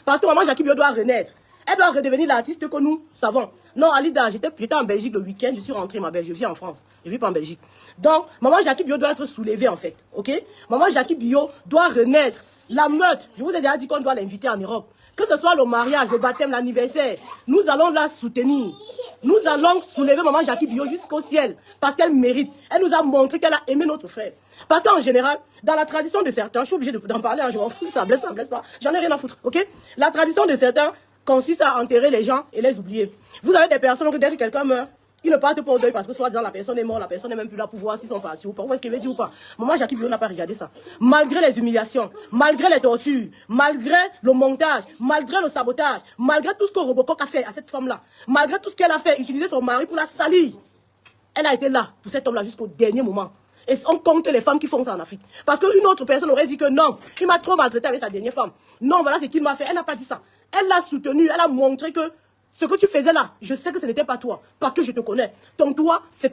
Parce que maman Jackie Bio doit renaître. Elle doit redevenir l'artiste que nous savons. Non, Alida, j'étais en Belgique le week-end, je suis rentrée, ma belle, je vis en France. Je vis pas en Belgique. Donc, maman Jackie Bio doit être soulevée, en fait. Ok? Maman Jackie Bio doit renaître. La meute, je vous ai déjà dit qu'on doit l'inviter en Europe. Que ce soit le mariage, le baptême, l'anniversaire, nous allons la soutenir. Nous allons soulever maman Jackie Bio jusqu'au ciel. Parce qu'elle mérite. Elle nous a montré qu'elle a aimé notre frère. Parce qu'en général, dans la tradition de certains, je suis obligée d'en parler, hein, je m'en fous, ça blesse pas. J'en ai rien à foutre, ok? La tradition de certains consiste à enterrer les gens et les oublier. Vous avez des personnes que dès que quelqu'un meurt, ils ne partent pas au deuil parce que soit disant la personne est morte, la personne n'est même plus là pour voir s'ils sont partis ou pas. Vous voyez ce que je veux dire ou pas? Maman Jackie Bio n'a pas regardé ça. Malgré les humiliations, malgré les tortures, malgré le montage, malgré le sabotage, malgré tout ce que Robocop a fait à cette femme-là, malgré tout ce qu'elle a fait, utiliser son mari pour la salir, elle a été là pour cet homme-là jusqu'au dernier moment. Et on compte les femmes qui font ça en Afrique. Parce qu'une autre personne aurait dit que non, il m'a trop maltraité avec sa dernière femme. Non, voilà ce qu'il m'a fait. Elle n'a pas dit ça. Elle l'a soutenu, elle a montré que ce que tu faisais là, je sais que ce n'était pas toi, parce que je te connais. Ton toi, c'est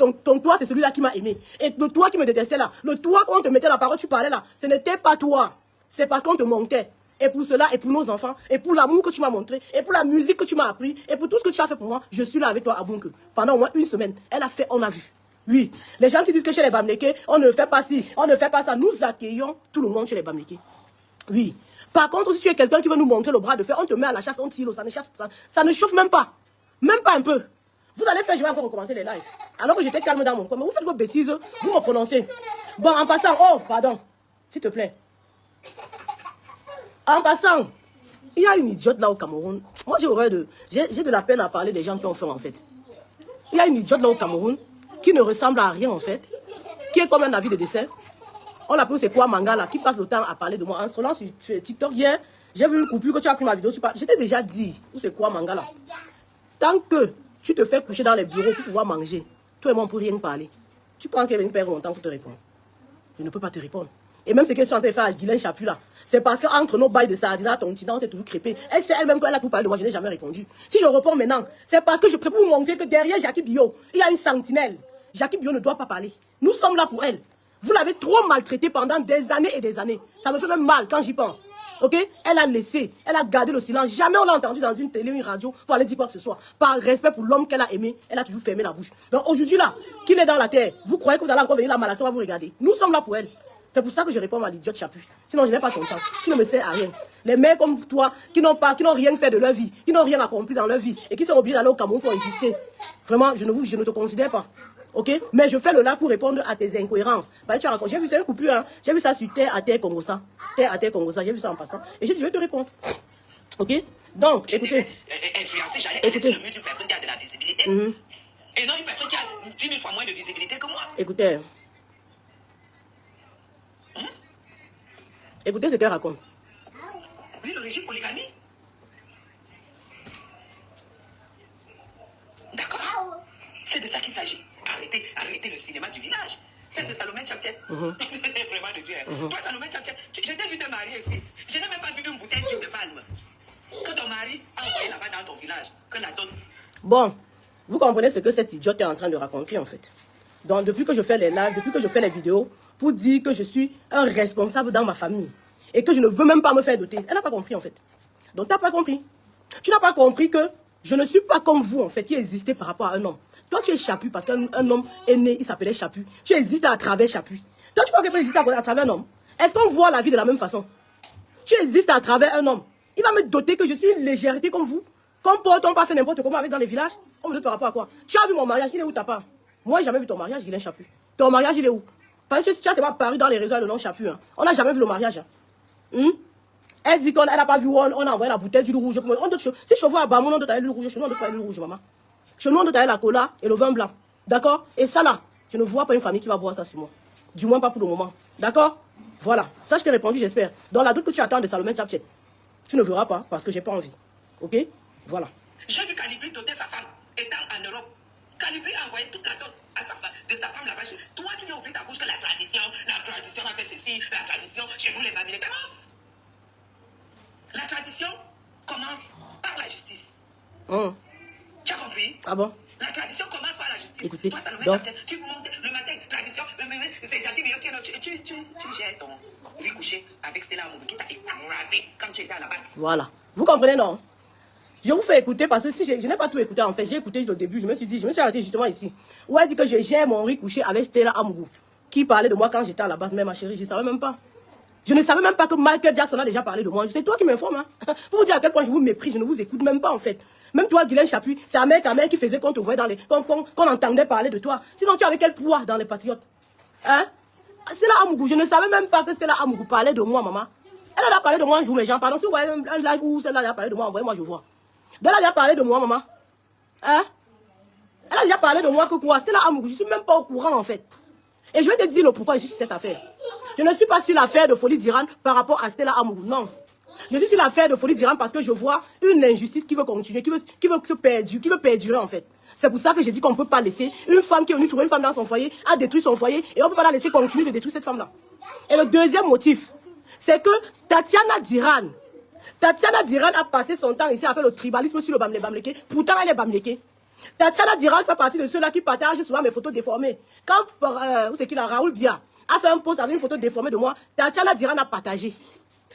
celui-là qui m'a aimé. Et le toi qui me détestait là, le toi quand on te mettait la parole, tu parlais là, ce n'était pas toi. C'est parce qu'on te montait. Et pour cela, et pour nos enfants, et pour l'amour que tu m'as montré, et pour la musique que tu m'as appris, et pour tout ce que tu as fait pour moi, je suis là avec toi à Bunke. Pendant au moins une semaine, elle a fait, on a vu. Oui, les gens qui disent que chez les Bamlékés, on ne fait pas ci, on ne fait pas ça, nous accueillons tout le monde chez les Bamlékés. Oui. Par contre, si tu es quelqu'un qui veut nous montrer le bras de fer, on te met à la chasse, on tire, ça ne chauffe même pas. Même pas un peu. Vous allez faire, je vais encore recommencer les lives. Alors que j'étais calme dans mon coin, mais vous faites vos bêtises, vous me prononcez. Bon, en passant, oh, pardon, s'il te plaît. En passant, il y a une idiote là au Cameroun. Moi, j'ai de la peine à parler des gens qui ont faim, en fait. Il y a une idiote là au Cameroun qui ne ressemble à rien, en fait, qui est comme un avis de décès. On l'appelle c'est quoi Mangala, qui passe le temps à parler de moi. En se relant sur TikTok hier, j'ai vu une coupure que tu as pris ma vidéo. J'étais déjà dit, où c'est quoi Mangala. Tant que tu te fais coucher dans les bureaux pour pouvoir manger, toi et moi on ne peut rien parler. Tu penses qu'elle va perdre longtemps pour te répondre? Je ne peux pas te répondre. Et même ce qu'elle est en train de faire à Guylaine Chapu là, c'est parce qu'entre nos bails de sardines, ton incident s'est toujours crépé. Elle sait elle-même qu'elle a tout parlé de moi, je n'ai jamais répondu. Si je réponds maintenant, c'est parce que je préfère vous montrer que derrière Jackie Bio, il y a une sentinelle. Jackie Bio ne doit pas parler. Nous sommes là pour elle. Vous l'avez trop maltraitée pendant des années et des années. Ça me fait même mal quand j'y pense. Ok? Elle a laissé, elle a gardé le silence. Jamais on l'a entendu dans une télé ou une radio pour aller dire quoi que ce soit. Par respect pour l'homme qu'elle a aimé, elle a toujours fermé la bouche. Donc aujourd'hui là, qu'il est dans la terre, vous croyez que vous allez encore venir la malaction, on va vous regarder. Nous sommes là pour elle. C'est pour ça que je réponds à l'idiote Chapu. Sinon je n'ai pas ton temps. Tu ne me sers à rien. Les mecs comme toi, qui n'ont rien fait de leur vie, qui n'ont rien accompli dans leur vie et qui sont obligés d'aller au Cameroun pour exister. Vraiment, je ne te considère pas. Ok? Mais je fais le là pour répondre à tes incohérences. Bah, j'ai vu ça une coupure, hein. J'ai vu ça sur Terre à Terre Congossa. Terre à Terre Congossa, j'ai vu ça en passant. Et je vais te répondre. Ok? Donc, écoutez. Influencer, j'allais aller sur le mur d'une personne qui a de la visibilité. Et non une personne qui a 10 000 fois moins de visibilité que moi. Écoutez. Écoutez ce qu'elle raconte. Oui, le régime polygamie. D'accord? C'est de ça qu'il s'agit. Arrêtez le cinéma du village. Celle de Salomé Tchaptiet. Vraiment de Dieu. Toi, Salomé Tchaptiet, je t'ai vu te marier ici. Je n'ai même pas vu une bouteille d'huile de palme. Que ton mari a envoyé là-bas dans ton village. Que la donne. Bon, vous comprenez ce que cette idiote est en train de raconter en fait. Donc, depuis que je fais les lives, depuis que je fais les vidéos, pour dire que je suis un responsable dans ma famille et que je ne veux même pas me faire doter. Elle n'a pas compris en fait. Donc, tu n'as pas compris. Tu n'as pas compris que je ne suis pas comme vous en fait, qui existez par rapport à un homme. Toi, tu es Chapu parce qu'un homme est né, il s'appelait Chapu. Tu existes à travers Chapu. Toi, tu crois qu'il peut exister à travers un homme? Est-ce qu'on voit la vie de la même façon? Tu existes à travers un homme. Il va me doter que je suis une légèreté comme vous. Comme Paul, on pas fait n'importe comment avec dans les villages. On me dote par rapport à quoi? Tu as vu mon mariage, il est où ta part? Moi, j'ai jamais vu ton mariage, Guylaine Chapu. Ton mariage, il est où? Parce que tu as seulement paru dans les réseaux le nom Chapu. Hein. On n'a jamais vu le mariage. Hein. Elle dit qu'elle n'a pas vu où on a envoyé la bouteille d'huile rouge. Si je vois à Bamon, on doit aller l'huile rouge. Chez nous, on doit aller l'huile rouge, maman. Chez nous, on doit aller la cola et le vin blanc. D'accord? Et ça là, je ne vois pas une famille qui va boire ça sur moi. Du moins pas pour le moment. D'accord? Voilà. Ça, je t'ai répondu, j'espère. Dans la doute que tu attends de Salomé Tchaptiet, tu ne verras pas parce que j'ai pas envie. Ok? Voilà. J'ai vu Calibri doter sa femme étant en Europe. Calibri a envoyé toute la dot de sa femme là-bas. Toi, tu viens ouvrir ta bouche que la tradition a fait ceci, la tradition, chez nous les mamie. La tradition commence par la justice. Tu as compris? Ah bon? La tradition commence par la justice. Écoutez, toi, Salomé, donc... tu montes le matin, tradition, c'est Jackie Bio qui est notre... Tu gères ton... Lui coucher avec Stella Amourou qui t'a écrasé comme tu étais à la base. Voilà. Vous comprenez, non? Je vous fais écouter parce que si je n'ai pas tout écouté en fait. J'ai écouté au début, je me suis arrêté justement ici. Où elle dit que j'ai mon riz couché avec Stella Amougou, qui parlait de moi quand j'étais à la base, même ma chérie, je ne savais même pas. Je ne savais même pas que Michael Jackson a déjà parlé de moi. C'est toi qui m'informe. Hein? Pour vous dire à quel point je vous méprise, je ne vous écoute même pas en fait. Même toi, Guylaine Chapuis, c'est ta mère qui faisait qu'on te voyait dans les... qu'on entendait parler de toi. Sinon, tu avais quel pouvoir dans les Patriotes? Hein? Stella Amougou, je ne savais même pas que Stella Amougou parlait de moi, maman. Elle a parlé de moi un jour, mes gens. Pardon, si vous voyez un live où celle-là a parlé de moi, envoyez-moi, je vois. Elle a déjà parlé de moi, maman. Hein? Elle a déjà parlé de moi que quoi? Stella Amougou, je ne suis même pas au courant en fait. Et je vais te dire le pourquoi je suis sur cette affaire. Je ne suis pas sur l'affaire de Folie d'Iran par rapport à Stella Amougou, non. Je suis sur l'affaire de Folie d'Iran parce que je vois une injustice qui veut continuer, qui veut perdurer en fait. C'est pour ça que j'ai dit qu'on ne peut pas laisser une femme qui est venue trouver une femme dans son foyer, a détruit son foyer, et on ne peut pas la laisser continuer de détruire cette femme-là. Et le deuxième motif, c'est que Tatiana Diran a passé son temps ici à faire le tribalisme sur le Bamléké. Pourtant, elle est Bamléké. Tatiana Diran fait partie de ceux-là qui partagent souvent mes photos déformées. Quand Raoul Bia a fait un post avec une photo déformée de moi, Tatiana Diran a partagé.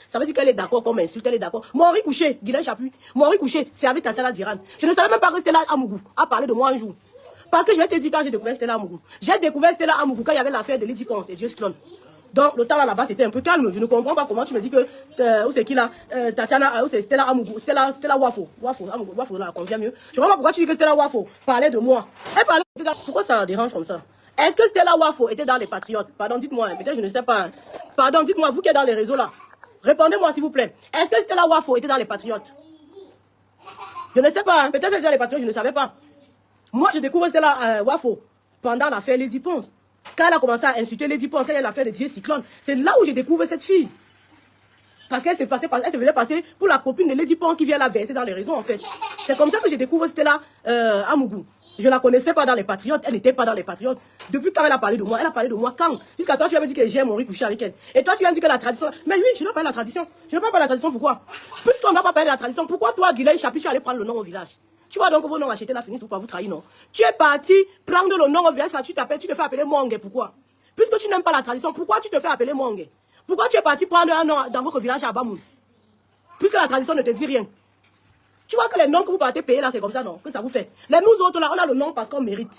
Ça veut dire qu'elle est d'accord qu'on m'insulte, elle est d'accord. Mon riz couché, Guylaine Chapuis, mon riz couché, c'est avec Tatiana Diran. Je ne savais même pas que Stella Amougou a parlé de moi un jour. Parce que je vais te dire quand j'ai découvert Stella Amougou. J'ai découvert Stella Amougou quand il y avait l'affaire de Lady Ponce et Dieu clone. Donc le temps là-bas c'était un peu calme. Je ne comprends pas comment tu me dis que où c'est qui là Tatiana, où c'est Stella Amougou, Stella Wafo là convient mieux. Je ne comprends pas pourquoi tu dis que Stella Wafo parlait de moi. Elle parlait pourquoi ça dérange comme ça? Est-ce que Stella Wafo était dans les Patriotes? Pardon, dites-moi, peut-être je ne sais pas. Pardon, dites-moi, vous qui êtes dans les réseaux là. Répondez-moi s'il vous plaît. Est-ce que Stella Wafo était dans les Patriotes? Je ne sais pas, hein. Peut-être elle était dans les Patriotes, je ne savais pas. Moi je découvre Stella Wafo pendant l'affaire Lady Ponce. Quand elle a commencé à insulter Lady Ponce, quand il y a l'affaire de Dieu Cyclone, c'est là où j'ai découvert cette fille. Parce qu'elle se faisait passer pour la copine de Lady Ponce qui vient la verser dans les réseaux en fait. C'est comme ça que j'ai découvert Stella Amougou. Je ne la connaissais pas dans les Patriotes, elle n'était pas dans les Patriotes. Depuis quand elle a parlé de moi? Elle a parlé de moi quand? Jusqu'à toi tu vas me dire que j'ai mon riz couché avec elle. Et toi tu vas me dire que la tradition... Mais oui, je ne dois pas parler de la tradition. Je ne dois pas parler de la tradition, pourquoi? Puisqu'on ne doit pas parler de la tradition, pourquoi toi Guylaine Chapuis tu es allé prendre le nom au village? Tu vois donc que vos noms achetés là finissent pour pas vous trahir, non? Tu es parti prendre le nom au village, tu t'appelles, tu te fais appeler Mwangé, pourquoi? Puisque tu n'aimes pas la tradition, pourquoi tu te fais appeler Mwangé? Pourquoi tu es parti prendre un nom dans votre village à Bamoun? Puisque la tradition ne te dit rien. Tu vois que les noms que vous partez payer là, c'est comme ça, non? Que ça vous fait. Les nous autres là, on a le nom parce qu'on mérite.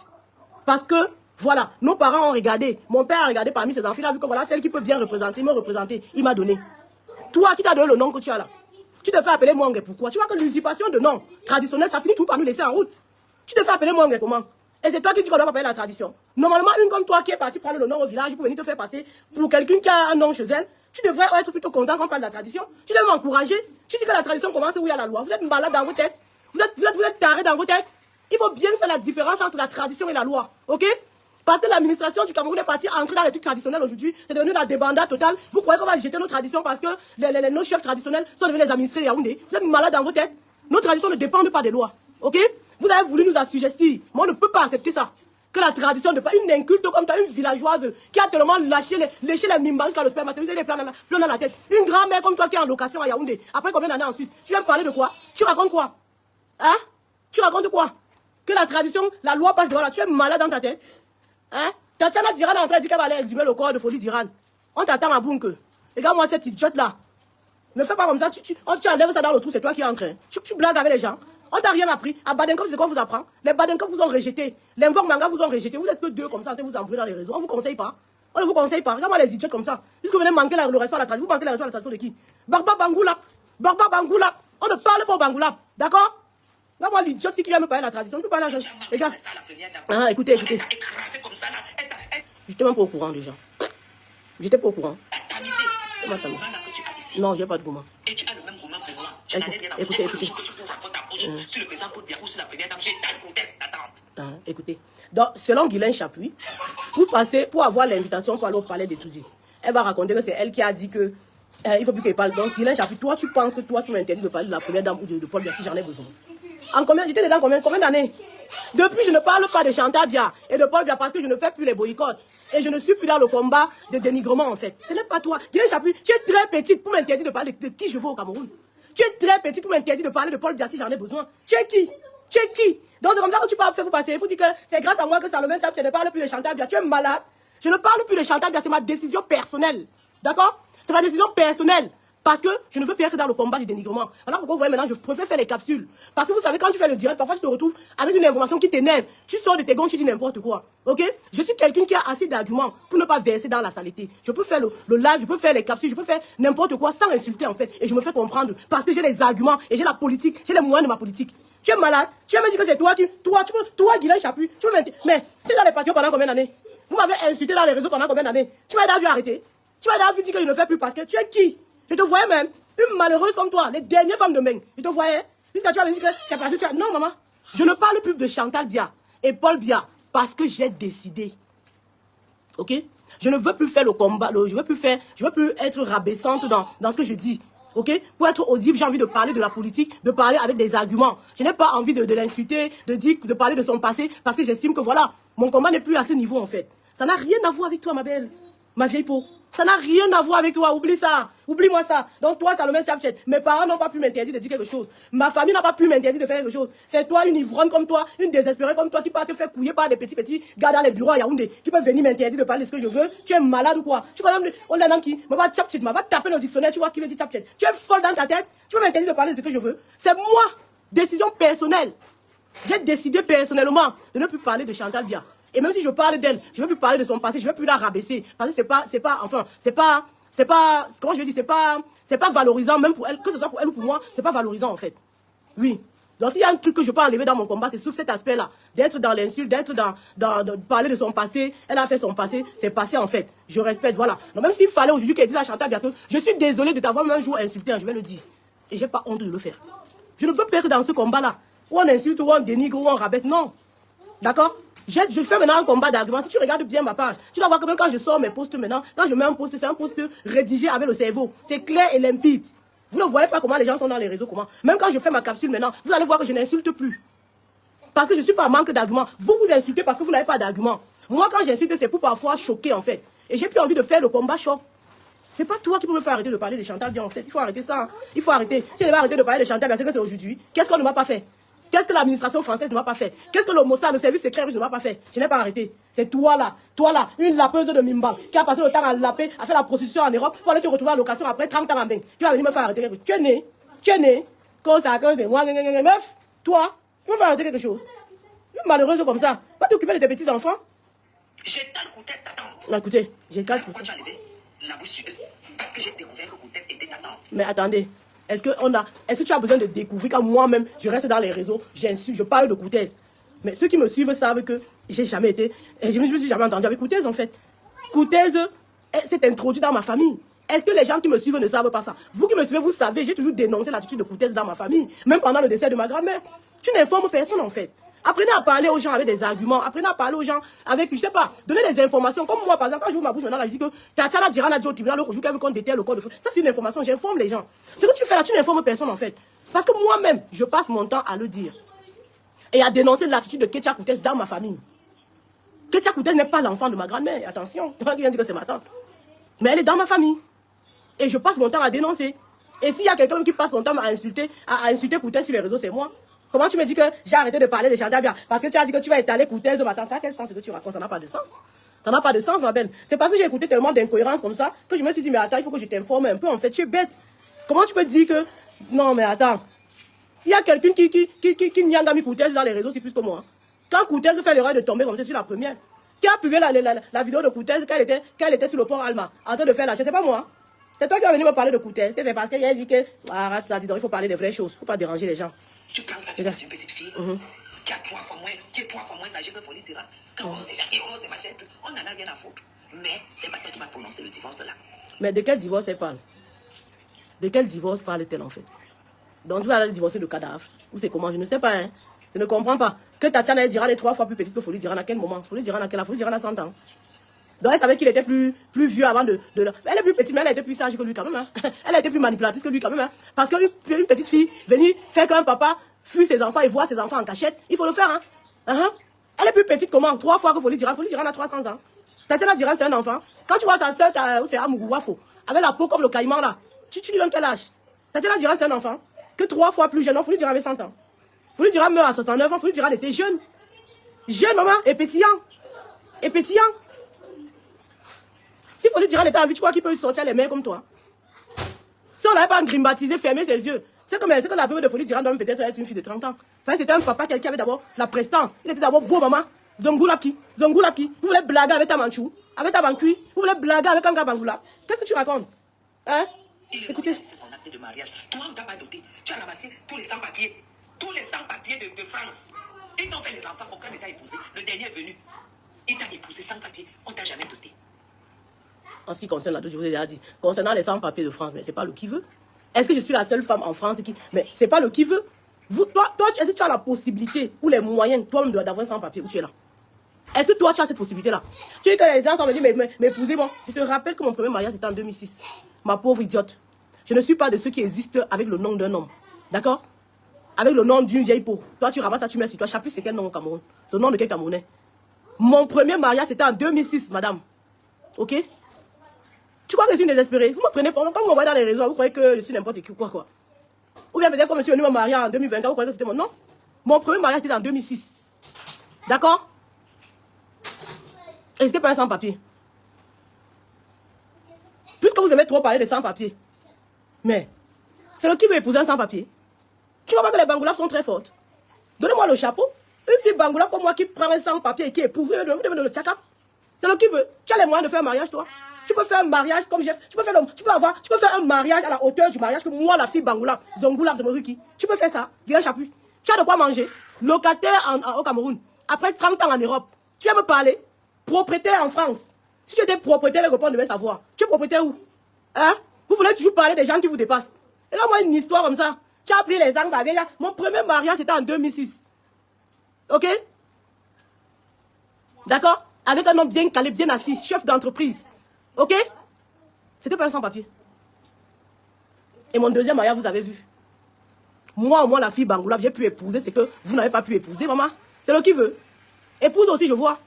Parce que, voilà, nos parents ont regardé. Mon père a regardé parmi ses enfants, il a vu que voilà, celle qui peut bien représenter, me représenter, il m'a donné. Toi, qui t'a donné le nom que tu as là? Tu te fais appeler Mwangé, pourquoi? Tu vois que l'usurpation de nom traditionnel, ça finit tout par nous laisser en route. Tu te fais appeler Mwangé comment? Et c'est toi qui dis qu'on doit pas payer la tradition. Normalement, une comme toi qui est partie prendre le nom au village pour venir te faire passer pour quelqu'un qui a un nom chez elle, tu devrais être plutôt content qu'on parle de la tradition. Tu devrais m'encourager. Tu dis que la tradition commence où il y a la loi. Vous êtes malade dans vos têtes. Vous êtes tarés dans vos têtes. Il faut bien faire la différence entre la tradition et la loi. Ok? Parce que l'administration du Cameroun est partie entrer dans les trucs traditionnels aujourd'hui. C'est devenu la débandade totale. Vous croyez qu'on va jeter nos traditions parce que nos chefs traditionnels sont devenus les administrés Yaoundé? Vous êtes malade dans vos têtes. Nos traditions ne dépendent pas des lois. Ok? Vous avez voulu nous assujettir. Moi, on ne peut pas accepter ça. Que la tradition de pas une inculte comme toi, une villageoise qui a tellement léché les mimbas jusqu'à le spermatozoïde les plans dans la tête. Une grand-mère comme toi qui est en location à Yaoundé. Après combien d'années en Suisse? Tu viens me parler de quoi? Tu racontes quoi? Hein? Tu racontes quoi? Que la tradition, la loi passe devant là. Tu es malade dans ta tête. Hein? Tatiana Diran est en train de dire qu'elle va aller exhumer le corps de Folie d'Iran. On t'attend à Bunke. Regarde-moi cette idiote là. Ne fais pas comme ça. Tu enlèves ça dans le trou, c'est toi qui es en train. Tu blagues avec les gens. On t'a rien appris. À Badenkop, c'est quoi vous apprend? Les Badenkop vous ont rejeté. Les Mvok Manga vous ont rejeté. Vous êtes que deux comme ça, vous embrouillez dans les réseaux. On vous conseille pas. On ne vous conseille pas. Regarde-moi les idiots comme ça. Puisque vous venez manquer le respect à la tradition. Vous manquez le respect à la tradition de qui? Barba Bangoula. Barba Bangoula. On ne parle pas au Bangoula. D'accord? Regarde-moi l'idiot qui vient me parler de la tradition. Tu peux parler à la... Regarde. Ah, écoutez. J'étais même pas au courant déjà. J'étais pas au courant. Non, j'ai pas de gourmand. Et tu as le même gourmand que moi. Écoutez. Sur le président Paul Biya ou sur la première dame, j'ai ta conteste d'attente. Écoutez. Donc, selon Guylaine Chapuis, pour avoir l'invitation pour aller au palais de Touzi, elle va raconter que c'est elle qui a dit que il faut plus qu'elle parle. Donc, Guylaine Chapuis, toi, tu penses que toi, tu m'interdis de parler de la première dame ou de Paul Biya si j'en ai besoin. En combien? J'étais dedans combien d'années? Depuis, je ne parle pas de Chantal Biya et de Paul Biya parce que je ne fais plus les boycotts. Et je ne suis plus dans le combat de dénigrement, en fait. Ce n'est pas toi. Guylaine Chapuis, tu es très petite pour m'interdire de parler de qui je veux au Cameroun. Tu es très petite pour m'interdire de parler de Paul Biya si j'en ai besoin. Tu es qui? Donc c'est comme ça que tu peux faire pour passer. Pour dire que c'est grâce à moi que Salomé Chap, tu ne parles plus de Chantal Biya. Tu es malade. Je ne parle plus de Chantal Biya, c'est ma décision personnelle. D'accord? C'est ma décision personnelle. Parce que je ne veux plus être dans le combat du dénigrement. Voilà pourquoi vous voyez maintenant, je préfère faire les capsules. Parce que vous savez, quand tu fais le direct, parfois tu te retrouves avec une information qui t'énerve. Tu sors de tes gonds, tu dis n'importe quoi. Ok? Je suis quelqu'un qui a assez d'arguments pour ne pas verser dans la saleté. Je peux faire le live, je peux faire les capsules, je peux faire n'importe quoi sans insulter en fait. Et je me fais comprendre. Parce que j'ai les arguments et j'ai la politique, j'ai les moyens de ma politique. Tu es malade, tu vas me dire que c'est toi, Guylaine Chapuis, tu veux mentir. Mais tu es dans les patriotes pendant combien d'années? Vous m'avez insulté dans les réseaux pendant combien d'années? Tu m'as vu arrêter? Tu m'as vu dire que je ne fais plus parce que tu es qui? Je te voyais même, une malheureuse comme toi, les dernières femmes de main. Je te voyais. Jusqu'à tu vas me dire que c'est parce que tu as... Non, maman. Je ne parle plus de Chantal Biya et Paul Biya parce que j'ai décidé. Ok? Je ne veux plus faire le combat. Je veux plus être rabaissante dans ce que je dis. Ok? Pour être audible, j'ai envie de parler de la politique, de parler avec des arguments. Je n'ai pas envie de l'insulter, de parler de son passé, parce que j'estime que voilà, mon combat n'est plus à ce niveau en fait. Ça n'a rien à voir avec toi, ma belle, ma vieille peau. Ça n'a rien à voir avec toi, oublie ça, oublie-moi ça. Donc toi, Salomé Tchapchet, mes parents n'ont pas pu m'interdire de dire quelque chose. Ma famille n'a pas pu m'interdire de faire quelque chose. C'est toi, une ivrogne comme toi, une désespérée comme toi, qui peut te faire couiller par des petits gars dans les bureaux à Yaoundé, qui peuvent venir m'interdire de parler de ce que je veux. Tu es malade ou quoi? Tu connais on l'a qui me va Tchapchet, va taper dans le dictionnaire, tu vois ce qu'il veut dire Tchapchet. Tu es folle dans ta tête, tu peux m'interdire de parler de ce que je veux. C'est moi, décision personnelle. J'ai décidé personnellement de ne plus parler de Chantal Biya. Et même si je parle d'elle, je ne veux plus parler de son passé, je ne veux plus la rabaisser. Parce que c'est pas, comment je dis, c'est pas valorisant, même pour elle, que ce soit pour elle ou pour moi, c'est pas valorisant en fait. Oui. Donc s'il y a un truc que je peux enlever dans mon combat, c'est sur cet aspect-là. D'être dans l'insulte, d'être de parler de son passé. Elle a fait son passé, c'est passé en fait. Je respecte, voilà. Donc même s'il fallait aujourd'hui qu'elle dise à Chantal bientôt, je suis désolée de t'avoir même un jour insulté, je vais le dire. Et j'ai pas honte de le faire. Je ne veux pas être dans ce combat-là. Où on insulte, où on dénigre, où on rabaisse, non. D'accord? Je fais maintenant un combat d'arguments. Si tu regardes bien ma page, tu dois voir que même quand je sors mes posts maintenant, quand je mets un post, c'est un post rédigé avec le cerveau. C'est clair et limpide. Vous ne voyez pas comment les gens sont dans les réseaux, comment. Même quand je fais ma capsule maintenant, vous allez voir que je n'insulte plus. Parce que je ne suis pas en manque d'arguments. Vous vous insultez parce que vous n'avez pas d'arguments. Moi, quand j'insulte, c'est pour parfois choquer en fait. Et j'ai plus envie de faire le combat choc. C'est pas toi qui peux me faire arrêter de parler de Chantal Biya en fait. Il faut arrêter ça. Hein. Il faut arrêter. Si elle va arrêter de parler de Chantal Biya, c'est que c'est aujourd'hui. Qu'est-ce qu'on ne m'a pas fait? Qu'est-ce que l'administration française ne m'a pas fait? Qu'est-ce que le Mossad, le service secret russe ne m'a pas fait? Je n'ai pas arrêté. C'est toi là, une lapeuse de Mimba, qui a passé le temps à laper, à faire la prostitution en Europe, pour aller te retrouver à location après 30 ans en bain. Tu vas venir me faire arrêter quelque chose. Tu es né, cause à cause de moi, meuf, toi, tu vas me faire arrêter quelque chose. Une malheureuse comme ça, va t'occuper de tes petits enfants. J'ai tant de Koutès t'attente. Écoutez, j'ai 4. Pourquoi tu as levé la bouche sur eux? Parce que j'ai découvert que Koutès était t'attente. Mais attendez. Est-ce que tu as besoin de découvrir quand moi-même, je reste dans les réseaux, j'insulte, je parle de Koutès. Mais ceux qui me suivent savent que j'ai jamais été, et je me suis jamais entendu avec Koutès en fait. Koutès s'est introduit dans ma famille. Est-ce que les gens qui me suivent ne savent pas ça? Vous qui me suivez, vous savez, j'ai toujours dénoncé l'attitude de Koutès dans ma famille, même pendant le décès de ma grand-mère. Tu n'informes personne en fait. Apprenez à parler aux gens avec des arguments. Apprenez à parler aux gens avec, je sais pas, donner des informations. Comme moi, par exemple, quand j'ouvre ma bouche maintenant, là, je dis que Tatiana Diran a dit au tribunal l'autre jour qu'elle veut qu'on déterre le corps de feu. Ça, c'est une information. J'informe les gens. Ce que tu fais là, tu n'informes personne, en fait. Parce que moi-même, je passe mon temps à le dire. Et à dénoncer l'attitude de Ketia Koutès dans ma famille. Ketia Koutès n'est pas l'enfant de ma grand-mère. Attention, tu vois qui vient dire que c'est ma tante. Mais elle est dans ma famille. Et je passe mon temps à dénoncer. Et s'il y a quelqu'un qui passe son temps à insulter Koutès sur les réseaux, c'est moi. Comment tu me dis que j'ai arrêté de parler de Chantal Biya? Parce que tu as dit que tu vas étaler Koutès de matin. Ça a quel sens ce que tu racontes? Ça n'a pas de sens. Ça n'a pas de sens, ma belle. C'est parce que j'ai écouté tellement d'incohérences comme ça que je me suis dit, mais attends, il faut que je t'informe un peu. En fait, tu es bête. Comment tu peux dire que... Non, mais attends. Il y a quelqu'un qui nyangami Koutès dans les réseaux, c'est plus que moi. Quand Koutès fait l'erreur de tomber comme ça sur la première, qui a publié la vidéo de Koutès qu'elle était sur le port Alma, en train de faire la chaîne, c'est pas moi. C'est toi qui vas venir me parler de Koutès. C'est parce qu'elle a dit que... Arrête ça, dis donc, il faut parler des vraies choses. Il ne faut pas déranger les gens. Tu penses à une petite fille qui est 3 fois moins âgée que Folie Dira. Quand on sait Jacques, on sait machin, on n'en a rien à foutre. Mais c'est pas toi qui m'as prononcé le divorce là. Mais de quel divorce elle parle? De quel divorce parle-t-elle en fait? Donc tu vas aller divorcer le cadavre? Ou c'est comment? Je ne sais pas. Hein. Je ne comprends pas. Que Tatiana Diran est 3 fois plus petite que Folie Dira à quel moment? Folie Dira à quel âge? Folie Dira à 100 ans. Donc elle savait qu'il était plus vieux avant de... Elle est plus petite, mais elle a été plus sage que lui quand même. Hein. Elle a été plus manipulatrice que lui quand même. Hein. Parce qu'une petite fille venir faire qu'un papa fuit ses enfants et voit ses enfants en cachette, il faut le faire. Hein. Elle est plus petite comment? 3 fois que Folie Dira. Folie Dira a 300 ans. Tatiana Diran, c'est un enfant. Quand tu vois sa soeur, c'est Amougouafo, avec la peau comme le caïman là, tu lui donnes quel âge? Tatiana Diran, c'est un enfant que 3 fois plus jeune. Non, Folie Dira avait 100 ans. Folie Dira meurt à 69 ans. Folie Dira était jeune. Jeune, maman, et pétillant. Et pétillant. Si Folie Dira était en vie, tu crois qu'il peut sortir les mères comme toi? Ce on l'avait pas grimbaptisé, fermé ses yeux. C'est comme la veuve de folie Diran doit peut-être être une fille de 30 ans. C'était un papa qui avait d'abord la prestance. Il était d'abord beau, maman. Zongoulapki. Vous voulez blaguer avec ta manchou, avec ta bancui. Vous voulez blaguer avec un gars bangoula. Qu'est-ce que tu racontes? Hein? Écoutez. C'est son acte de mariage. Toi, on t'a pas doté. Tu as ramassé tous les sans-papiers. Tous les sans-papiers de France. Ils t'ont fait les enfants. Aucun ne t'a épousé. Le dernier est venu. Il t'a épousé sans papier. On t'a jamais doté. En ce qui concerne la je vous ai déjà dit, concernant les sans-papiers de France, mais c'est pas le qui veut. Est-ce que je suis la seule femme en France qui... Mais c'est pas le qui veut. Toi, est-ce que tu as la possibilité ou les moyens, toi-même, d'avoir un sans-papier où tu es là? Est-ce que toi, tu as cette possibilité-là? Tu dis que les gens sont venus m'épouser. Bon, je te rappelle que mon premier mariage, c'était en 2006. Ma pauvre idiote. Je ne suis pas de ceux qui existent avec le nom d'un homme. D'accord? Avec le nom d'une vieille peau. Toi, tu ramasses ça, tu mets sur toi. Chapuis, c'est quel nom au Cameroun? C'est le nom de quel Camerounais? Mon premier mariage, c'était en 2006, madame. Ok? Tu crois que je suis désespérée? Vous me prenez pour... Quand vous me voyez dans les réseaux, vous croyez que je suis n'importe qui, quoi. Ou bien peut-être comme je suis venu me marier en 2020, vous croyez que c'était mon... Non. Mon premier mariage, c'était en 2006. D'accord? Et c'était pas un sans-papier. Puisque vous aimez trop parler de sans-papier. Mais, c'est le qui veut épouser un sans-papier. Tu vois pas que les bangoulas sont très fortes. Donnez-moi le chapeau. Une fille bangoula comme moi qui prend un sans-papier et qui épouse, vous devez le tchakap. C'est le qui veut. Tu as les moyens de faire un mariage, toi. Tu peux faire un mariage comme j'ai. Tu peux faire un mariage à la hauteur du mariage que moi, la fille bangoula, Zongoula de Moruki. Tu peux faire ça. Guillaume Chapuis. Tu as de quoi manger. Locataire au Cameroun. Après 30 ans en Europe. Tu vas me parler. Propriétaire en France. Si tu étais propriétaire, les copains devaient savoir. Tu es propriétaire où? Hein? Vous voulez toujours parler des gens qui vous dépassent. Et là, moi, une histoire comme ça. Tu as pris les angles. Mon premier mariage, c'était en 2006. Ok? D'accord? Avec un homme bien calé, bien assis, chef d'entreprise. Ok? C'était pas un sans-papier. Et mon deuxième mariage, vous avez vu. Moi, au moins, la fille bangoula, j'ai pu épouser ce que vous n'avez pas pu épouser, maman. C'est le qui veut. Épouse aussi, je vois.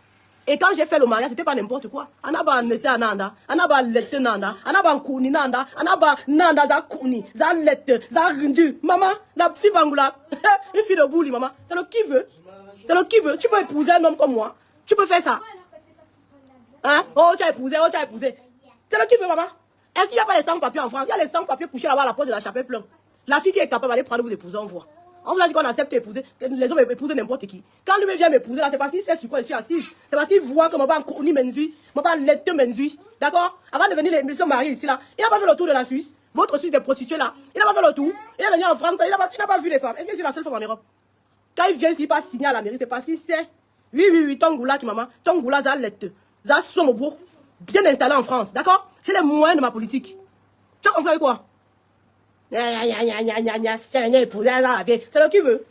Et quand j'ai fait le mariage, c'était pas n'importe quoi. Anaba nete ananda, anaba lette nanda, anaba kouni nanda, anaba nanda za kouni, za lette, za rindu. Maman, la fille bangoula, une fille de bouli, maman. C'est le qui veut. C'est le qui veut. Tu peux épouser un homme comme moi. Tu peux faire ça. Hein? Oh, tu as épousé, oh, tu as épousé. C'est le qui veut, maman. Est-ce qu'il n'y a pas les sans-papiers en France? Il y a les sans-papiers couchés là-bas à la porte de la chapelle plein. La fille qui est capable d'aller prendre vous épouser, on voit. On vous a dit qu'on accepte épouser, que les hommes épousent n'importe qui. Quand lui vient m'épouser là, c'est parce qu'il sait sur quoi je suis assise. C'est parce qu'il voit que mon père Kouni Menzui, mon père Lette Menzui. D'accord? Avant de venir se marier ici là, il n'a pas fait le tour de la Suisse. Votre Suisse des prostituées là, il n'a pas fait le tour. Il est venu en France, il n'a pas vu les femmes. Est-ce que je suis la seule femme en Europe? Quand il vient ici, il passe signer à la mairie, c'est parce qu'il sait. Oui, ton goula qui maman, ton goula za Lette, za Somobourg, bien installé en France. D'accord? J'ai les moyens de ma politique. Tu as compris avec quoi? C'est le qui veut.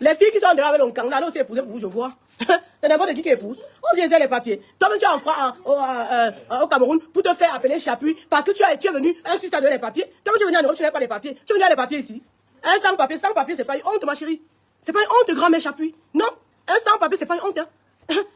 Les filles qui sont dehors avec le kang, là aussi épouser pour vous, je vois. C'est n'importe qui épouse. On vient les papiers. Toi-même, tu es en France, au Cameroun, pour te faire appeler Chapuis, parce que tu es venu, un Suisse t'a donné les papiers. Toi-même, tu es venu en Europe, tu n'as pas les papiers. Tu es venu à les papiers ici. Un sans-papier, c'est pas une honte, ma chérie. C'est pas une honte, grand-mère Chapuis. Non, un sans-papier, c'est pas une honte. Hein.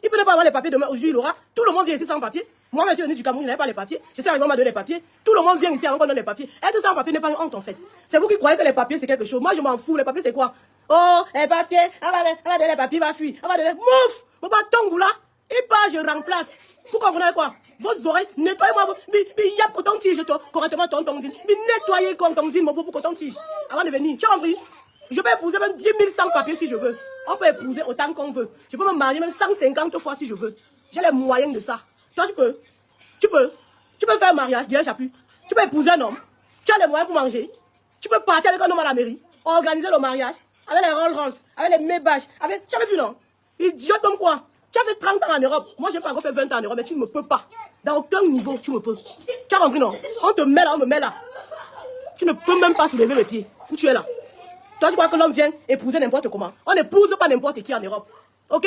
Il peut ne pas avoir les papiers demain, aujourd'hui, il aura. Tout le monde vient ici sans papier. Moi, je suis venu du Cameroun, je n'avais pas les papiers. Je suis arrivé, on m'a donné les papiers. Tout le monde vient ici avant qu'on donne les papiers. Être sans papier n'est pas une honte, en fait. C'est vous qui croyez que les papiers, c'est quelque chose. Moi, je m'en fous. Les papiers, c'est quoi? Oh, les papiers, on va donner les papiers, va fuir. On va donner. Mouf! Mon pas tongoula. Et pas, je remplace. Vous comprenez quoi? Vos oreilles, nettoyez-moi. Mais il y a coton-tige, correctement, ton tige. Mais nettoyez comme ton tige, mon beau coton-tige. Avant de venir. Tu as compris? Je peux épouser même 10 000 sans papiers si je veux. On peut épouser autant qu'on veut. Je peux me marier même 150 fois si je veux. J'ai les moyens de ça. Toi, tu peux. Tu peux faire un mariage, Guillaume Chapuis. Tu peux épouser un homme. Tu as les moyens pour manger. Tu peux partir avec un homme à la mairie. Organiser le mariage. Avec les Rolls-Royce. Avec les Maybach. Tu avais vu, non? Idiote comme quoi? Tu as fait 30 ans en Europe. Moi, j'ai pas encore fait 20 ans en Europe, mais tu ne me peux pas. Dans aucun niveau, tu me peux. Tu as compris, non? On te met là, on me met là. Tu ne peux même pas soulever les pieds. Où tu es là? Toi, tu crois que l'homme vient épouser n'importe comment? On n'épouse pas n'importe qui en Europe. Ok?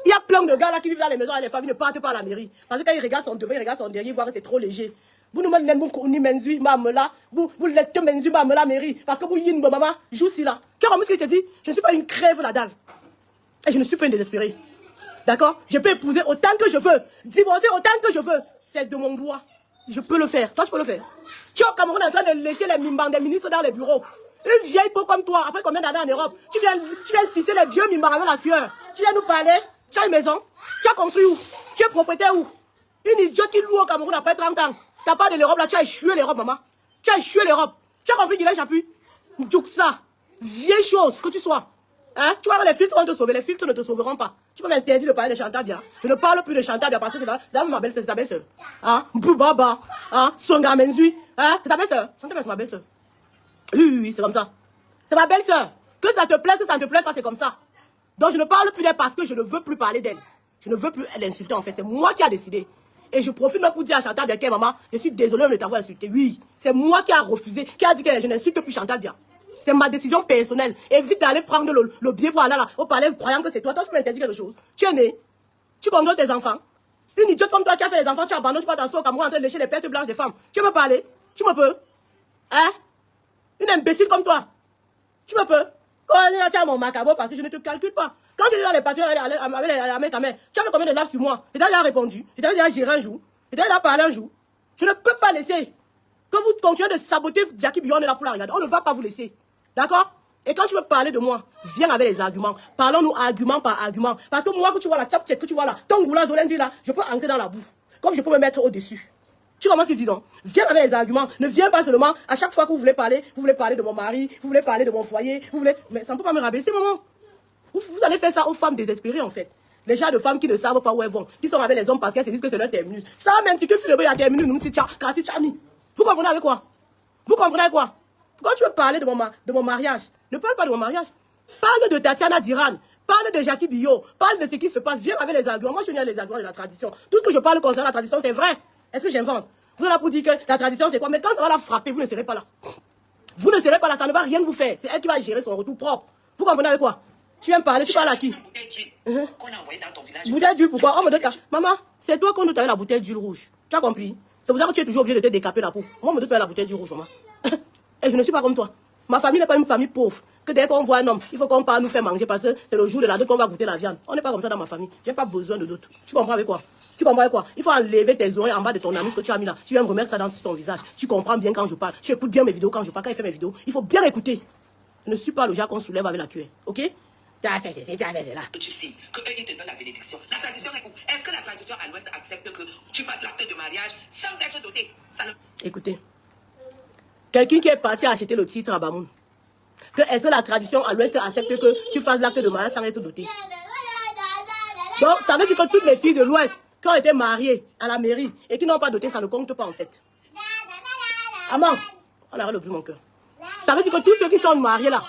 Il y a plein de gars là qui vivent dans les maisons et les familles ne partent pas à la mairie. Parce que quand ils regardent son devant, ils regardent son derrière, ils voient que c'est trop léger. Vous nous mettez ni menzui, mamela, vous l'êtes menzui, mamela, mairie. Parce que vous yin, maman, joue si là. Tu as compris ce que je te dis? Je ne suis pas une crève la dalle. Et je ne suis pas une désespérée. D'accord? Je peux épouser autant que je veux. Divorcer autant que je veux. C'est de mon droit. Je peux le faire. Toi, tu peux le faire. Tu es au Cameroun en train de lécher les mimbans des ministres dans les bureaux. Une vieille peau comme toi, après combien d'années en Europe, tu viens sucer les vieux mimbans avec la sueur. Tu viens nous parler. Tu as une maison. Tu as construit où? Tu es propriétaire où? Une idiote qui loue au Cameroun après 30 ans. Tu n'as pas de l'Europe là, tu as échoué l'Europe, maman. Tu as échoué l'Europe. Tu as compris qu'il est Chapu? Djouksa, vieille chose que tu sois. Hein? Tu vois, les filtres vont te sauver, les filtres ne te sauveront pas. Tu peux m'interdire de parler de Chantal Dia. Je ne parle plus de Chantal Dia parce que c'est ma belle-sœur, c'est ta belle-sœur. Hein? Boubaba, hein? Songa Menzui, hein? C'est ta belle-sœur. Chantal Dia, c'est ma belle-sœur. Oui, c'est comme ça. C'est ma belle-sœur. Que ça te plaise, que ça ne te plaise pas, c'est comme ça. Donc je ne parle plus d'elle parce que je ne veux plus parler d'elle. Je ne veux plus l'insulter en fait. C'est moi qui ai décidé. Et je profite même pour dire à Chantal Dia, maman, je suis désolée de t'avoir insulté. Oui, c'est moi qui ai refusé, qui a dit que je n'insulte plus Chantal Dia. C'est ma décision personnelle. Évite d'aller prendre le billet pour aller là, au palais croyant que c'est toi. Toi, tu peux m'interdire quelque chose. Tu es né. Tu contrôles tes enfants. Une idiote comme toi qui a fait les enfants, tu abandonnes, tu vas t'asseoir au Cameroun en train de lécher les pertes blanches des femmes. Tu me parler? Tu me peux? Hein? Une imbécile comme toi. Tu me peux? Quand tu as mon macabre parce que je ne te calcule pas. Quand tu es dans les patrouilles avec ta mère, tu as fait combien de lives sur moi? Et tu as déjà répondu. Et tu as déjà géré un jour. Et tu as déjà parlé un jour. Je ne peux pas laisser que vous continuez de saboter Jackie Bion là pour la regarder. On ne va pas vous laisser. D'accord? Et quand tu veux parler de moi, viens avec les arguments. Parlons-nous argument par argument. Parce que moi, que tu vois la tchap-tchèque, que tu vois là, ton goula zolendi là, je peux entrer dans la boue. Comme je peux me mettre au-dessus. Tu comprends ce qu'il dit donc? Viens avec les arguments. Ne viens pas seulement à chaque fois que vous voulez parler de mon mari, vous voulez parler de mon foyer, vous voulez... Mais ça ne peut pas me rabaisser, maman. Vous allez faire ça aux femmes désespérées, en fait. Les gens de femmes qui ne savent pas où elles vont, qui sont avec les hommes parce qu'elles se disent que c'est leur terminus. Ça, même si que Philibé a terminé, nous, c'est Chami. Vous comprenez avec quoi? Vous comprenez avec quoi? Quand tu veux parler de mon mariage, ne parle pas de mon mariage. Parle de Tatiana Diran. Parle de Jackie Bio. Parle de ce qui se passe. Viens avec les arguments. Moi, je viens les arguments de la tradition. Tout ce que je parle concernant la tradition, c'est vrai. Est-ce que j'invente? Vous êtes là pour dire que la tradition, c'est quoi? Mais quand ça va la frapper, vous ne serez pas là. Vous ne serez pas là. Ça ne va rien vous faire. C'est elle qui va gérer son retour propre. Vous comprenez avec quoi? Tu viens me parler. Tu parles à qui? Bouteille d'huile, pourquoi? Oh, maman, c'est toi qu'on nous t'a eu la bouteille d'huile rouge. Tu as compris? C'est pour ça que tu es toujours obligé de te décaper la peau. Moi, on me donne la bouteille d'huile rouge, maman. Et je ne suis pas comme toi. Ma famille n'est pas une famille pauvre. Que dès qu'on voit un homme, il faut qu'on parle nous faire manger parce que c'est le jour de la dot qu'on va goûter la viande. On n'est pas comme ça dans ma famille. J'ai pas besoin de d'autres. Tu comprends avec quoi? Tu comprends avec quoi? Il faut enlever tes oreilles en bas de ton ami, ce que tu as mis là. Tu viens me remettre ça dans ton visage. Tu comprends bien quand je parle. Tu écoutes bien mes vidéos quand je parle. Quand il fait mes vidéos, il faut bien écouter. Je ne suis pas le genre qu'on soulève avec la cuillère. Ok? Tu as fait ceci, tu as fait cela. Tu sais qu'ils te donnent la bénédiction. La tradition est où? Est-ce que la tradition à l'Ouest accepte que tu fasses l'acte de mariage sans être doté? Ça ne... Écoutez. Quelqu'un qui est parti acheter le titre à Bamoun. Est-ce que la tradition à l'Ouest accepte que tu fasses l'acte de mariage sans être doté? Donc, ça veut dire que toutes les filles de l'Ouest qui ont été mariées à la mairie et qui n'ont pas doté, ça ne compte pas en fait. Maman, on arrête plus mon cœur. Ça veut dire que tous ceux qui sont mariés là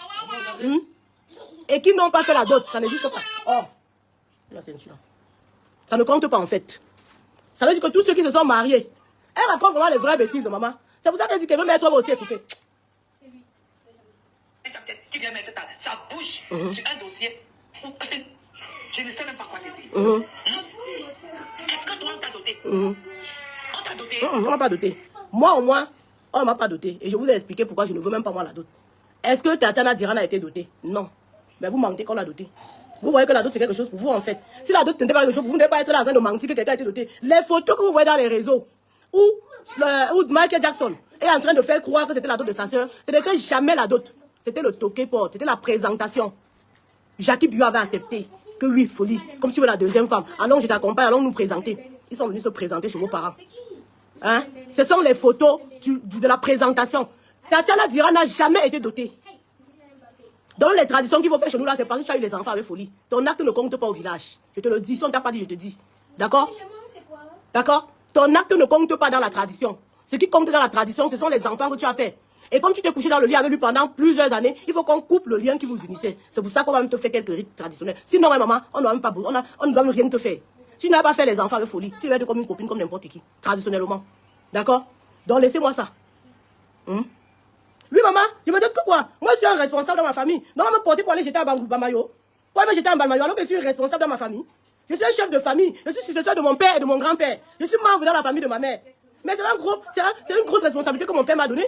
et qui n'ont pas fait la dot, ça n'existe pas. Oh, la ceinture. Ça ne compte pas en fait. Ça veut dire que tous ceux qui se sont mariés, elle raconte vraiment les vraies bêtises de maman. C'est pour ça qu'elle dit qu'elle veut mettre toi aussi écouter. Qui vient mettre sa bouche sur un dossier où je ne sais même pas quoi te dire. Est-ce que toi on t'a doté? On t'a doté? On ne m'a pas doté. Moi au moins, on ne m'a pas doté. Et je vous ai expliqué pourquoi je ne veux même pas moi la dot. Est-ce que Tatiana Diran a été dotée? Non. Mais vous mentez qu'on l'a dotée. Vous voyez que la dot c'est quelque chose pour vous en fait. Si la dot n'était pas quelque chose pour vous, vous n'êtes pas être là en train de mentir que quelqu'un a été doté. Les photos que vous voyez dans les réseaux où Michael Jackson est en train de faire croire que c'était la dot de sa soeur, ce n'était jamais la dot. C'était le toqué porte, c'était la présentation. Jackie Bio avait accepté que oui, folie, comme tu veux la deuxième femme. Allons, je t'accompagne, allons nous présenter. Ils sont venus se présenter chez vos parents. Hein? Ce sont les photos de la présentation. Tatiana Diran n'a jamais été dotée. Dans les traditions qu'il faut faire chez nous là, c'est parce que tu as eu les enfants avec folie. Ton acte ne compte pas au village. Je te le dis, si on ne t'a pas dit, je te dis. D'accord? D'accord? Ton acte ne compte pas dans la tradition. Ce qui compte dans la tradition, ce sont les enfants que tu as fait. Et comme tu t'es couché dans le lit avec lui pendant plusieurs années, il faut qu'on coupe le lien qui vous unissait. C'est pour ça qu'on va même te faire quelques rites traditionnels. Sinon, maman, on ne va même rien te faire. Si tu n'as pas fait les enfants avec folie, tu vas être comme une copine, comme n'importe qui, traditionnellement. D'accord? Donc laissez-moi ça. Oui, maman, je me doute que quoi? Moi, je suis un responsable dans ma famille. Non, on va me porter pour aller jeter un Bamayo. Pourquoi me jeter un Bamayo alors que je suis responsable dans ma famille? Je suis un chef de famille. Je suis successeur de mon père et de mon grand-père. Je suis membre dans la famille de ma mère. Mais c'est une grosse responsabilité que mon père m'a donnée.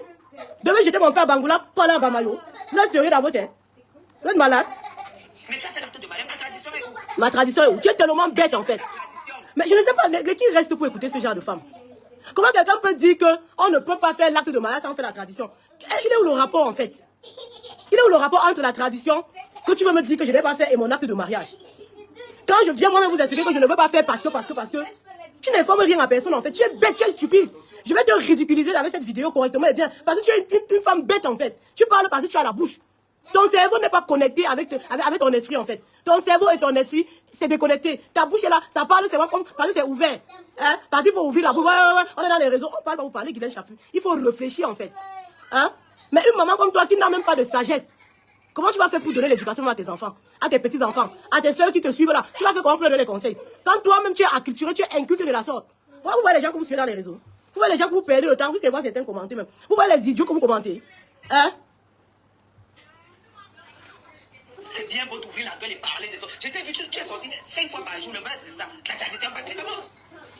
Demain, j'étais mon père à Bangoula, pas là à Bamayo. Vous êtes sérieux dans votre tête? Vous êtes malade? Mais tu as fait l'acte de mariage, ta tradition est où? Ma tradition est où? Tu es tellement bête en fait. Mais je ne sais pas, qui reste pour écouter ce genre de femme? Comment quelqu'un peut dire qu'on ne peut pas faire l'acte de mariage sans faire la tradition? Il est où le rapport en fait? Il est où le rapport entre la tradition que tu veux me dire que je n'ai pas fait et mon acte de mariage? Quand je viens moi-même vous expliquer que je ne veux pas faire parce que... Tu n'informes rien à personne en fait. Tu es bête, tu es stupide. Je vais te ridiculiser avec cette vidéo correctement et bien. Parce que tu es une femme bête en fait. Tu parles parce que tu as la bouche. Ton cerveau n'est pas connecté avec ton esprit en fait. Ton cerveau et ton esprit, c'est déconnecté. Ta bouche est là, ça parle seulement comme parce que c'est ouvert. Hein? Parce qu'il faut ouvrir la bouche. Ouais. On est dans les réseaux, on parle pas vous parler, Guylaine Chapuis. Il faut réfléchir en fait. Hein? Mais une maman comme toi qui n'a même pas de sagesse, comment tu vas faire pour donner l'éducation à tes enfants, à tes petits-enfants, à tes soeurs qui te suivent là? Tu vas faire comment pour donner les conseils? Quand toi-même tu es acculturé, tu es inculte de la sorte. Voilà, vous voyez les gens que vous suivez dans les réseaux. Vous voyez les gens que vous perdez le temps, vous allez voir certains commenter même. Vous voyez les idiots que vous commentez. Hein? C'est bien beau d'ouvrir la gueule et parler des autres. Je t'ai vu, tu es sorti 5 fois par jour, le reste de ça. La tradition pas comment?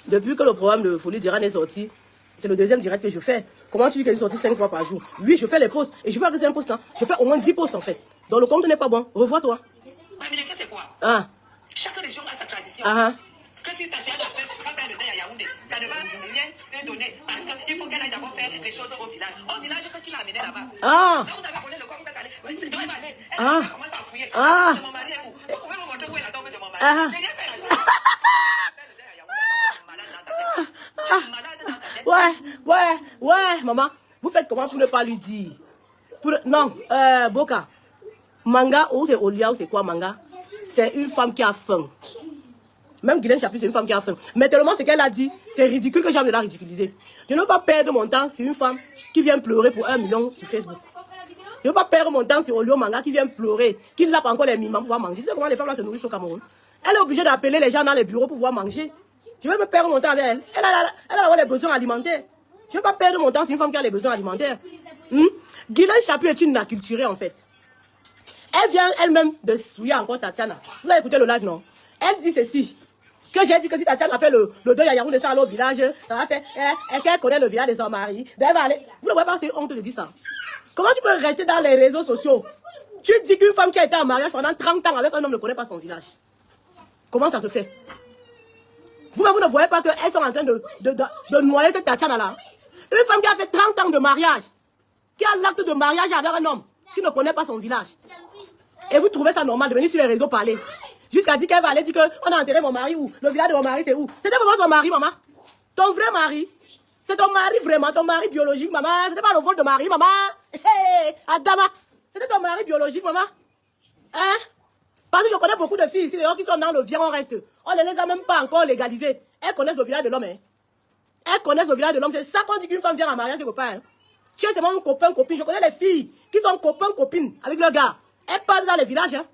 Depuis que le programme de Folie d'Iran est sorti, c'est le deuxième direct que je fais. Comment tu dis que je suis sorti 5 fois par jour? Oui, je fais les posts. Et je fais un post, hein. Je fais au moins 10 posts en fait. Donc le compte n'est pas bon. Revois-toi. Mais c'est quoi? Ah. Chaque région a sa tradition. Ah. Que si ta fille va faire le deuil à Yaoundé, ça ne va rien lui donner. Parce qu'il faut qu'elle aille d'abord faire les choses au village. Au village, quand tu l'as amené là-bas. Ah. Là, vous avez volé le corps, vous êtes allé. C'est toi, elle va aller. Ah. Elle commence à fouiller. Ah. Mon mari est où? Vous pouvez me montrer où est la tombe de mon mari? Ah. J'ai rien fait là. Ouais, maman. Vous faites comment pour ne pas lui dire? Non, Boka. Manga, ou c'est Olia, ou c'est quoi Manga? C'est une femme qui a faim. Même Guylaine Chapuis, c'est une femme qui a faim. Mais tellement ce qu'elle a dit, c'est ridicule que j'ai envie de la ridiculiser. Je ne veux pas perdre mon temps sur une femme qui vient pleurer pour 1 million sur Facebook. Je ne veux pas perdre mon temps sur Olio Manga qui vient pleurer, qui n'a pas encore les mimans pour pouvoir manger. Tu sais comment les femmes là se nourrissent au Cameroun? Elle est obligée d'appeler les gens dans les bureaux pour pouvoir manger. Je vais me perdre mon temps avec elle. Elle a les besoins alimentaires. Je ne veux pas perdre mon temps sur une femme qui a les besoins alimentaires. Guylaine Chapuis est une acculturée en fait. Elle vient elle-même de souiller encore Tatiana. Vous avez écouté le live, non? Elle dit ceci. Que j'ai dit que si Tatiana a fait le deuil à Yaoundé, ça aller au village, ça va faire. Est-ce qu'elle connaît le village de son mari? Elle va aller. Vous ne voyez pas, c'est honte de dire ça. Comment tu peux rester dans les réseaux sociaux? Tu dis qu'une femme qui a été en mariage pendant 30 ans avec un homme ne connaît pas son village. Comment ça se fait? Vous ne voyez pas qu'elles sont en train de noyer cette Tatiana-là? Une femme qui a fait 30 ans de mariage, qui a l'acte de mariage avec un homme qui ne connaît pas son village. Et vous trouvez ça normal de venir sur les réseaux parler? Jusqu'à dire qu'elle va aller dire qu'on a enterré mon mari où? Le village de mon mari, c'est où? C'était vraiment son mari, maman. Ton vrai mari. C'est ton mari vraiment, ton mari biologique, maman. C'était pas le vol de mari, maman. Hey, Adama. C'était ton mari biologique, maman. Hein? Parce que je connais beaucoup de filles ici, qui sont dans le viron reste. On ne les a même pas encore légalisées. Elles connaissent le village de l'homme. Hein? Elles connaissent le village de l'homme. C'est ça qu'on dit qu'une femme vient en mariage quelque part. Hein? Tu es seulement un copain, copine. Je connais les filles qui sont copains, copines avec le gars. Elles partent dans les villages. Hein?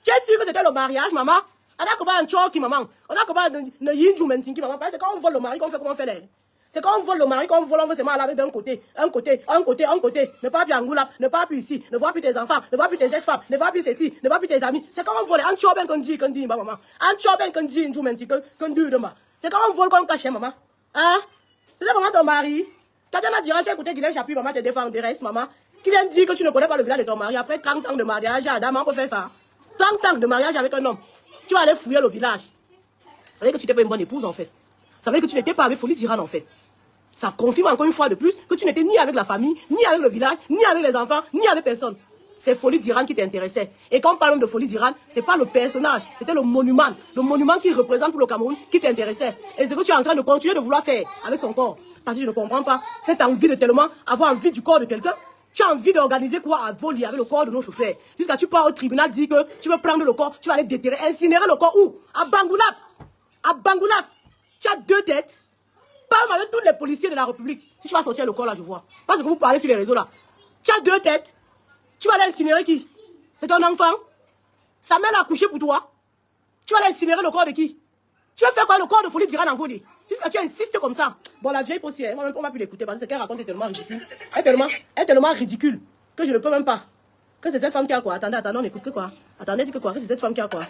Tu es sûr que c'était le mariage, maman? On a comment un choc, maman? On a comment un yinju mentinki, maman? Parce que quand on vole le mari, qu'on fait comment on fait les? C'est quand on vole le mari, quand on vole, on veut seulement aller avec d'un côté, un côté. Ne pas plus Angoula, ne pas plus ici, ne voir plus tes enfants, ne voir plus tes ex-femmes, ne voir plus ceci, ne voir plus tes amis. C'est quand on vole, un choc ben qu'on dit, maman. Un choc ben qu'on dit, yinju mentinki, qu'on dit, maman. C'est quand on vole qu'on cache, maman. Hein? C'est comment ton mari? Tatiana dira, tu as écouté Guylaine Chapuis, maman, te défendre, reste, maman. Qui vient dire que tu ne connais pas le village de ton mari après 30 ans de mariage, Adam, on peut faire ça. 30 ans de mariage avec un homme. Tu vas aller fouiller le village. Ça veut dire que tu n'étais pas une bonne épouse en fait. Ça veut dire que tu n'étais pas avec Folie d'Iran en fait. Ça confirme encore une fois de plus que tu n'étais ni avec la famille, ni avec le village, ni avec les enfants, ni avec personne. C'est Folie d'Iran qui t'intéressait. Et quand on parle de Folie d'Iran, c'est pas le personnage, c'était le monument qui représente pour le Cameroun qui t'intéressait. Et c'est ce que tu es en train de continuer de vouloir faire avec son corps. Parce que je ne comprends pas cette envie de tellement avoir envie du corps de quelqu'un. Tu as envie d'organiser quoi à Voli avec le corps de nos chauffeurs? Jusqu'à tu pars au tribunal dire que tu veux prendre le corps, tu vas aller déterrer, incinérer le corps où? À Bangoulap. À Bangoulap. Tu as 2 têtes. Parle avec tous les policiers de la République. Si tu vas sortir le corps là, je vois. Parce que vous parlez sur les réseaux là. Tu as 2 têtes. Tu vas aller incinérer qui? C'est ton enfant? Sa mère a accouché pour toi. Tu vas aller incinérer le corps de qui? Tu vas faire quoi le corps de Folie d'Iran en Voli? Jusqu'à tu insistes comme ça. Bon, la vieille aussi, on ne peut plus l'écouter parce que ce qu'elle raconte est tellement ridicule. Elle est tellement ridicule que je ne peux même pas. Que c'est cette femme qui a quoi? Attendez, on écoute que quoi? Attendez, dis que quoi? Que c'est cette femme qui a quoi?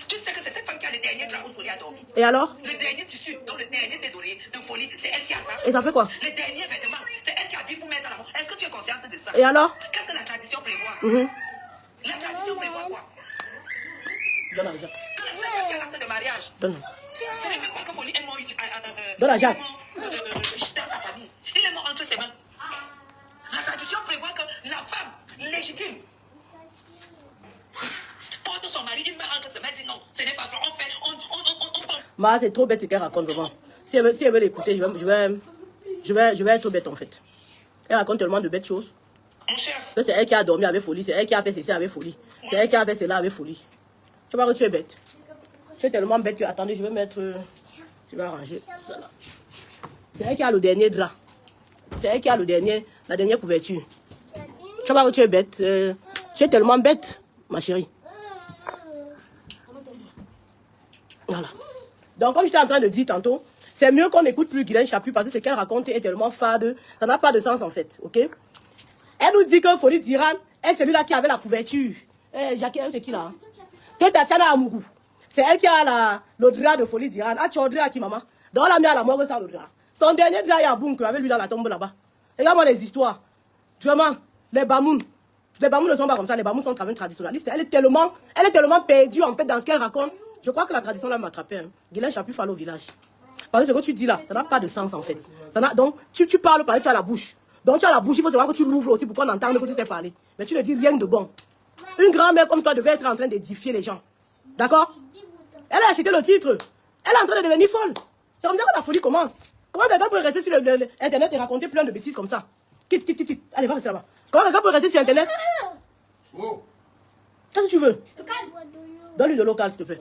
Tu sais que c'est cette femme qui a le dernier drapeau Folie à dormir. Et alors? Le dernier tissu, donc le dernier des d'oreiller de Folie, c'est elle qui a ça. Et ça fait quoi? Le dernier vêtement, c'est elle qui a vu pour mettre à la mort. Est-ce que tu es consciente de ça? Et alors? Qu'est-ce que la tradition prévoit? La tradition prévoit quoi? Donne l'argent. Que la femme qui a l'acte de mariage. Donne. Ce n'est pas quoi que Folie est mort dans la Jacques. dans sa famille. Il est mort entre ses mains. La tradition prévoit que la femme légitime porte son mari, il meurt entre ses mains, dit non, ce n'est pas vrai. On fait, Ma, c'est trop bête ce qu'elle raconte vraiment. Si elle veut l'écouter, je vais être bête en fait. Elle raconte tellement de bêtes choses. Mon cher. C'est elle qui a dormi avec folie, c'est elle qui a fait ceci avec folie. C'est elle qui a fait cela avec folie. Tu vois que tu es bête. Tu es tellement bête que, attendez, je vais mettre... Tu vas arranger ça là. C'est elle qui a le dernier drap. C'est elle qui a la dernière couverture. Tu vois que tu es bête. Tu es tellement bête, ma chérie. Voilà. Donc, comme j'étais en train de dire tantôt, c'est mieux qu'on n'écoute plus Guylaine Chapuis parce que ce qu'elle raconte est tellement fade. Ça n'a pas de sens en fait, ok? Elle nous dit que Folie d'Iran est celui-là qui avait la couverture. Jackie, c'est qui là? Que Tatiana Amougou. C'est elle qui a le drap de Folie d'Iran. Ah, tu as le drap à qui, maman? Donc, on l'a mis à la morgue sans le drap. Son dernier drap, il y a Bounk avec lui dans la tombe là-bas. Regarde-moi les histoires. Vraiment, les Bamoun. Les Bamoun ne sont pas comme ça. Les Bamoun sont traditionnalistes. Elle est tellement perdue en fait dans ce qu'elle raconte. Je crois que la tradition l'a attrapé. Hein. Guylaine Chapuis fallait au village. Parce que ce que tu dis là, ça n'a pas de sens en fait. Donc, tu parles parce que tu as la bouche. Donc, tu as la bouche, il faut savoir que tu l'ouvres aussi pour qu'on entende que tu sais parler. Mais tu ne dis rien de bon. Une grand-mère comme toi devait être en train d'édifier les gens. D'accord? Elle a acheté le titre. Elle est en train de devenir folle. C'est comme ça que la folie commence. Comment quelqu'un peut rester sur Internet et raconter plein de bêtises comme ça? Quitte. Allez, va rester là-bas. Comment quelqu'un peut rester sur Internet? Qu'est-ce que tu veux? Donne-lui de l'eau calme, s'il te plaît.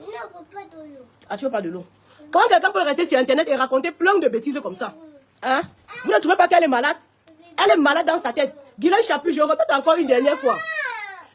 Ah, tu veux pas de l'eau? Comment quelqu'un peut rester sur Internet et raconter plein de bêtises comme ça? Hein? Vous ne trouvez pas qu'elle est malade? Elle est malade dans sa tête. Guylaine Chapuis, je répète encore une dernière fois.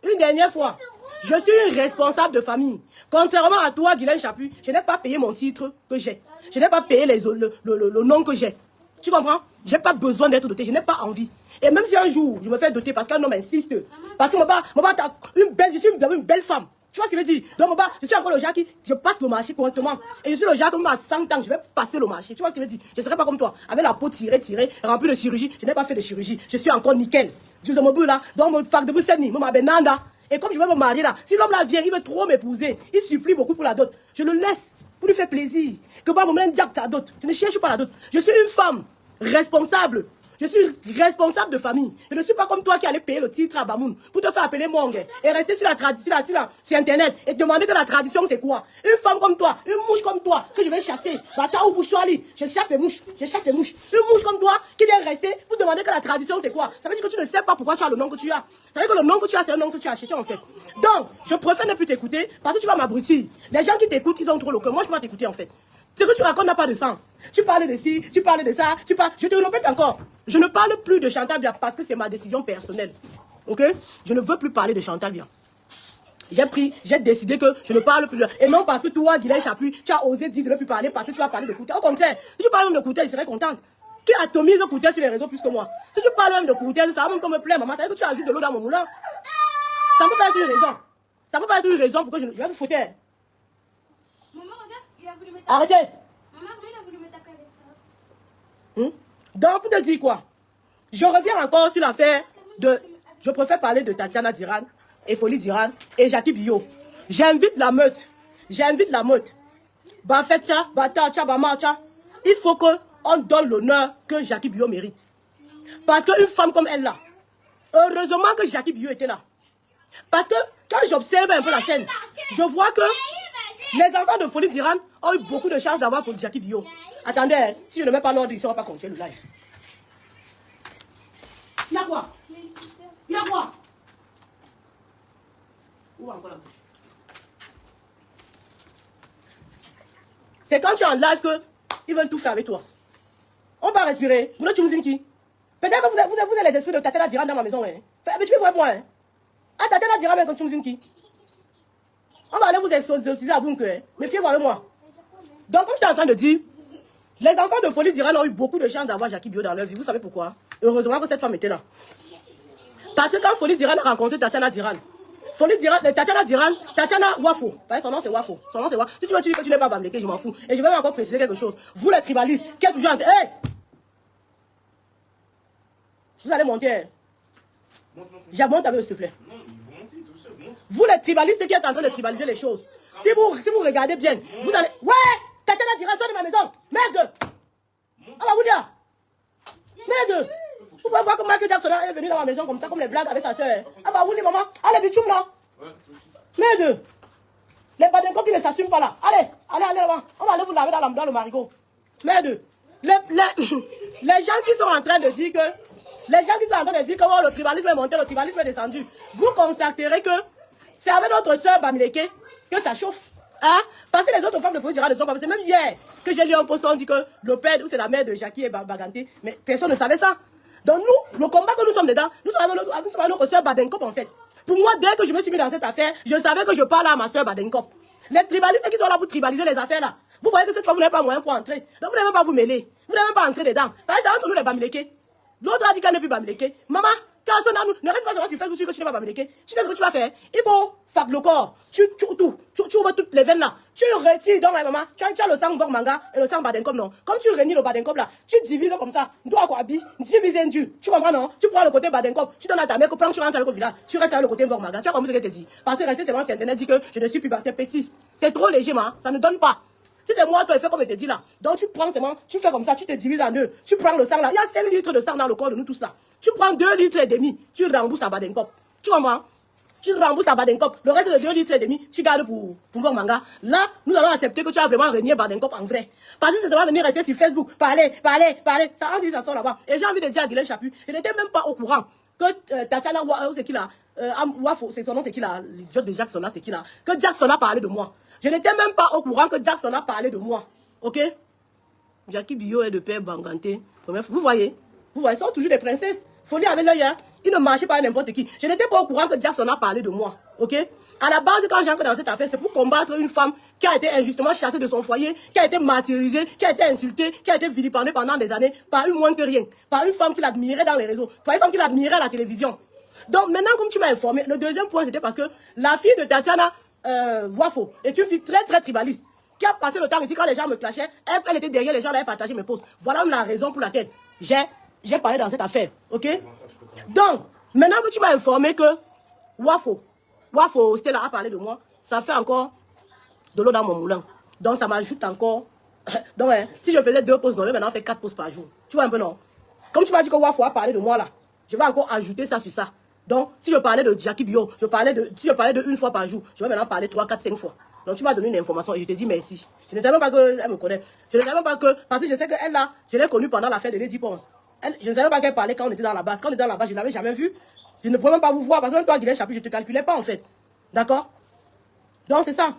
Une dernière fois. Je suis une responsable de famille. Contrairement à toi, Guylaine Chapuis, je n'ai pas payé mon titre que j'ai. Je n'ai pas payé le nom que j'ai. Tu comprends? Je n'ai pas besoin d'être doté. Je n'ai pas envie. Et même si un jour, je me fais doter parce qu'un homme insiste. Parce que je suis une belle femme. Tu vois ce qu'il veut dire? Donc, je suis encore le gars qui, je passe le marché correctement. Et je suis le gars comme à 100 ans, je vais passer le marché. Tu vois ce qu'il veut dire? Je ne serai pas comme toi, avec la peau tirée, remplie de chirurgie. Je n'ai pas fait de chirurgie. Je suis encore nickel. Je suis mon là, dans mon fac de Bruxelles, mon benanda. Et comme je vais me marier là, si l'homme là vient, il veut trop m'épouser. Il supplie beaucoup pour la dot. Je le laisse pour lui faire plaisir. Que pas mon diable ta dot. Je ne cherche pas la dot. Je suis une femme responsable. Je suis responsable de famille. Je ne suis pas comme toi qui allais payer le titre à Bamoun pour te faire appeler Mong et rester sur la tradition, sur Internet et demander que la tradition c'est quoi. Une femme comme toi, une mouche comme toi que je vais chasser. Bata ou bouchoali, je chasse les mouches. Je chasse les mouches. Une mouche comme toi qui vient rester pour demander que la tradition c'est quoi. Ça veut dire que tu ne sais pas pourquoi tu as le nom que tu as. Ça veut dire que le nom que tu as c'est un nom que tu as acheté en fait. Donc, je préfère ne plus t'écouter parce que tu vas m'abrutir. Les gens qui t'écoutent, ils ont trop le cœur. Moi, je peux pas t'écouter en fait. Ce que tu racontes n'a pas de sens. Tu parles de ci, tu parles de ça, je te répète encore. Je ne parle plus de Chantal Biya parce que c'est ma décision personnelle. Ok? Je ne veux plus parler de Chantal Biya. J'ai décidé que je ne parle plus de... Et non parce que toi, Guylaine Chapuis, tu as osé dire de ne plus parler parce que tu as parlé de Koutel. Au contraire, si tu parles même de Koutel, je serais contente. Qui atomise Koutel sur les réseaux plus que moi? Si tu parles même de Koutel, ça va même me plaire, maman. Ça veut dire que tu ajoutes de l'eau dans mon moulin. Ça ne peut pas être une raison. Ça ne peut pas être une raison pour que je vais vous foutre. Maman, regarde, il a voulu mettre... Arrêtez. Maman, il a voulu me taper avec ça. Donc, pour te dire quoi? Je reviens encore sur l'affaire de... Je préfère parler de Tatiana d'Iran et Folie d'Iran et Jackie Bio. J'invite la meute. Bafetcha, Batacha, Bamacha. Il faut qu'on donne l'honneur que Jackie Bio mérite. Parce qu'une femme comme elle là, heureusement que Jackie Bio était là. Parce que quand j'observe un peu la scène, je vois que les enfants de Folie d'Iran ont eu beaucoup de chance d'avoir Jackie Bio. Attendez, hein, si je ne mets pas l'ordre, ici, on ne va pas continuer le live. Il y a quoi? Il y a quoi? Où encore la bouche? C'est quand tu es en live qu'ils veulent tout faire avec toi. On va respirer. Vous ne choisissez qui? Peut-être que vous avez les esprits de Tatiana d'Iran dans ma maison. Hein. Mais tu veux voir moi. Hein? Ah, Tatiana d'Iran, mais quand tu choisissez qui? On va aller vous exaucer à Bunker. Hein. Méfiez-vous avec moi. Donc, comme je suis en train de dire, les enfants de Folie d'Iran ont eu beaucoup de chance d'avoir Jackie Bio dans leur vie. Vous savez pourquoi? Heureusement que cette femme était là. Parce que quand Folie d'Iran a rencontré Tatiana d'Iran, Tatiana Wafo, son nom c'est Wafo. Si tu veux dire que tu n'es pas Bamleke, je m'en fous. Et je vais encore préciser quelque chose. Vous les tribalistes, quelques gens, hey! Vous allez monter. Monte avec, s'il te plaît. Vous les tribalistes qui êtes en train de tribaliser les choses. Si vous regardez bien, vous allez... Ouais! Tatiana d'Iran sort de ma maison. Merde! Ah bah vous dire. Merde! Vous pouvez voir que Michael Jackson est venu dans ma maison comme ça, comme les blagues avec sa soeur. Ah bah oui, maman. Ah, les bitumes là. Merde. Les Badenko qui ne s'assument pas là. Allez, là-bas. On va aller vous laver dans le marigot. Merde. Les gens qui sont en train de dire que... Les gens qui sont en train de dire que oh, le tribalisme est monté, le tribalisme est descendu. Vous constaterez que c'est avec notre soeur Bamileke que ça chauffe. Hein? Parce que les autres femmes de Folie Diran ne sont pas... C'est même hier que j'ai lu un post, on dit que le père ou c'est la mère de Jackie et Baganté. Mais personne ne savait ça. Donc nous, le combat que nous sommes dedans, nous sommes avec notre soeur Badenkop en fait. Pour moi, dès que je me suis mis dans cette affaire, je savais que je parlais à ma soeur Badenkop. Les tribalistes qui sont là pour tribaliser les affaires là. Vous voyez que cette fois, vous n'avez pas moyen pour entrer. Donc vous n'avez même pas vous mêler. Vous n'avez même pas entrer dedans. Parce que c'est entre nous les Bamileke. L'autre a dit qu'elle n'est plus Bamileke. Maman, quand on a nous, ne reste pas seulement sur Facebook que tu n'es pas Bamileke. Tu sais ce que tu vas faire. Il faut faire le corps. Tu ouvres toutes les veines là. Tu retires donc maman. Tu as le sang Vormanga et le sang Badenkop non. Comme tu réunis le Badenkop là, tu divises comme ça. Toi quoi habille, divise un dieu. Tu comprends non? Tu prends le côté Badenkop, tu donnes à ta mère que tu rentres avec le village. Tu restes avec le côté Vormanga. Tu as compris ce que je te dis. Parce que rester seulement sur internet dit que je ne suis plus c'est petit. C'est trop léger ma. Ça ne donne pas. Si c'est moi, toi, il fait comme je te dis là. Donc tu prends seulement, tu fais comme ça, tu te divises en deux. Tu prends le sang là. Il y a 5 litres de sang dans le corps de nous tous là. Tu prends 2 litres et demi, tu rembourses à Badenkop. Tu comprends? Tu rembourses à Badenkop. Le reste de 2 litres et demi, tu gardes pour Vormanga. Là, nous allons accepter que tu as vraiment renié Badenkop en vrai. Parce que c'est seulement venir rester sur Facebook, parler. Ça, on dit ça sort là-bas. Et j'ai envie de dire à Guylaine Chapuis, je n'étais même pas au courant que Tatiana, c'est qui là? Wafo, c'est son nom, c'est qui là? L'idiot de Jackson là, c'est qui là? Que Jackson a parlé de moi. Je n'étais même pas au courant que Jackson a parlé de moi. Ok? Jackie Bio est de père Banganté. Vous voyez? Ils sont toujours des princesses. Folie avec l'œil, hein? Ils ne marchaient pas à n'importe qui. Je n'étais pas au courant que Jackson a parlé de moi. Ok? À la base, quand j'entre dans cette affaire, c'est pour combattre une femme qui a été injustement chassée de son foyer, qui a été martyrisée, qui a été insultée, qui a été vilipendée pendant des années par une moins que rien. Par une femme qui l'admirait dans les réseaux. Par une femme qui l'admirait à la télévision. Donc maintenant, comme tu m'as informé, le deuxième point, c'était parce que la fille de Tatiana Wafo est une fille très très tribaliste qui a passé le temps ici quand les gens me clashaient. Elle était derrière les gens, elle avait partagé mes posts. Voilà la raison pour laquelle j'ai parlé dans cette affaire. Ok? Donc, maintenant que tu m'as informé que Wafo, Stella a parlé de moi, ça fait encore de l'eau dans mon moulin. Donc ça m'ajoute encore. Donc si je faisais 2 posts, non, maintenant on fait 4 posts par jour. Tu vois un peu non? Comme tu m'as dit que Wafo a parlé de moi là, je vais encore ajouter ça sur ça. Donc, si je parlais de Jackie Bio, si je parlais de 1 fois par jour, je vais maintenant parler 3, 4, 5 fois. Donc, tu m'as donné une information et je te dis merci. Je ne savais même pas qu'elle me connaît. Je ne savais même pas que, parce que je sais qu'elle là, je l'ai connue pendant l'affaire de Lady Ponce. Je ne savais pas qu'elle parlait quand on était dans la base. Quand on était dans la base, je ne l'avais jamais vue. Je ne pouvais même pas vous voir parce que même toi, Guylaine Chapuis, je ne te calculais pas en fait. D'accord? Donc, c'est ça.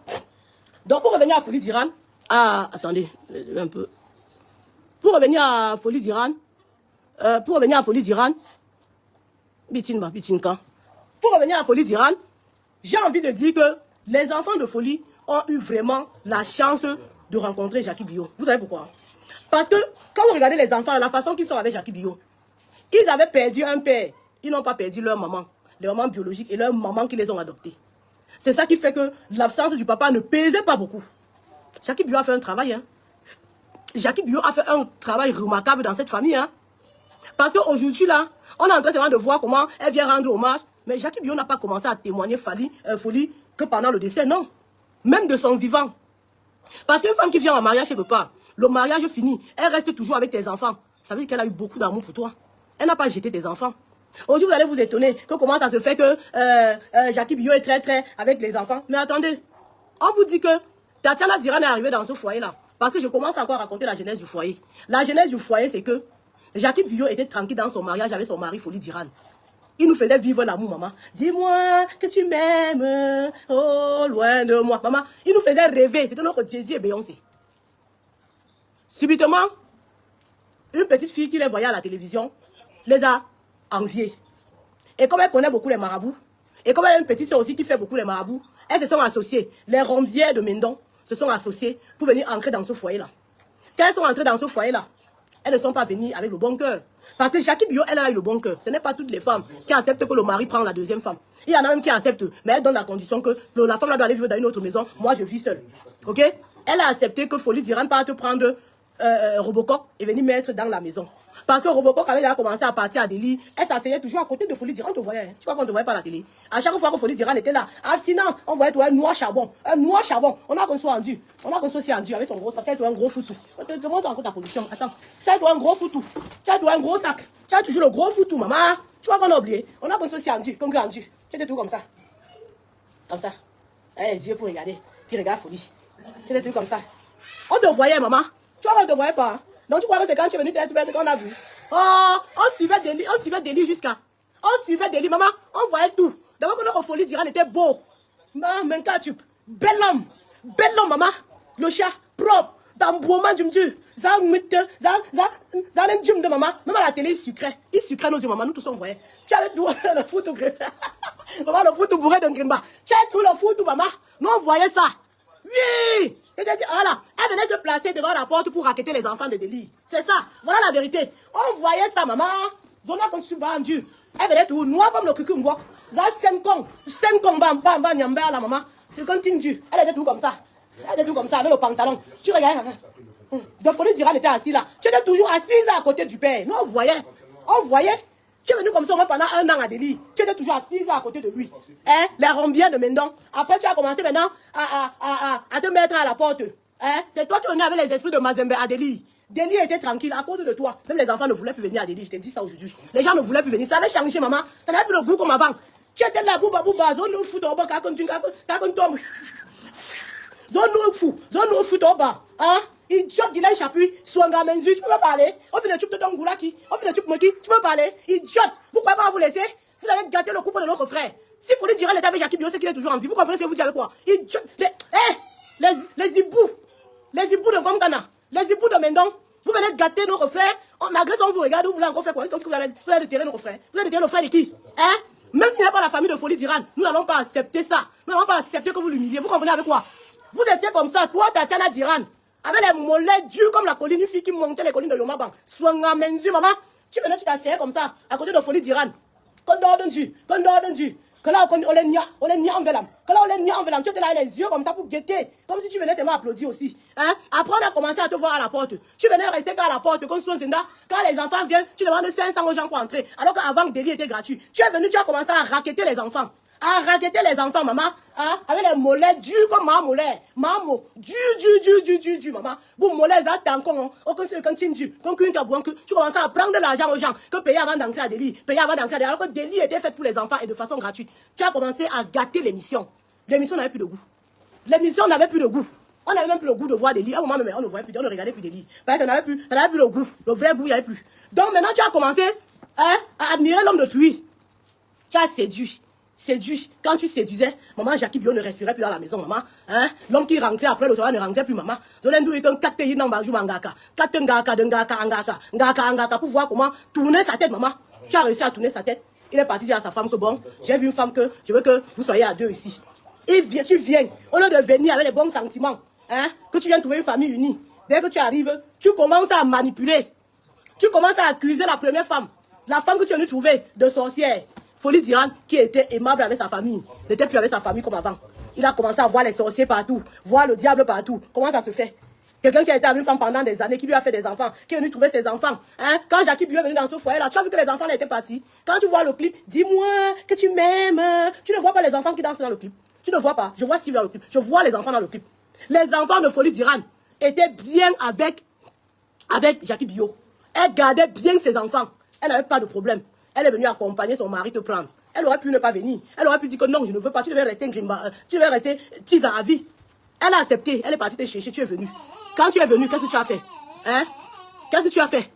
Donc, pour revenir à Folie d'Iran, attendez, un peu. Pour revenir à Folie d'Iran, Bitinka. Pour revenir à Folie d'Iran, j'ai envie de dire que les enfants de Folie ont eu vraiment la chance de rencontrer Jackie Bio. Vous savez pourquoi? Parce que quand vous regardez les enfants, la façon qu'ils sont avec Jackie Bio, ils avaient perdu un père. Ils n'ont pas perdu leur maman, leur maman biologique et leur maman qui les ont adoptés. C'est ça qui fait que l'absence du papa ne pesait pas beaucoup. Jackie Bio a fait un travail. Hein. Jackie Bio a fait un travail remarquable dans cette famille. Hein. Parce qu'aujourd'hui, là, on est en train seulement de voir comment elle vient rendre hommage. Mais Jackie Bio n'a pas commencé à témoigner Folie que pendant le décès, non. Même de son vivant. Parce qu'une femme qui vient en mariage quelque part, le mariage fini, elle reste toujours avec tes enfants. Ça veut dire qu'elle a eu beaucoup d'amour pour toi. Elle n'a pas jeté tes enfants. Aujourd'hui, vous allez vous étonner que comment ça se fait que Jackie Bio est très très avec les enfants. Mais attendez, on vous dit que Tatiana Diran est arrivée dans ce foyer-là. Parce que je commence encore à raconter la genèse du foyer. La genèse du foyer, c'est que Jackie Bio était tranquille dans son mariage avec son mari Folie d'Iran. Il nous faisait vivre l'amour, maman. Dis-moi que tu m'aimes, oh, loin de moi. Maman, il nous faisait rêver. C'était notre Jay-Z et Beyoncé. Subitement, une petite fille qui les voyait à la télévision les a enviés. Et comme elle connaît beaucoup les marabouts, et comme elle a une petite soeur aussi qui fait beaucoup les marabouts, elles se sont associées. Les rombières de Mendon se sont associées pour venir entrer dans ce foyer-là. Quand elles sont entrées dans ce foyer-là, elles ne sont pas venues avec le bon cœur. Parce que Jackie Bio, elle a eu le bon cœur. Ce n'est pas toutes les femmes qui acceptent que le mari prenne la deuxième femme. Il y en a même qui acceptent, mais elle donne la condition que la femme là doit aller vivre dans une autre maison. Moi, je vis seule. Ok? Elle a accepté que Folie d'Iran parte prendre Robocop et venir mettre dans la maison. Parce que Robocop, quand elle a commencé à partir à Delhi, elle s'asseyait toujours à côté de Folie d'Iran. On te voyait. Hein? Tu vois qu'on ne te voyait pas à la télé. À chaque fois que Folie d'Iran était là, abstinence, on voyait toi un noir charbon. Un noir charbon. On a reçu endu. On a reçu aussi endu avec ton gros sac. Tu as toi un gros foutou. Je te montre encore ta position. Attends. Tu as toi un gros foutou. Tu as toi un gros sac. Tu as toujours le gros foutou, maman. Tu vois qu'on a oublié. On a reçu aussi endu. Comme endu. Tu étais tout comme ça. Comme ça. Eh, les yeux pour regarder. qui regarde Folie. C'est des trucs comme ça. On te voyait, maman. Tu vois, on ne te voyait pas. Hein? Donc tu crois que c'est quand tu es venu d'être bête qu'on a vu. Oh, on suivait Deli jusqu'à. On suivait Deli, maman. On voyait tout. D'abord que notre Folie d'Iran était beau. Bel homme, maman. Le chat, propre. Dans le moment, du Dieu. Maman. Même à la télé, il sucrait nos yeux, maman. Nous tous, on voyait. Tu avais tout le foot au Grimba. Maman, le foot au bourré de Grimba. Tu avais tout le foot, maman. Nous, on voyait ça. Oui! Voilà. Elle venait se placer devant la porte pour raqueter les enfants de Deli. C'est ça. Voilà la vérité. On voyait ça, maman. Zona quand tu vas en Dieu. Elle venait tout noir comme le cucumber. Senkong, bam, nyamba, la maman. C'est comme Tindu. Elle était tout comme ça. Elle était tout comme ça, avec le pantalon. Tu regardes. De Folie d'Iran était assis là. Tu étais toujours assise à côté du père. Nous, on voyait. Tu es venu comme ça pendant 1 an à Deli. Tu étais toujours assise à côté de lui. Hein? Les rombiens de Mendon. Après, tu as commencé maintenant à te mettre à la porte. Hein? C'est toi qui venais avec les esprits de Mazembe à Deli. Deli était tranquille à cause de toi. Même les enfants ne voulaient plus venir à Deli. Je t'ai dit ça aujourd'hui. Les gens ne voulaient plus venir. Ça avait changé, maman. Ça n'avait plus le goût comme avant. Tu étais là, bouba, zone fout au bas, zone fout au bas. Hein? Il joue il a échappé, Swanga Menzu, tu peux me parler. On fait le tube de ton goulaki, on fait le tube Moki, tu peux me parler. Il joue, vous croyez pas vous laisser? Vous avez gâté le couple de notre frère. S'il faut lui dire, l'état avec Jackie Bio, c'est qu'il est toujours en vie. Vous comprenez ce que vous dites avec quoi? Il joue, les hiboux de Gongana, les hiboux de Mendon, vous venez gâter nos frères. Malgré ça, on vous regarde, vous voulez encore faire quoi? Est-ce que vous allez déterrer nos frères? Vous allez déterrer le frère de qui? Hein? Même s'il n'est pas la famille de Folie d'Iran, nous n'allons pas accepter ça. Nous n'allons pas accepter que vous l'humiliez. Vous comprenez avec quoi? Vous étiez comme ça, toi, Tatiana d'Iran. Avec les mollets durs comme la colline, une fille qui montait les collines de Yomaban. Swanga Menzi, maman. Tu venais, tu t'asseyais comme ça, à côté de Folie d'Iran. Que là, on les nia en velam. Que là, on les nia en velam. Tu étais là avec les yeux comme ça pour guetter. Comme si tu venais seulement applaudir aussi. Hein? Après, on a commencé à te voir à la porte. Tu venais rester qu'à la porte, comme Zenda. Quand les enfants viennent, tu demandes 500 aux gens pour entrer. Alors qu'avant, Deli était gratuit. Tu es venu, tu as commencé à raqueter les enfants. À raqueter les enfants, maman. Hein? Avec les mollets durs comme ma mollet. Maman, dur, maman. Vous mollets, ça t'en con. Aucun seul quand tu commences à prendre de l'argent aux gens. Que payer avant d'entrer à Deli. Alors que Deli était fait pour les enfants et de façon gratuite. Tu as commencé à gâter l'émission. L'émission n'avait plus de goût. L'émission n'avait plus de goût. On n'avait même plus le goût de voir Deli. À un moment, on ne voyait plus, on ne regardait plus Deli. Parce que ça n'avait plus le goût. Le vrai goût, il n'y avait plus. Donc maintenant, tu as commencé à admirer l'homme de Tui. Tu as séduit. Quand tu séduisais, maman Jackie Bio ne respirait plus dans la maison, maman. Hein? L'homme qui rentrait après le soir ne rentrait plus, maman. Zolendou est un katéi dans Bajou Mangaka. Ngaka, pour voir comment tourner sa tête, maman. Tu as réussi à tourner sa tête. Il est parti dire à sa femme que bon, j'ai vu une femme que je veux que vous soyez à 2 ici. Tu viens, au lieu de venir avec les bons sentiments, hein, que tu viens trouver une famille unie. Dès que tu arrives, tu commences à manipuler. Tu commences à accuser la première femme. La femme que tu es venu trouver de sorcière. Folie d'Iran, qui était aimable avec sa famille, n'était plus avec sa famille comme avant. Il a commencé à voir les sorciers partout, voir le diable partout. Comment ça se fait? Quelqu'un qui a été avec une femme pendant des années, qui lui a fait des enfants, qui est venu trouver ses enfants. Hein? Quand Jackie Bio est venu dans ce foyer-là, tu as vu que les enfants étaient partis. Quand tu vois le clip, dis-moi que tu m'aimes. Tu ne vois pas les enfants qui dansent dans le clip. Tu ne vois pas. Je vois Steve dans le clip. Je vois les enfants dans le clip. Les enfants de Folie d'Iran étaient bien avec Jackie Bio. Elle gardait bien ses enfants. Elle n'avait pas de problème. Elle est venue accompagner son mari te prendre. Elle aurait pu ne pas venir. Elle aurait pu dire que non, je ne veux pas. Tu devais rester Grimba. Tu devais rester Tisa à vie. Elle a accepté. Elle est partie te chercher. Tu es venu. Quand tu es venu, qu'est-ce que tu as fait? Hein? Qu'est-ce que tu as fait?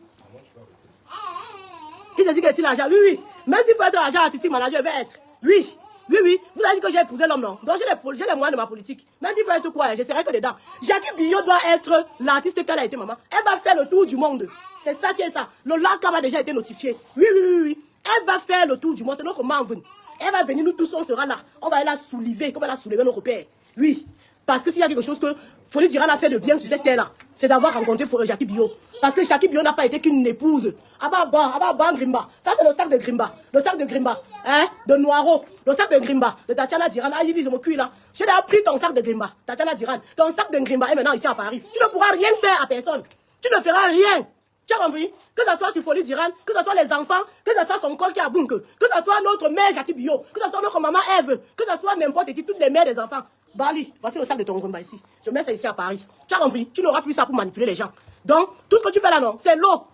Il s'est dit que si l'argent, oui. Même s'il faut être agent artistique, manager, je vais être. Oui. Vous avez dit que j'ai épousé l'homme, non? Donc j'ai les moyens de ma politique. Même s'il faut être quoi, je serai que dedans. Jackie Bio doit être l'artiste qu'elle a été, maman. Elle va faire le tour du monde. C'est ça qui est ça. Le LACAM a déjà été notifié. Oui. Elle va faire le tour du monde. C'est notre membre. Elle va venir, nous tous, on sera là. On va la soulever comme elle a soulevé nos repères. Oui. Parce que s'il y a quelque chose que Folie d'Iran a fait de bien sur cette terre-là, c'est d'avoir rencontré Jackie Bio. Parce que Jackie Bio n'a pas été qu'une épouse. Abba Grimba. Ça, c'est le sac de Grimba. Le sac de Grimba. Hein? De Noiro. Le sac de Grimba. De Tatiana d'Iran. Ah, il dit, je me cuis là. J'ai déjà pris ton sac de Grimba. Tatiana d'Iran. Ton sac de Grimba est maintenant ici à Paris. Tu ne pourras rien faire à personne. Tu ne feras rien. Tu as compris? Que ce soit sur Folie d'Iran, que ce soit les enfants, que ce soit son corps qui a bunke, que ce soit notre mère Jackie Bio, que ce soit notre maman Ève, que ce soit n'importe qui, toutes les mères des enfants. Bali, voici le sac de ton Grimba ici. Je mets ça ici à Paris. Tu as compris? Tu n'auras plus ça pour manipuler les gens. Donc, tout ce que tu fais là, non, c'est l'eau.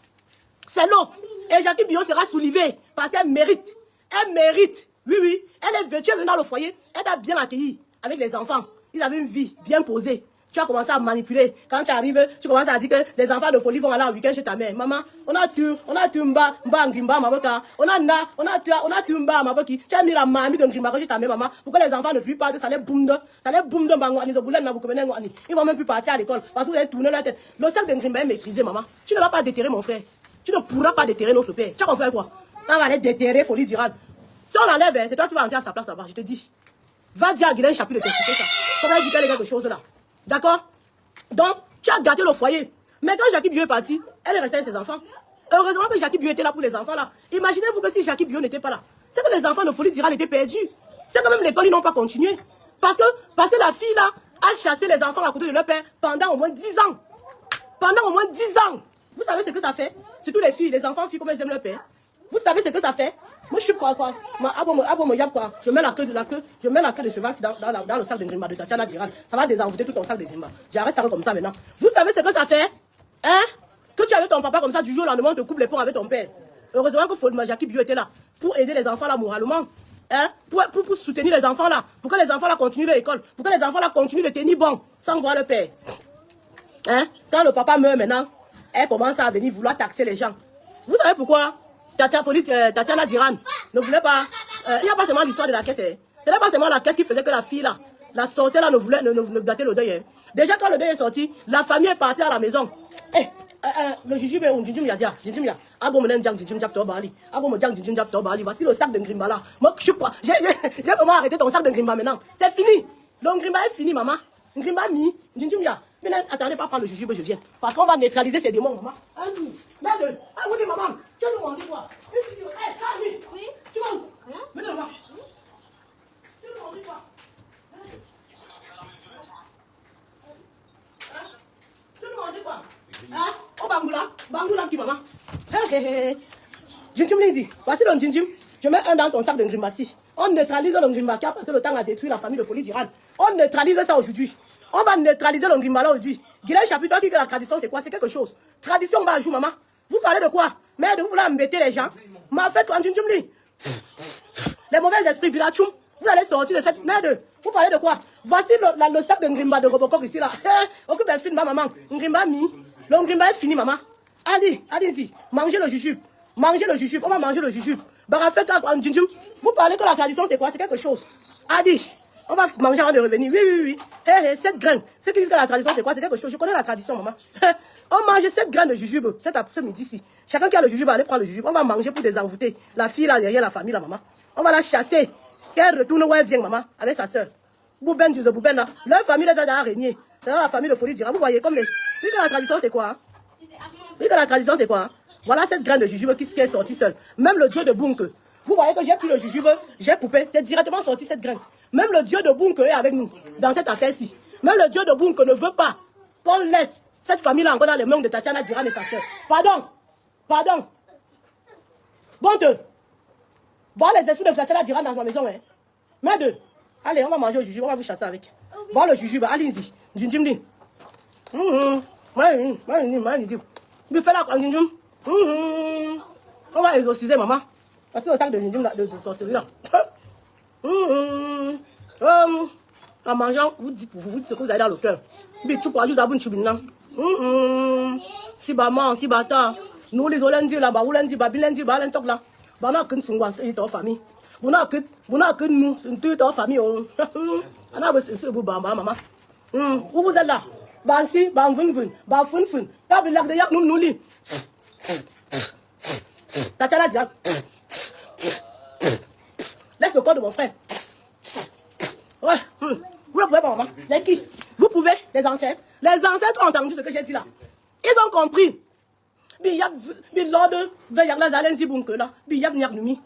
C'est l'eau. Et Jackie Bio sera soulevée parce qu'elle mérite. Elle mérite. Oui. Elle est venue dans le foyer. Elle t'a bien accueilli avec les enfants. ils avaient une vie bien posée. Tu as commencé à manipuler. Quand tu arrives, tu commences à dire que les enfants de folie vont aller en week-end chez ta mère. Maman, on a tumba, ngrimba, maboka. On a tumba, maboki. Tu as mis la mamie de ngrimba chez ta mère, maman. Pourquoi les enfants ne fuient pas de ça les boum de bangouani, ils vont même plus partir à l'école parce que vous avez tourné la tête. Le sac de ngrimba est maîtrisé, maman. Tu ne vas pas déterrer mon frère. Tu ne pourras pas déterrer notre père. Tu as compris quoi? On va aller déterrer folie d'Iran. Si on enlève, c'est toi qui vas entrer à sa place là-bas, je te dis. Va dire à Guylaine Chapuis de t'expliquer ça. Comment il dit quelque chose là? D'accord? Donc, tu as gâté le foyer. Mais quand Jackie Bio est parti, elle est restée avec ses enfants. Heureusement que Jackie Bio était là pour les enfants là. Imaginez-vous que si Jackie Bio n'était pas là, c'est que les enfants de folie d'Iran étaient perdus. C'est que même l'école, ils n'ont pas continué. Parce que la fille là a chassé les enfants à côté de leur père pendant au moins 10 ans. Pendant au moins 10 ans. Vous savez ce que ça fait? Surtout les filles, les enfants, filles, comment elles aiment leur père. Vous savez ce que ça fait? Moi, je suis quoi? Je mets la queue de cheval dans le sac de Ngrimba de Tatiana Diran. Ça va désenvoûter tout ton sac de Ngrimba. J'arrête ça comme ça maintenant. Vous savez ce que ça fait? Hein? Que tu avais ton papa comme ça, du jour au lendemain, on te coupe les ponts avec ton père. Heureusement que Jackie Bio était là pour aider les enfants là moralement. Hein? Pour soutenir les enfants là. Pour que les enfants là continuent l'école. Pour que les enfants là continuent de tenir bon sans voir le père. Hein? Quand le papa meurt maintenant, elle commence à venir vouloir taxer les gens. Vous savez pourquoi? Tatiana Diran ne voulait pas. Il n'y a pas seulement l'histoire de la caisse. Ce n'est pas seulement la caisse qui faisait que la fille là, la sorcière là, ne gâtait le deuil. Déjà quand le deuil est sorti, la famille est partie à la maison. Le jujube est où? Voici le sac de Ngrimba là. Moi, je sais pas. J'ai vraiment arrêté ton sac de Ngrimba maintenant. C'est fini. Le Ngrimba est fini, maman. Ngrimba mi. Maintenant, attendez pas prendre le jujube, je viens. Parce qu'on va neutraliser ces démons, maman. Merde. Ah oui, maman. Tu nous demander quoi? Camille. Oui. Tu vas où? Rien. Mets-le là. Tu nous demander quoi? Tu nous demander quoi? Hein? Oh, Bangoula qui, maman? Jinjim Lindsay. Voici le Jinjim. Je mets un dans ton sac de Ngrimba. On neutralise le Ngrimba qui a passé le temps à détruire la famille de folie d'Iran. On neutralise ça aujourd'hui. On va neutraliser le Ngrimba là aujourd'hui. Guylaine Chapuis, toi qui dis que la tradition c'est quoi? C'est quelque chose. Tradition va jouer, maman. Vous parlez de quoi? Merde, vous voulez embêter les gens? Ma fête, quand Jinjim Lindsay. Les mauvais esprits, Bilachoum. Vous allez sortir de cette merde. Vous parlez de quoi? Voici le sac de Ngrimba de Robocop ici là. Occupe un film, maman. Ngrimba mi. Le Ngrimba est fini, maman. Allez-y. Mangez le jujube. Mangez le jujube. On va manger le jujube. Vous parlez que la tradition c'est quoi? C'est quelque chose. Allez, on va manger avant de revenir. Oui. Cette graine. Ceux qui disent que la tradition c'est quoi? C'est quelque chose. Je connais la tradition, maman. On mange 7 graines de jujube ce midi-ci. Chacun qui a le jujube, allez prendre le jujube. On va manger pour désenvoûter la fille là derrière la famille là, maman. On va la chasser. Qu'elle retourne où elle vient, maman, avec sa soeur. Bouben là. Leur famille les a déjà régnés. C'est dans la famille de folie d'Iran. Vous voyez comme les. Oui, que la tradition c'est quoi? Oui, que la tradition c'est quoi? Voilà cette graine de jujube qui est sortie seule. Même le dieu de Bunke. Vous voyez que j'ai pris le jujube, j'ai coupé, c'est directement sorti cette graine. Même le dieu de Bunke est avec nous dans cette affaire-ci. Même le dieu de Bunke ne veut pas qu'on laisse cette famille-là encore dans les mains de Tatiana Diran et sa soeur. Pardon. Bonte. Voilà les esprits de Tatiana Diran dans ma maison. Hein. Merde. Allez, on va manger au jujube, on va vous chasser avec. Voilà le jujube, allez-y. Jinjimli. Tu fais la jinjim. On va exorciser, maman. Parce que le sac de jinjim de sorcellerie là. En mangeant, vous dites ce que vous avez dans le cœur. Mais tu pourras juste avoir une chubine. Si maman, si bata, nous les Hollandais là, ou lundi, babilendi, balentok là. Bana qu'une sungwan, c'est ta famille. Vous n'avez que nous, c'est ta famille. On a besoin de vous, maman. Où vous êtes là? Bansi, banvun, banfun, tabilak de yak nous lit. Tatiana dit. Laisse le corps de mon frère. Ouais. Vous le pouvez pas, maman. Les qui? Vous pouvez, les ancêtres. Les ancêtres ont entendu ce que j'ai dit là. Ils ont compris. Biyab, bilode, veyak la zalen zibunke là. Biyab nyak numi.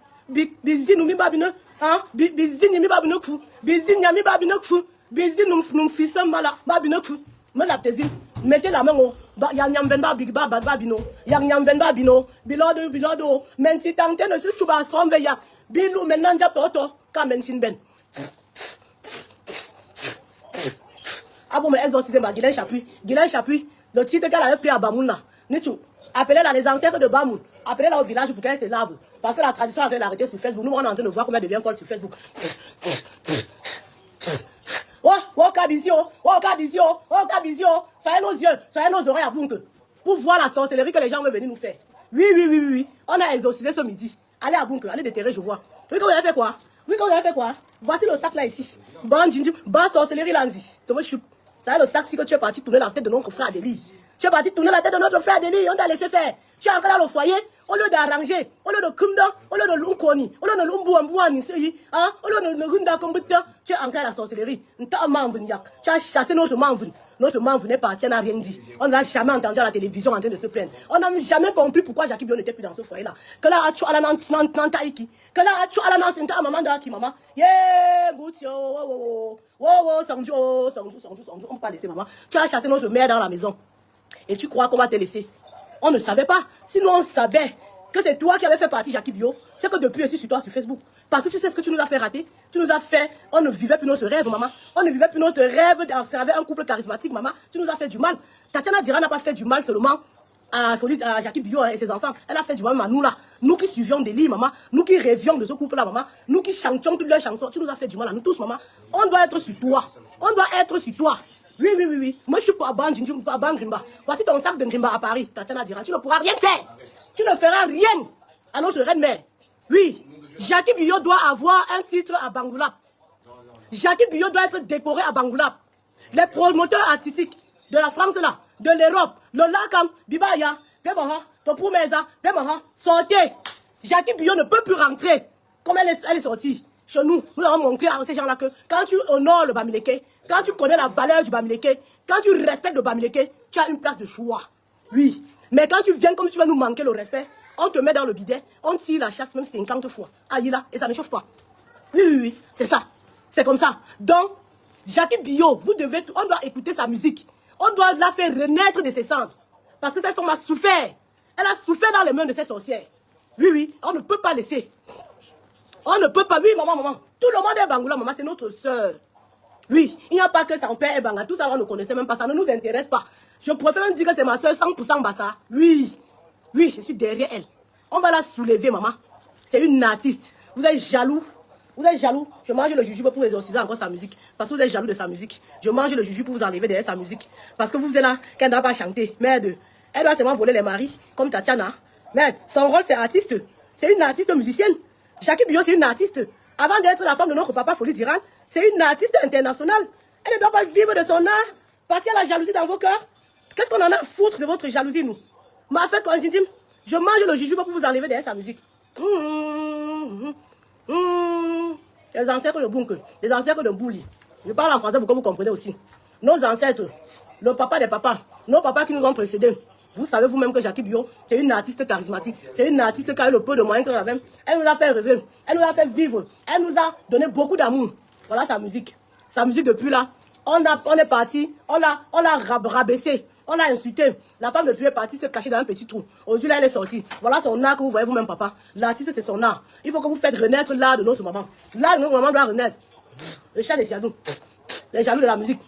Bizinumi babine. Hein? Bizinimi babine kou. Bizinyami babine kou. Bizinum fisam mala. Babine kou. Me la tezine. Mettez la main au. Yang venba big babino. Yang venba bino. Bilodo. Menti tante ne se chuba son veyak. Bilou menanja toto. Kamensin ben. Ah bon, mais elles ont cité ma Guylaine Chapuis. Le titre qu'elle avait pris à Bamoun. Nichou. Appelez-la les ancêtres de Bamoun. Appelez-la au village pour qu'elle se lave. Parce que la tradition a l'arrêter sur Facebook. Nous, on est en train de voir comment elle devient folle sur Facebook. Oh, oh Cabizio, oh Cabizio, oh Cabizio. Soyez nos yeux, soyez nos oreilles à Bunke. Pour voir la sorcellerie que les gens veulent venir nous faire. Oui, oui, oui, oui. On a exorcisé ce midi. Allez à Bunke, allez déterrer, je vois. Oui, quand vous avez fait quoi? Oui, quand vous avez fait quoi? Voici le sac là ici. Bon, Jinji, bas sorcellerie là, c'est moi, je suis. Ça le sac, si que tu es parti tourner la tête de notre frère Adélie. Tu es parti tourner la tête de notre frère Adélie, on t'a laissé faire. Tu es encore dans le foyer, au lieu d'arranger, au lieu de kumda, au lieu de l'unkoni, au lieu de l'umbuambuani, hein, au lieu de runda kombuta, tu es encore dans la sorcellerie. Tu as chassé notre membre. Notre membre n'est parti, on n'a rien dit. On n'a jamais entendu à la télévision en train de se plaindre. On n'a jamais compris pourquoi Jackie Bio n'était plus dans ce foyer-là. Que là, tu as la nantaiki. Que là, tu as la nantaiki, maman d'Aki, maman. Yeah, Goutio, wow, Sangju. On ne peut pas laisser maman. Tu as chassé notre mère dans la maison. Et tu crois qu'on va te laisser? On ne savait pas. Sinon, on savait que c'est toi qui avais fait partie Jackie Bio. C'est que depuis, je suis sur toi sur Facebook. Parce que tu sais ce que tu nous as fait rater. Tu nous as fait, on ne vivait plus notre rêve, maman. On ne vivait plus notre rêve à travers un couple charismatique, maman. Tu nous as fait du mal. Tatiana Dira n'a pas fait du mal seulement à Jackie Bio et ses enfants. Elle a fait du mal à nous là. Nous qui suivions des livres, maman. Nous qui rêvions de ce couple-là, maman. Nous qui chantions toutes leurs chansons. Tu nous as fait du mal à nous tous, maman. On doit être sur toi. On doit être sur toi. Oui, oui, oui, oui. Moi, je suis pour Abangrimba. Voici ton sac de Ngrimba à Paris. Tatiana Dira, tu ne pourras rien faire. Tu ne feras rien à notre reine-mère. Oui. Jackie Bio doit avoir un titre à Bangoulap. Jackie Bio doit être décoré à Bangoulap. Les promoteurs artistiques de la France là, de l'Europe, le Lakam, Bibaya, Bemaha, Topoumeza, Bemaha, sortez. Jackie Bio ne peut plus rentrer comme elle est sortie. Chez nous, nous avons montré à ces gens-là que quand tu honores le Bamileke, quand tu connais la valeur du Bamileke, quand tu respectes le Bamileke, tu as une place de choix. Oui. Mais quand tu viens comme tu vas nous manquer le respect, on te met dans le bidet, on tire la chasse même 50 fois. Aïe là, et ça ne chauffe pas. Oui, oui, oui, c'est ça. C'est comme ça. Donc, Jackie Bio, vous devez, on doit écouter sa musique. On doit la faire renaître de ses cendres. Parce que cette femme a souffert. Elle a souffert dans les mains de ses sorcières. Oui, oui, on ne peut pas laisser. On ne peut pas. Oui, maman. Tout le monde est Bangoula, maman, c'est notre soeur. Oui, il n'y a pas que son père est Banga. Tout ça, on ne connaissait même pas. Ça ne nous intéresse pas. Je préfère même dire que c'est ma soeur 100% Bassa. Oui. Oui, je suis derrière elle. On va la soulever, maman. C'est une artiste. Vous êtes jaloux. Vous êtes jaloux. Je mange le jujube pour exorciser encore sa musique. Parce que vous êtes jaloux de sa musique. Je mange le jujube pour vous enlever derrière sa musique. Parce que vous êtes là, qu'elle n'a pas chanté. Merde. Elle doit seulement voler les maris, comme Tatiana. Merde. Son rôle, c'est artiste. C'est une artiste musicienne. Jackie Bio, c'est une artiste. Avant d'être la femme de notre papa Folie d'Iran, c'est une artiste internationale. Elle ne doit pas vivre de son art parce qu'il y a la jalousie dans vos cœurs. Qu'est-ce qu'on en a à foutre de votre jalousie, nous? Ma fête, quand je mange le jujube pour vous enlever derrière sa musique. Les ancêtres de Bunke, les ancêtres de Bouli. Je parle en français pour que vous compreniez aussi. Nos ancêtres, le papa des papas, nos papas qui nous ont précédés. Vous savez vous-même que Jackie Bio, c'est une artiste charismatique. C'est une artiste qui a eu le peu de moyens qu'elle avait. Elle nous a fait rêver. Elle nous a fait vivre. Elle nous a donné beaucoup d'amour. Voilà sa musique. Sa musique depuis là. On est parti. On l'a rabaissé. On l'a insulté. La femme de Dieu est partie se cacher dans un petit trou. Aujourd'hui, là, elle est sortie. Voilà son art que vous voyez vous-même, papa. L'artiste, c'est son art. Il faut que vous faites renaître l'art de notre maman. L'art de notre maman doit renaître. Le chat des jaloux. Les jaloux de la musique.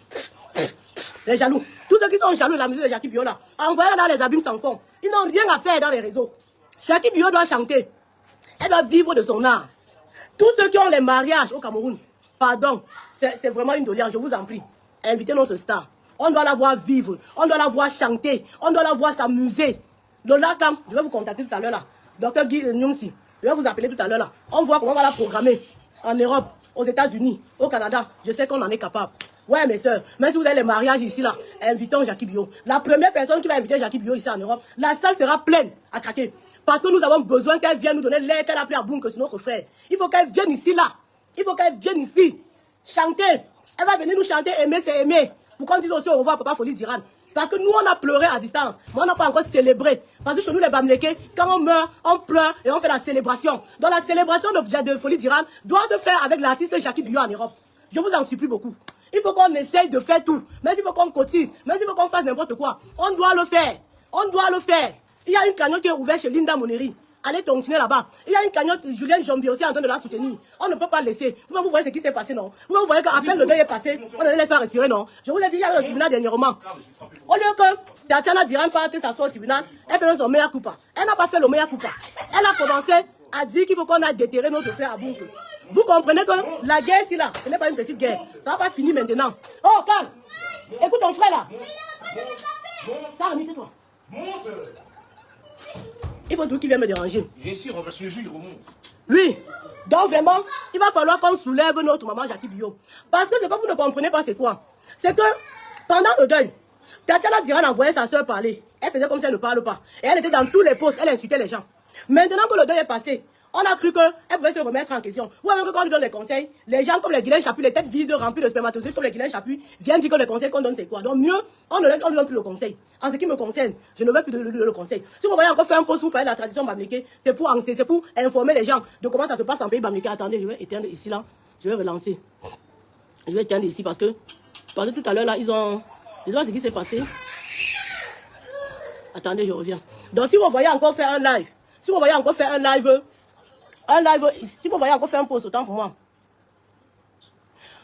Les jaloux. Tous ceux qui sont jaloux de la musique de Jackie Bio là, envoyez-la dans les abîmes sans fond. Ils n'ont rien à faire dans les réseaux. Jackie Bio doit chanter. Elle doit vivre de son art. Tous ceux qui ont les mariages au Cameroun, pardon, c'est vraiment une doléance, je vous en prie. Invitez notre star. On doit la voir vivre. On doit la voir chanter. On doit la voir s'amuser. Lola Kam, je vais vous contacter tout à l'heure là. Docteur Guy Nyongsi, je vais vous appeler tout à l'heure là. On voit comment on va la programmer en Europe, aux États-Unis, au Canada. Je sais qu'on en est capable. Ouais, mes soeurs, même si vous avez les mariages ici, là, invitons Jackie Bio. La première personne qui va inviter Jackie Bio ici en Europe, la salle sera pleine à craquer. Parce que nous avons besoin qu'elle vienne nous donner l'air qu'elle a pris à Bunke sur notre frère. Il faut qu'elle vienne ici, là. Il faut qu'elle vienne ici. Chanter. Elle va venir nous chanter aimer, c'est aimer. Pour qu'on dise aussi au revoir, papa Folie d'Iran. Parce que nous, on a pleuré à distance. Mais on n'a pas encore célébré. Parce que chez nous, les Bamileke, quand on meurt, on pleure et on fait la célébration. Donc la célébration de Folie d'Iran doit se faire avec l'artiste Jackie Bio en Europe. Je vous en supplie beaucoup. Il faut qu'on essaye de faire tout. Mais il faut qu'on cotise. Mais il faut qu'on fasse n'importe quoi. On doit le faire. On doit le faire. Il y a une cagnotte qui est ouverte chez Linda Moneri. Allez continuer là-bas. Il y a une cagnotte, Julien Jombi aussi en train de la soutenir. On ne peut pas laisser. Vous voyez ce qui s'est passé, non? Vous voyez qu'à peine le deuil est passé, on ne laisse pas respirer, non? Je vous ai dit, il y a le tribunal dernièrement. Au lieu que Tatiana Diran parte s'asseoir au tribunal, elle fait son meilleur coupa. Elle n'a pas fait le meilleur coupa. Elle a commencé à dire qu'il faut qu'on a déterré notre frère à Bunke. Vous comprenez que la guerre ici là, ce n'est pas une petite guerre. Ça va pas finir maintenant. Oh, calme. Écoute ton frère là. Ça, tais-toi. Il faut tout qui vient me déranger. Viens ici, on va se juger, remonte. Oui. Donc vraiment, il va falloir qu'on soulève notre maman Jackie Bio. Parce que ce que vous ne comprenez pas, c'est quoi? C'est que pendant le deuil, Tatiana Diran envoyait sa soeur parler. Elle faisait comme si elle ne parle pas. Et elle était dans tous les postes, elle insultait les gens. Maintenant que le deuil est passé, on a cru qu'elle pouvait se remettre en question. Ou même que quand on lui donne les conseils, les gens comme les Guilain Chapuis, les têtes vides remplies de spermatozoïdes comme les Guilain Chapuis, viennent dire que les conseils qu'on donne c'est quoi. Donc mieux, on ne lui donne plus le conseil. En ce qui me concerne, je ne veux plus le conseil. Si vous voyez encore faire un post pour parler de la tradition bamléké, c'est pour informer les gens de comment ça se passe en pays bamléké. Attendez, je vais éteindre ici là. Je vais relancer. Je vais éteindre ici parce que tout à l'heure là, ils ont ce qui s'est passé. Attendez, je reviens. Donc si vous voyez encore faire un live, si vous voyez encore faire un live, si vous voyez encore faire un post, autant pour moi.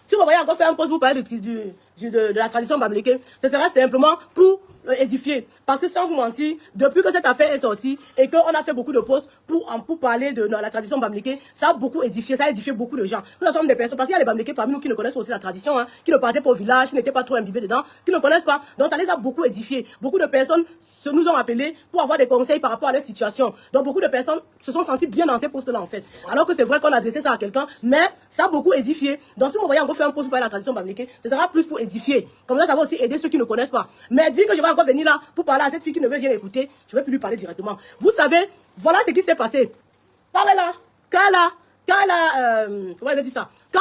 Si vous voyez encore faire un post, vous parlez de la tradition bamléké, ce sera simplement pour édifier. Parce que sans vous mentir, depuis que cette affaire est sortie et qu'on a fait beaucoup de posts pour parler de la tradition bamléké, ça a beaucoup édifié, ça a édifié beaucoup de gens. Nous sommes des personnes, parce qu'il y a les bamlékés parmi nous qui ne connaissent aussi la tradition, hein, qui ne partaient pas au village, qui n'étaient pas trop imbibés dedans, qui ne connaissent pas. Donc ça les a beaucoup édifiés. Beaucoup de personnes nous ont appelés pour avoir des conseils par rapport à leur situation. Donc beaucoup de personnes se sont senties bien dans ces postes-là en fait. Alors que c'est vrai qu'on a adressé ça à quelqu'un, mais ça a beaucoup édifié. Donc si vous voyez encore faire un post pour parler de la tradition bamléké, ce sera plus pour édifier. Comme ça va aussi aider ceux qui ne connaissent pas. Mais dire que je vais encore venir là pour parler à cette fille qui ne veut rien écouter, je ne vais plus lui parler directement. Vous savez, voilà ce qui s'est passé. Quand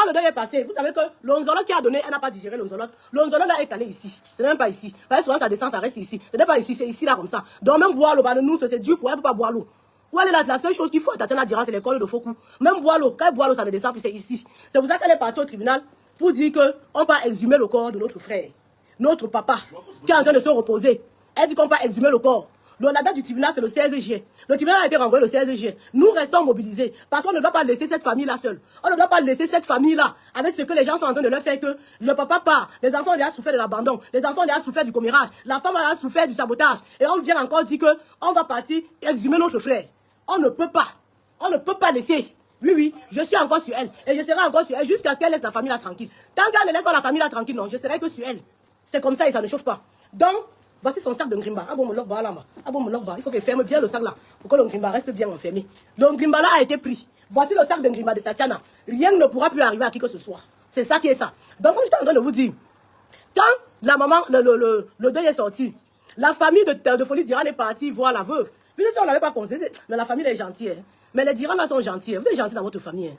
le deuil est passé, vous savez que l'onzolo qui a donné, elle n'a pas digéré l'onzolo. L'onzolo là est allé ici. Ce n'est même pas ici. Parce que souvent ça descend, ça reste ici. Ce n'est pas ici, c'est ici là comme ça. Donc même boire l'eau, nous c'est dur pour elle, ne peut pas boire l'eau. Où elle est là, la seule chose qu'il faut à Tatiana Diran, c'est l'école de Fokou. Même boire l'eau, quand elle boit l'eau, ça ne descend plus, c'est ici. C'est pour ça qu'elle est partie au tribunal pour dire qu'on va exhumer le corps de notre frère, notre papa, qui est en train de se reposer. Elle dit qu'on va exhumer le corps. La date du tribunal, c'est le 16 juillet. Le tribunal a été renvoyé le 16 juillet. Nous restons mobilisés parce qu'on ne doit pas laisser cette famille-là seule. On ne doit pas laisser cette famille-là avec ce que les gens sont en train de leur faire, que le papa part, les enfants ont déjà souffert de l'abandon, les enfants ont déjà souffert du commérage, la femme a déjà souffert du sabotage. Et on vient encore dire qu'on va partir exhumer notre frère. On ne peut pas. On ne peut pas laisser. Oui, je suis encore sur elle. Et je serai encore sur elle jusqu'à ce qu'elle laisse la famille là tranquille. Tant qu'elle ne laisse pas la famille là tranquille, non, je serai que sur elle. C'est comme ça et ça ne chauffe pas. Donc, voici son sac de Ngrimba. Il faut qu'elle ferme bien le sac là, pour que le Ngrimba reste bien enfermé. Le Ngrimba là a été pris. Voici le sac de Ngrimba de Tatiana. Rien ne pourra plus arriver à qui que ce soit. C'est ça qui est ça. Donc, comme je suis en train de vous dire, quand la maman, le deuil est sorti, la famille de Folie Diran est partie voir la veuve. Puis si on n'avait pas considéré, mais la famille est gentille. Hein. Mais les Diran là sont gentils. Vous êtes gentils dans votre famille. Hein.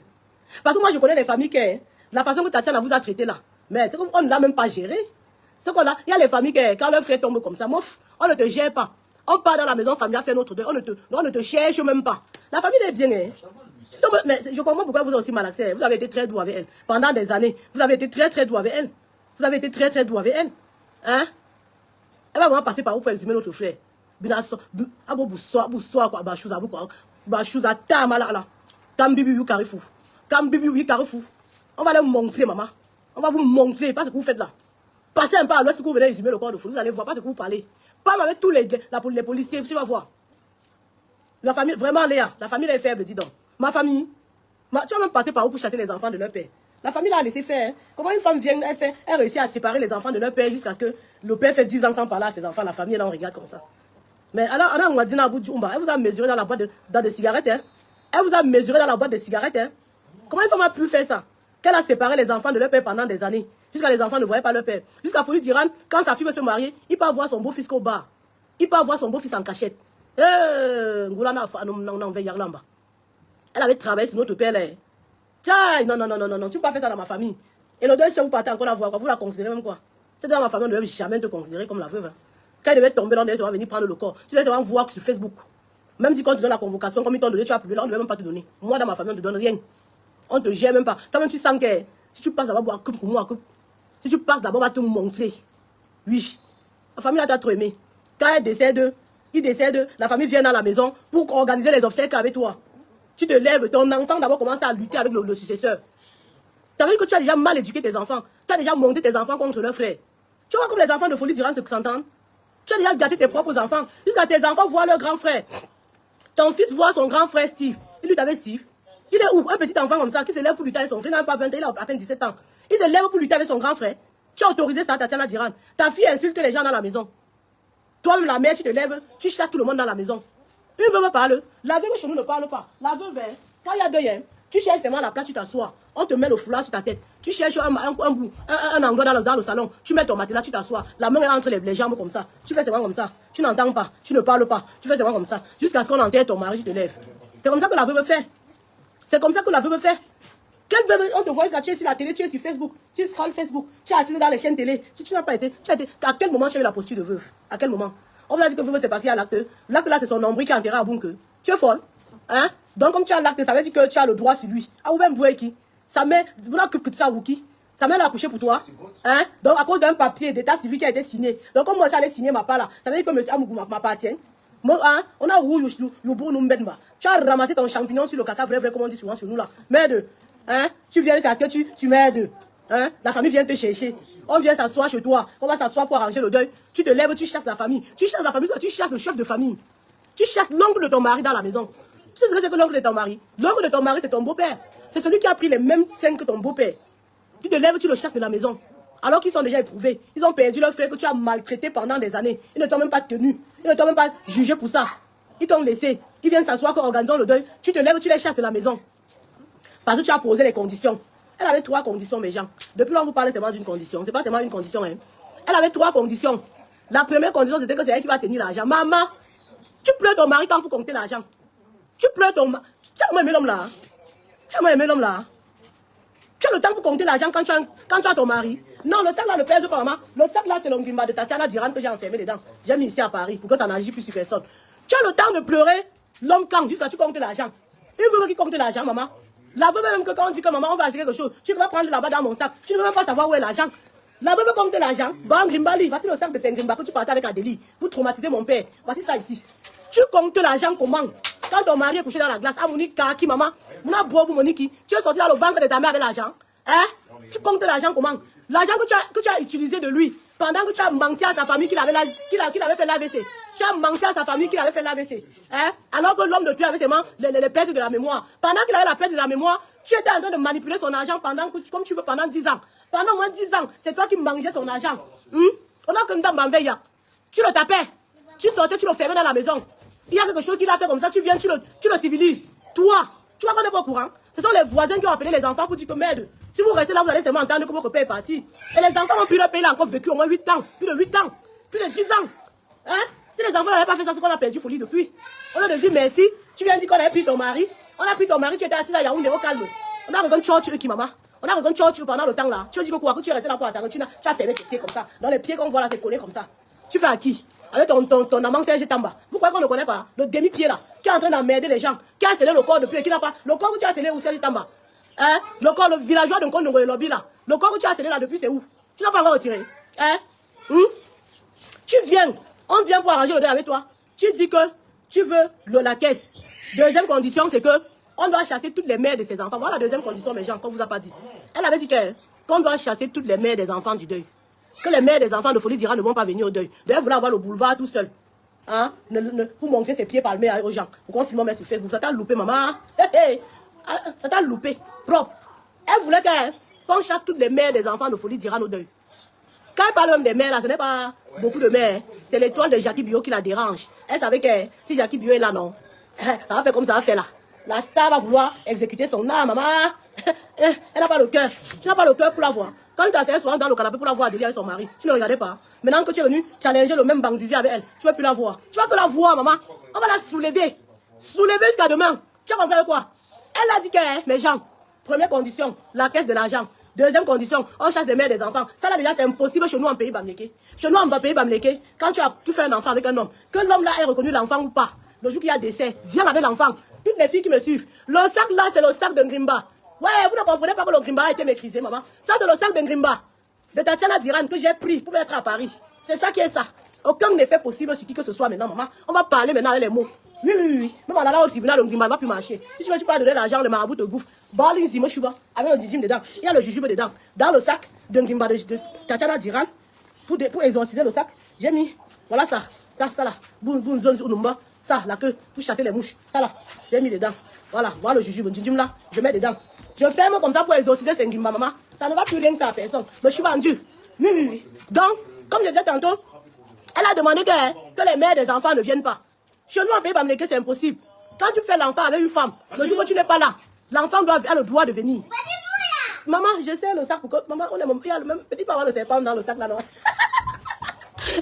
Parce que moi je connais les familles qui, hein, la façon que Tatiana vous a traité là. Mais on ne l'a même pas géré. Ce qu'on a, il y a les familles qui, quand leur frère tombe comme ça, on ne te gère pas. On part dans la maison familiale faire notre deuil. On ne te cherche même pas. La famille est bien. Hein. Mais je comprends pourquoi vous avez aussi mal accès. Vous avez été très doux avec elle. Pendant des années, vous avez été très doux avec elle. Vous avez été très doux avec elle. Hein? Elle va vraiment passer par vous pour exhumer notre frère. On va leur montrer, maman. On va vous montrer, pas ce que vous faites là. Passez un peu à l'ouest que vous venez exhumer le corps de fou. Vous allez voir, pas ce que vous parlez. Pas avec tous les policiers, tu vas voir. La famille, vraiment Léa, la famille est faible, dis donc. Ma famille, tu vas même passer par où pour chasser les enfants de leur père. La famille l'a laissé faire. Hein. Comment une femme vient, elle réussit à séparer les enfants de leur père jusqu'à ce que le père fait 10 ans sans parler à ses enfants. La famille, là, on regarde comme ça. Mais alors, elle vous a mesuré dans la boîte de cigarettes. Hein. Elle vous a mesuré dans la boîte de cigarettes. Hein. Comment une femme a pu faire ça? Qu'elle a séparé les enfants de leur père pendant des années. Jusqu'à les enfants ne voyaient pas leur père. Jusqu'à Folie Diran, quand sa fille veut se marier, il peut avoir son beau-fils au bar. Il peut avoir son beau-fils en cachette. Elle avait travaillé sur notre père. Là. Tiens, non, tu ne peux pas faire ça dans ma famille. Et le deuxième, vous partez encore la voir, vous la considérez même quoi? C'est dans ma famille, on ne devait jamais te considérer comme la veuve. Quand il devait tomber, on devait venir prendre le corps. Tu devais seulement voir sur Facebook. Même si quand tu donnes la convocation, comme ils t'ont donné, tu as publié là, on ne devait même pas te donner. Moi, dans ma famille, on ne te donne rien. On ne te gère même pas. Toi-même, tu sens que si tu passes d'abord boire coupe pour moi, coupe. Si tu passes d'abord, on va te montrer. Oui. La famille t'a trop aimé. Quand il décède, la famille vient dans la maison pour organiser les obsèques avec toi. Tu te lèves, ton enfant d'abord commence à lutter avec le successeur. Tu as vu que tu as déjà mal éduqué tes enfants. Tu as déjà monté tes enfants contre leurs frères. Tu vois comme les enfants de Folie Diran s'entendent. Tu as déjà gâté tes propres enfants. Jusqu'à tes enfants voient leur grand frère. Ton fils voit son grand frère Steve. Il lui t'avait Steve. Il est où? Un petit enfant comme ça qui se lève pour lutter avec son frère, il n'a même pas 20 ans, il a à peine 17 ans. Il se lève pour lutter avec son grand frère. Tu as autorisé ça, Tatiana Diran. Ta fille insulte les gens dans la maison. Toi-même, la mère, tu te lèves, tu chasses tout le monde dans la maison. Une veuve parle. La veuve chez nous ne parle pas. La veuve, quand il y a deuil, tu cherches seulement la place, tu t'assois. On te met le foulard sur ta tête. Tu cherches un endroit dans le salon. Tu mets ton matelas, tu t'assois. La main est entre les jambes comme ça. Tu fais seulement comme ça. Tu n'entends pas. Tu ne parles pas. Tu fais seulement comme ça. Jusqu'à ce qu'on enterre ton mari, tu te lèves. C'est comme ça que la veuve fait. C'est comme ça que la veuve fait. Quelle veuve, on te voit, tu es sur la télé, tu es sur Facebook, tu scrolles Facebook, tu es assis dans les chaînes télé. Tu n'as pas été. À quel moment tu as eu la posture de veuve? À quel moment? On vous a dit que veuve, c'est passé à l'acte. L'acte là, c'est son nombril qui est enterré à Bunke. Tu es folle. Hein? Donc, comme tu as l'acte, ça veut dire que tu as le droit sur lui. Ah, ou même doué qui? Ça met, vous n'avez que ça, ou qui? Ça met l'a couché pour toi. Hein? Donc, à cause d'un papier d'état civil qui a été signé. Donc, comme moi, j'allais signer ma part là, ça veut dire que monsieur Amougou m'appartient. Hein? On a où tu as ramassé ton champignon sur le caca, vrai, comme on dit souvent chez nous là. Merde. Hein? Tu viens, c'est à ce que tu m'aides. Hein? La famille vient te chercher. On vient s'asseoir chez toi. On va s'asseoir pour arranger le deuil. Tu te lèves, tu chasses la famille. Tu chasses la famille, tu chasses le chef de famille. Tu chasses l'oncle de ton mari dans la maison. Tu sais ce que c'est que l'oncle de ton mari? L'oncle de ton mari, c'est ton beau-père. C'est celui qui a pris les mêmes seins que ton beau-père. Tu te lèves, tu le chasses de la maison. Alors qu'ils sont déjà éprouvés. Ils ont perdu leur frère que tu as maltraité pendant des années. Ils ne t'ont même pas tenu. Ils ne t'ont même pas jugé pour ça. Ils t'ont laissé. Ils viennent s'asseoir quand organisons le deuil. Tu te lèves, tu les chasses de la maison. Parce que tu as posé les conditions. Elle avait 3 conditions, mes gens. Depuis là, on vous parle seulement d'une condition. C'est pas seulement une condition. Hein. Elle avait 3 conditions. La première condition, c'était que c'est elle qui va tenir l'argent. Maman, tu pleures ton mari tant pour compter l'argent. Tu pleures ton mari. Tu as comment aimé l'homme là? Tu as comment aimé l'homme là? Tu as le temps pour compter l'argent quand tu as ton mari. Non, le sac là ne pèse pas, maman. Le sac là, c'est l'ongimba de Tatiana Diran que j'ai enfermé dedans. J'ai mis ici à Paris pour que ça n'agisse plus sur personne. Tu as le temps de pleurer l'homme quand jusqu'à ce que tu comptes l'argent. Une veuve qui compte l'argent, maman. La veuve même que quand on dit que maman, on va acheter quelque chose, tu vas prendre là-bas dans mon sac. Tu ne veux même pas savoir où est l'argent. La veuve compte l'argent. Bon, Grimbali, voici le sac de Tengrimba que tu partais avec Adélie. Vous traumatisez mon père. Voici ça ici. Tu comptes l'argent comment? Quand ton mari est couché dans la glace, ah, Monique, Kaki, maman, Mouna Bobo, Monique, tu es sorti dans le ventre de ta mère avec l'argent. Hein? Tu comptes l'argent comment? L'argent que tu as utilisé de lui pendant que tu as menti à sa famille qu'il avait fait l'AVC. Tu as menti à sa famille qu'il avait fait l'AVC. Hein? Alors que l'homme de Dieu avait seulement les pertes de la mémoire. Pendant qu'il avait la perte de la mémoire, tu étais en train de manipuler son argent comme tu veux pendant 10 ans. Pendant moins 10 ans, c'est toi qui mangeais son argent. On a comme dans Bambeya. Tu le tapais. Tu sortais, tu le fermais dans la maison. Il y a quelque chose qu'il a fait comme ça, tu viens, tu le civilises. Toi, tu vois qu'on n'est pas au courant. Ce sont les voisins qui ont appelé les enfants pour dire que merde. Si vous restez là, vous allez seulement entendre que votre père est parti. Et les enfants ont pu leur payer, il a encore vécu au moins 8 ans. Plus de 8 ans. Plus de 10 ans. Hein? Si les enfants n'avaient pas fait ça, c'est qu'on a perdu folie depuis. On a dit merci. Tu viens dire qu'on avait pris ton mari. On a pris ton mari, tu étais assis là, Yaoundé, au calme. On a regardé Tchortu qui, maman. On a regardé Tchortu pendant le temps là. Tu as dit que quoi? Que tu es resté là pour attendre. Tu as fermé tes pieds comme ça. Dans les pieds qu'on voit là, c'est collé comme ça. Tu fais à qui? Avec ton amant Serge Tamba. Vous croyez qu'on ne connaît pas? Le demi-pied là, qui est en train d'emmerder les gens, qui a scellé le corps depuis et qui n'a pas. Le corps que tu as scellé où Serge Tamba? Hein? Le corps, le villageois de Kongo Lobby là. Le corps que tu as scellé là depuis, c'est où? Tu n'as pas encore retiré. Hein? Tu viens. On vient pour arranger le deuil avec toi. Tu dis que tu veux la caisse. Deuxième condition, c'est que on doit chasser toutes les mères de ses enfants. Voilà la deuxième condition, mes gens, qu'on vous a pas dit. Elle avait dit qu'on doit chasser toutes les mères des enfants du deuil. Que les mères des enfants de Folie d'Iran ne vont pas venir au deuil. D'ailleurs, vous voulez avoir le boulevard tout seul. Hein? Pour montrer ses pieds palmés aux gens. Pour qu'on filme sur Facebook. Ça t'a loupé, maman. Ça t'a loupé. Propre. Elle voulait qu'on chasse toutes les mères des enfants de Folie d'Iran au deuil. Quand elle parle même des mères, là, ce n'est pas beaucoup de mères. C'est l'étoile de Jackie Bio qui la dérange. Elle savait que si Jackie Bio est là, non. Ça va faire comme ça va faire là. La star va vouloir exécuter son âme, maman. Elle n'a pas le cœur. Tu n'as pas le cœur pour la voir. Quand tu t'asseyais souvent dans le canapé pour la voir délire avec son mari, tu ne regardais pas. Maintenant que tu es venu challenger le même bandizi avec elle, tu ne veux plus la voir. Tu vas que la voir, maman. On va la soulever. Soulever jusqu'à demain. Tu as compris quoi? Elle a dit que, mes gens, première condition, la caisse de l'argent. Deuxième condition, on chasse les mères des enfants. Ça là déjà c'est impossible chez nous en pays Bamléké. Chez nous en pays Bamléké, quand tu fais un enfant avec un homme, que l'homme là ait reconnu l'enfant ou pas, le jour qu'il y a décès, viens avec l'enfant. Toutes les filles qui me suivent, le sac là c'est le sac de Ngrimba. Ouais, vous ne comprenez pas que le Ngrimba a été maîtrisé, maman. Ça c'est le sac de Ngrimba, de Tatiana Diran que j'ai pris pour mettre à Paris. C'est ça qui est ça. Aucun effet possible sur qui que ce soit maintenant, maman. On va parler maintenant avec les mots. Oui. Même en allant au tribunal, le Ngrimba ne va plus marcher. Si tu veux, tu peux donner l'argent, le marabout te bouffe. Balin Zimo Chouba, avec le jujube dedans. Il y a le jujube dedans. Dans le sac de Ngrimba de Tatiana Diran, pour exorciser le sac, j'ai mis, voilà ça là. Boun zone unumba. Ça, la queue, pour chasser les mouches. Ça là, j'ai mis dedans. Voilà, voilà le jujube, là, je mets dedans. Je ferme comme ça pour exorciser ce ngimba, maman. Ça ne va plus rien faire à personne. Mais je suis vendue. Oui, oui, oui. Donc, comme je disais tantôt, elle a demandé que les mères des enfants ne viennent pas. Chez nous, en pays Bamileke, c'est impossible. Quand tu fais l'enfant avec une femme, le jour où tu n'es pas là, l'enfant a le droit de venir. Maman, je sais le sac pour que... Maman, il y a le même... Petit pas avoir le serpent dans le sac là, non.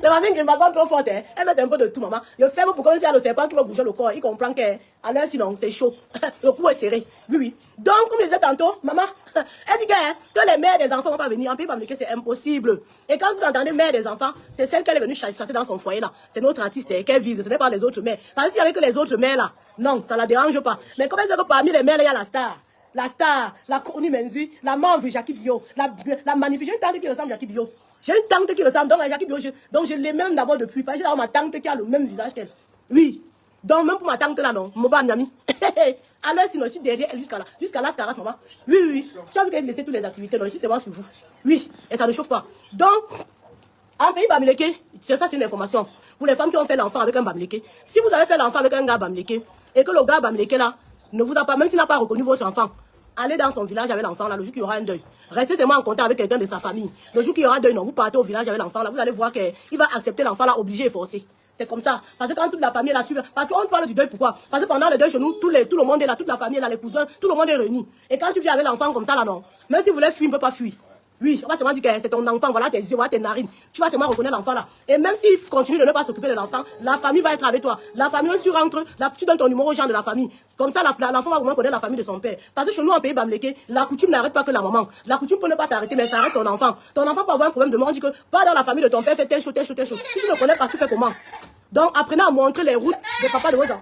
Les mamans qui me sont trop fortes, hein. Elles mettent un peu de tout, maman. Je ferme pour que s'il y a le serpent qui va bouger le corps, il comprend qu'à l'heure sinon, c'est chaud. Le cou est serré. Oui, oui. Donc, comme je disais tantôt, maman, elle dit que les mères des enfants ne vont pas venir. En pays Bamileke, c'est impossible. Et quand vous entendez mère des enfants, c'est celle qu'elle est venue chasser dans son foyer là. C'est notre artiste qu'elle vise, ce n'est pas les autres mères. Parce qu'il y avait que les autres mères là, non, ça ne la dérange pas. Mais comme elle sait que parmi les mères, il y a la star. La star, la Kourni Menzi, la membre Jackie Bio, la magnifique. J'ai une tante qui ressemble à Jackie Bio. J'ai une tante qui ressemble donc à Jackie Bio. Donc je l'ai même d'abord depuis. Parce que j'ai ma tante qui a le même visage qu'elle. Oui. Donc même pour ma tante là, non. Moba Nami. Alors sinon, je suis derrière elle jusqu'à là. Jusqu'à là, Scaras, maman. Oui, oui, oui. Tu as vu qu'elle laissait toutes les activités. Non, ici, c'est moi sur vous. Oui. Et ça ne chauffe pas. Donc, en pays Bamileke, c'est ça, c'est une information. Pour les femmes qui ont fait l'enfant avec un Bamileke. Si vous avez fait l'enfant avec un gars Bamileke, et que le gars Bamileke là, ne vous a pas, même s'il n'a pas reconnu votre enfant, allez dans son village avec l'enfant là, le jour qu'il y aura un deuil. Restez seulement en contact avec quelqu'un de sa famille. Le jour qu'il y aura un deuil, non, vous partez au village avec l'enfant là, vous allez voir qu'il va accepter l'enfant là, obligé et forcé. C'est comme ça. Parce que quand toute la famille est là, parce qu'on parle du deuil, pourquoi? Parce que pendant le deuil chez nous, tout le monde est là, toute la famille est là, les cousins, tout le monde est réuni. Et quand tu viens avec l'enfant comme ça là, non, même si vous voulez fuir, il ne peut pas fuir. Oui, on va seulement dire que c'est ton enfant, voilà tes yeux, voilà tes narines. Tu vas seulement reconnaître l'enfant là. Et même s'il continue de ne pas s'occuper de l'enfant, la famille va être avec toi. La famille, si tu rentres, tu donnes ton numéro aux gens de la famille. Comme ça, l'enfant va vraiment connaître la famille de son père. Parce que chez nous, en pays Bamileke, la coutume n'arrête pas que la maman. La coutume peut ne pas t'arrêter, mais ça arrête ton enfant. Ton enfant peut avoir un problème de mort, on dit que pas dans la famille de ton père, fais tel chose, tel chose, tel chose. Si tu ne connais pas, tu fais comment? Donc, apprenez à montrer les routes de papa de vos enfants.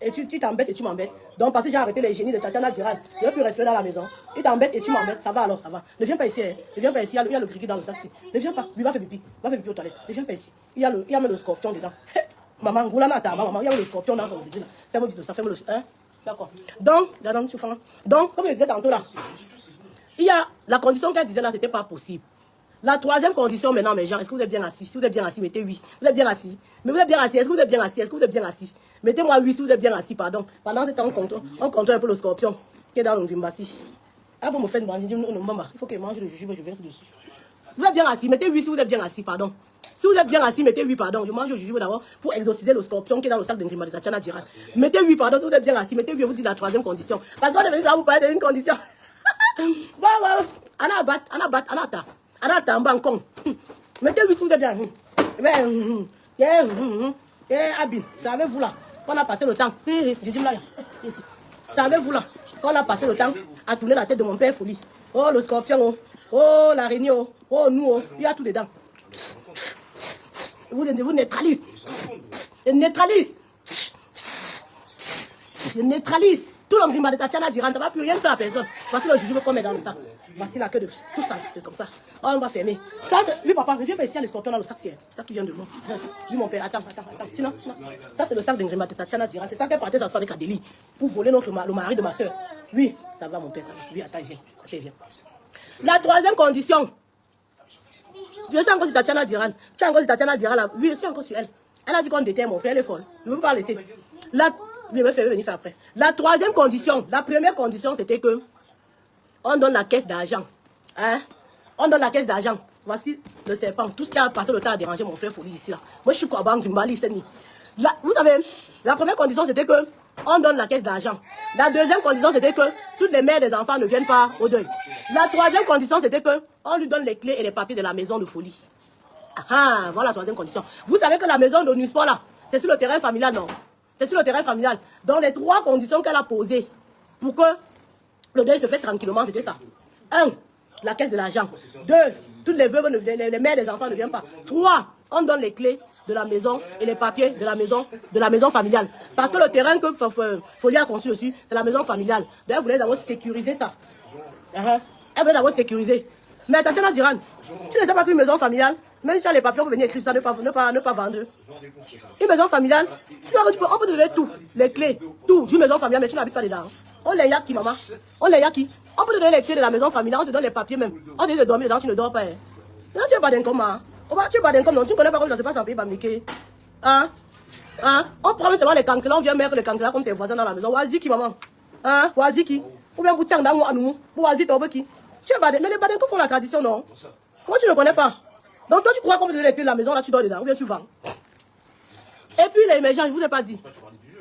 Et tu t'embêtes et tu m'embêtes. Donc, parce que j'ai arrêté les génies de Tatiana Diran, je ne veux plus rester dans la maison. Il t'embête et tu m'embêtes. Ça va alors, ça va. Ne viens pas ici, hein. Ne viens pas ici. Il y a le criquet dans le sac. Ne viens pas. Lui va faire pipi. Va faire pipi aux toilettes. Ne viens pas ici. Il y a même le scorpion dedans. Maman, maman, il y a le scorpion dans son vagin. Fais-moi dire ça, fais-moi le. Hein? D'accord. Donc, comme je disais tantôt là, il y a la condition qu'elle disait là, c'était pas possible. La troisième condition maintenant, mes gens, est-ce que vous êtes bien assis? Si vous êtes bien assis, mettez oui. Vous êtes bien assis. Mais vous êtes bien assis. Est-ce que vous êtes bien assis? Est-ce que vous êtes bien assis? Mettez-moi oui si vous êtes bien assis, pardon. Pendant ce temps, on contrôle un peu le scorpion qui est dans le Gimbassi. Ah, vous me faites manger, il faut que je mange le jujube, je viens dessus. Vous êtes bien assis, mettez oui si vous êtes bien assis, pardon. Si vous êtes bien assis, mettez oui, pardon. Je mange le jujube d'abord pour exorciser le scorpion qui est dans le sac de Ngrimba de Tatiana Diran. Mettez oui, pardon, si vous êtes bien assis, mettez oui, je vous dis la troisième condition. Parce qu'on est venu à vous parler d'une condition. Bon, Anata, en bancon. Mettez 8 si vous êtes bien. Abin, savez-vous là, qu'on a passé le temps. Je dis là, savez-vous là, qu'on a passé le temps à tourner la tête de mon père folie. Oh, le scorpion, oh, l'araignée, oh, nous, il y a tout dedans. Vous neutralisez. Je neutralise. Tout le Ngrimba de Tatiana Diran, ça ne va plus rien faire à personne. Voici le jujube qu'on met dans le sac. Voici la queue de tout ça, c'est comme ça. Oh, on va fermer. Ça, lui, papa, viens pas ici, il y a les scorpions dans le sac, c'est ça qui vient de moi. Lui, mon père, attends. Sinon. Ça, c'est le sac de Ngrimba de Tatiana Diran. C'est ça qu'elle partait s'asseoir avec Adélie pour voler le mari de ma soeur. Oui, ça va, mon père, ça va. Oui, attends, viens. La troisième condition. Je suis encore sur Tatiana Diran. Tu es encore sur Tatiana Diran là. Oui, je suis encore sur elle. Elle a dit qu'on déterre mon frère, elle est folle. Je ne veux pas laisser. Je vais venir faire après. La troisième condition, la première condition, c'était que on donne la caisse d'argent. Hein? On donne la caisse d'argent. Voici le serpent. Tout ce qui a passé le temps à déranger mon frère Folie ici. Là. Moi, je suis quoi, vous savez, la première condition, c'était que on donne la caisse d'argent. La deuxième condition, c'était que toutes les mères des enfants ne viennent pas au deuil. La troisième condition, c'était que on lui donne les clés et les papiers de la maison de Folie. Ah, voilà la troisième condition. Vous savez que la maison de Nusport, là, c'est sur le terrain familial, non? C'est sur le terrain familial. Dans les trois conditions qu'elle a posées pour que le deuil se fait tranquillement, c'était ça. 1. La caisse de l'argent. 2. Toutes les veuves, les mères des enfants ne viennent pas. 3. On donne les clés de la maison et les papiers de la maison familiale. Parce que le terrain que Folie a conçu dessus, c'est la maison familiale. Donc elle voulait d'abord sécuriser ça. Elle voulait d'abord sécuriser. Mais Tatiana Diran, tu ne sais pas qu'une maison familiale, même si tu as les papiers, on peut venir écrire ça, ne pas vendre. Une maison familiale, on peut te donner tout, les clés, tout d'une maison familiale, mais tu n'habites pas dedans. On les yaki, maman. On les yaki. On peut te donner les clés de la maison familiale, on te donne les papiers même. On te dit de dormir dedans, tu ne dors pas. Non, tu n'es pas d'income, hein. Tu n'es pas d'income, non. Tu ne connais pas comment ça se passe en pays Bamileke. Hein? Hein? On prend seulement les cancrelats, on vient mettre les cancrelats comme tes voisins dans la maison. Waziki, maman. Hein? Waziki. Ou bien Boutchang dans moi, nous. Waziki, Tobeki. Tu es badé. Mais les Badenko font la tradition, non? Comment tu ne connais pas? Donc toi, tu crois qu'on peut te donner les clés de la maison, là, tu dors dedans, ou bien tu vends. Et puis l'émergence, je ne vous ai pas dit.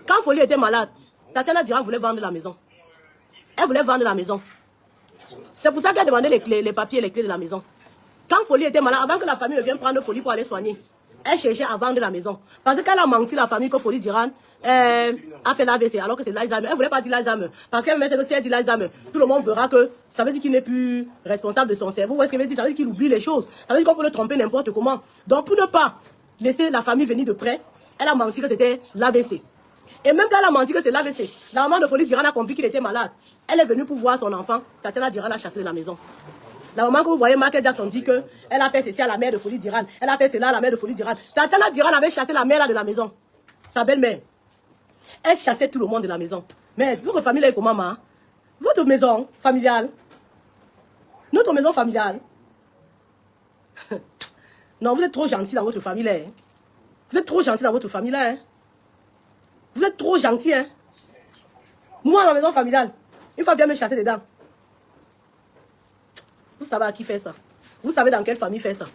Quand Folie était malade, Tatiana Diran voulait vendre la maison. Elle voulait vendre la maison. C'est pour ça qu'elle demandait les papiers, les clés de la maison. Quand Folie était malade, avant que la famille vienne prendre Folie pour aller soigner, elle cherchait à vendre la maison. Parce qu'elle a menti la famille que Folie Diran a fait l'AVC, alors que c'est l'Alzheimer. Elle ne voulait pas dire l'Alzheimer. Parce qu'elle me dit si elle dit l'Alzheimer, tout le monde verra que ça veut dire qu'il n'est plus responsable de son cerveau. Vous voyez ce qu'elle veut dire? Ça veut dire qu'il oublie les choses. Ça veut dire qu'on peut le tromper n'importe comment. Donc pour ne pas laisser la famille venir de près, elle a menti que c'était l'AVC. Et même quand elle a menti que c'est l'AVC, la maman de Folie Diran a compris qu'il était malade. Elle est venue pour voir son enfant. Tatiana Diran a chassé de la maison. La maman que vous voyez, Michael Jackson dit qu'elle a fait ceci à la mère de Folie Diran. Elle a fait cela à la mère de Folie Diran. Tatiana Diran avait chassé la mère là de la maison. Sa belle-mère. Elle chassait tout le monde de la maison. Mais votre famille est comment, maman? Votre maison familiale. Notre maison familiale. Non, vous êtes trop gentil dans votre famille là. Hein? Vous êtes trop gentil dans votre famille là. Hein? Vous êtes trop gentil, hein? Moi, ma maison familiale, une fois, viens me chasser dedans. Vous savez à qui fait ça? Vous savez dans quelle famille fait ça?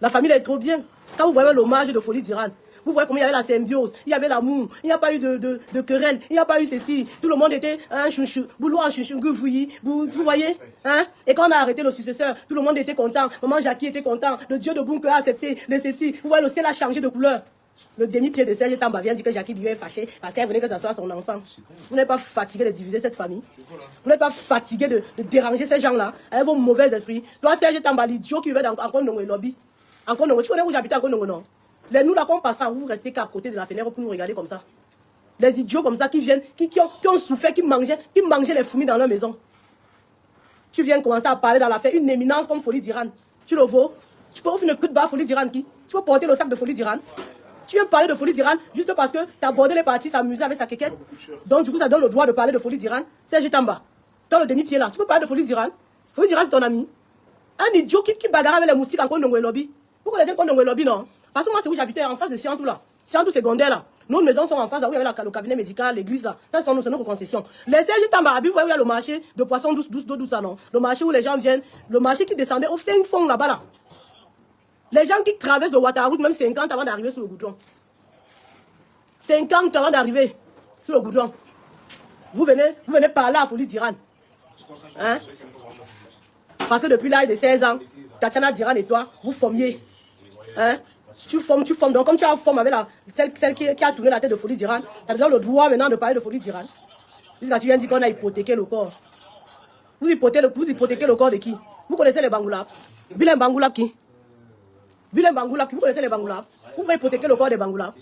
La famille est trop bien. Quand vous voyez l'hommage de Folie Diran, vous voyez comment il y avait la symbiose, il y avait l'amour, il n'y a pas eu de querelle, il n'y a pas eu ceci. Tout le monde était un chouchou, boulot en chouchou, vous voyez? Hein? Et quand on a arrêté le successeur, tout le monde était content. Maman Jackie était content. Le Dieu de Bunker a accepté de ceci. Vous voyez, le ciel a changé de couleur. Le demi-pied de Serge Tamba vient dire que Jackie Biou est fâché parce qu'elle venait que ça soit son enfant. Vous n'êtes pas fatigué de diviser cette famille. Vous n'êtes pas fatigué de déranger ces gens-là avec vos mauvais esprits. Toi, Serge Tamba, l'idiot qui vient encore dans le lobby. Encore non, tu connais où j'habite encore non? Les nous là qu'on passe, vous restez qu'à côté de la fenêtre pour nous regarder comme ça. Les idiots comme ça qui viennent, qui ont souffert, qui mangeaient les fourmis dans leur maison. Tu viens commencer à parler dans l'affaire, une éminence comme Folie Diran. Tu le vaux? Tu peux offrir une queue de bas Folie Diran qui? Tu peux porter le sac de Folie Diran? Tu viens parler de Folie Diran juste parce que tu as abordé les parties, s'amuser avec sa quéquette. Donc du coup, ça donne le droit de parler de Folie Diran. Serge Tamba, dans le demi-pied là, tu peux parler de Folie Diran? Folie Diran, c'est ton ami. Un idiot qui bagarre avec les moustiques en Kondongo et Lobby. Vous connaissez Kondongo et Lobby, non? Parce que moi, c'est où j'habitais, en face de Siantou là. Siantou secondaire là. Nos maisons sont en face, là où il y avait le cabinet médical, l'église là. Ça, c'est notre concession. Les Serge Tamba, vous voyez où il y a le marché de poissons douce, ça, non? Le marché où les gens viennent, le marché qui descendait au fin fond là-bas là. Les gens qui traversent le Waterroute, même 50 avant d'arriver sur le goudron. 50 avant d'arriver sur le goudron. Vous venez par là à Folie Diran. Hein? Parce que depuis l'âge de 16 ans, Tatiana Diran et toi, vous formiez. Hein? Tu formes. Donc comme tu as formé avec celle qui a tourné la tête de Folie Diran, ça te donne le droit maintenant de parler de Folie Diran. Jusqu'à tu viens dire qu'on a hypothéqué le corps. Vous hypothéquez le corps de qui? Vous connaissez les Bangoulap? Bilen Bangoulap qui? Bilen Bangoulap, vous connaissez les Bangoulap? Vous pouvez hypothéquer le corps des Bangoulap.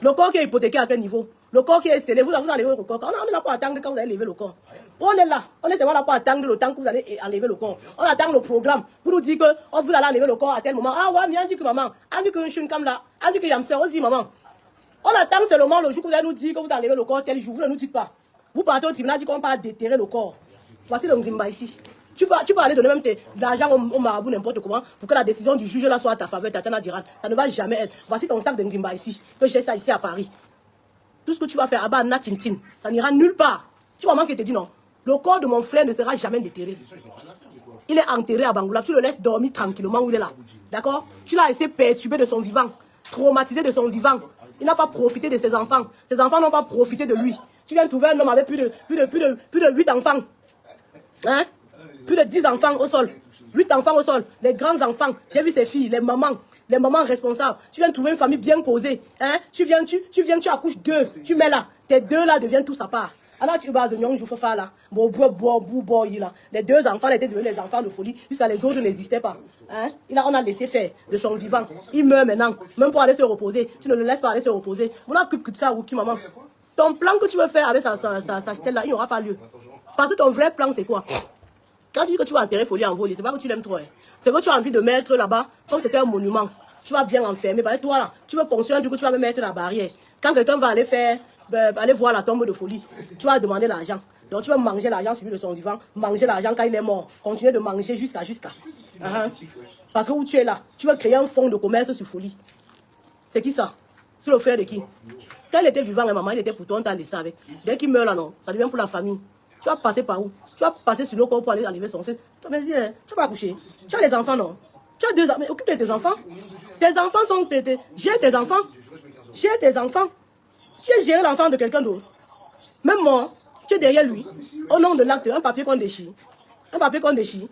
Le corps qui est hypothéqué à quel niveau? Le corps qui est scellé, vous enlevez le corps. On est là pour attendre quand vous allez lever le corps. On est là. On est seulement là pour attendre le temps que vous allez enlever le corps. On attend le programme pour nous dire que vous allez enlever le corps à tel moment. Ah ouais, mais on dit que maman, on dit que je suis comme là, on dit que Yamser aussi maman. On attend seulement le jour que vous allez nous dire que vous allez enlever le corps tel jour. Vous ne nous dites pas. Vous partez au tribunal, dit qu'on va déterrer le corps. Voici le Ngrimba ici. Tu peux aller donner même de l'argent au marabout n'importe comment pour que la décision du juge là soit à ta faveur, Tatiana Diran. Ça ne va jamais être. Voici ton sac de Ngrimba ici, que j'ai ça ici à Paris. Tout ce que tu vas faire à bas Natintin, ça n'ira nulle part. Tu vois ce que je te dis, non? Le corps de mon frère ne sera jamais déterré. Il est enterré à Bangoula. Tu le laisses dormir tranquillement où il est là. D'accord? Tu l'as laissé perturbé de son vivant, traumatisé de son vivant. Il n'a pas profité de ses enfants. Ses enfants n'ont pas profité de lui. Tu viens trouver un homme avec plus de 8 enfants. Hein? Plus de 10 enfants au sol. 8 enfants au sol. Les grands enfants. J'ai vu ces filles, les mamans responsables. Tu viens trouver une famille bien posée. Hein? Tu viens, tu accouches 2. Tu mets là. Tes 2 là deviennent tous à part. Alors tu vas à Nyong Joufofa là. Les 2 enfants étaient devenus les enfants de Folie. Jusqu'à les autres n'existaient pas. Hein? On a laissé faire de son vivant. Il meurt maintenant. Même pour aller se reposer. Tu ne le laisses pas aller se reposer. On a que ça ou qui maman. Ton plan que tu veux faire avec sa stèle là, il n'y aura pas lieu. Parce que ton vrai plan c'est quoi? Quand tu dis que tu vas enterrer Folie en volée, c'est pas que tu l'aimes trop. Hein. C'est que tu as envie de mettre là-bas, comme c'était un monument. Tu vas bien l'enfermer. Parce que toi là, tu veux construire, du coup tu vas me mettre la barrière. Quand quelqu'un va aller voir la tombe de Folie, tu vas demander l'argent. Donc tu vas manger l'argent celui de son vivant, manger l'argent quand il est mort, continuer de manger jusqu'à. Parce que où tu es là, tu veux créer un fonds de commerce sur Folie. C'est qui ça? C'est le frère de qui? Quand il était vivant, maman, il était pour toi, on t'a laissé avec. Dès qu'il meurt là, non, ça devient pour la famille. Tu vas passer par où? Tu vas passer sur le corps pour aller enlever son sein. Tu vas me dire, tu vas pas coucher. Tu as les enfants, non? Tu as 2 ans, mais occupe de tes enfants. Tes enfants sont... J'ai tes enfants. J'ai tes enfants. Tu as géré l'enfant de quelqu'un d'autre. Même moi, tu es derrière lui. Au nom de l'acte, un papier qu'on déchire. Un papier qu'on déchire.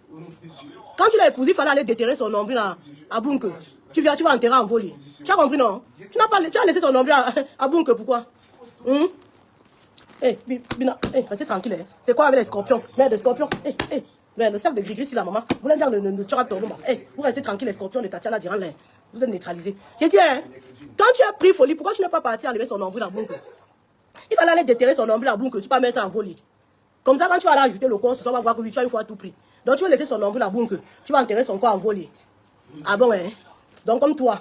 Quand tu l'as épousé, il fallait aller déterrer son nombril à Bunke. Tu vas enterrer en volée. Tu as compris, non? Tu as laissé son nombril à Bunke, pourquoi? Bina, restez tranquille. Hein. C'est quoi avec les scorpions? Merde de scorpions. Le sac de gris-gris, c'est là, maman. Vous voulez dire ne tuera pas ton nom. Vous restez tranquille, les scorpions de Tatiana Diran, là. Vous êtes neutralisés. J'ai dit, hein, quand tu as pris folie, pourquoi tu n'es pas parti enlever son nombril à Bunke? Il fallait aller déterrer son nombril à Bunke, tu peux mettre en volée. Comme ça, quand tu vas aller ajouter le corps, ce soir, on va voir que tu as une fois tout pris. Donc, tu vas laisser son nombril à Bunke, tu vas enterrer son corps en volée. Ah bon, hein? Donc, comme toi,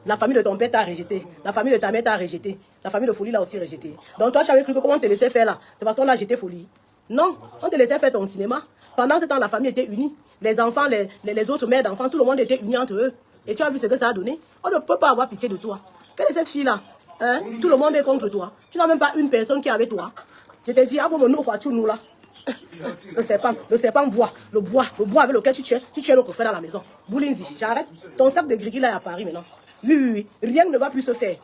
la famille de ton père t'a rejeté, la famille de ta mère t'a rejeté, la famille de Folie l'a aussi rejeté. Donc, toi, tu avais cru que comment on te laissait faire là? C'est parce qu'on a jeté Folie. Non, on te laissait faire ton cinéma. Pendant ce temps, la famille était unie. Les enfants, les autres mères d'enfants, tout le monde était uni entre eux. Et tu as vu ce que ça a donné? On ne peut pas avoir pitié de toi. Quelle est cette fille-là? Hein? Tout le monde est contre toi. Tu n'as même pas une personne qui est avec toi. Je te dis, ah bon, nous, quoi, tu nous là. Le serpent bois, le bois avec lequel tu tiens notre frère dans la maison. Boulinzi, j'arrête. Ton sac de gris là est à Paris maintenant. Oui, rien ne va plus se faire.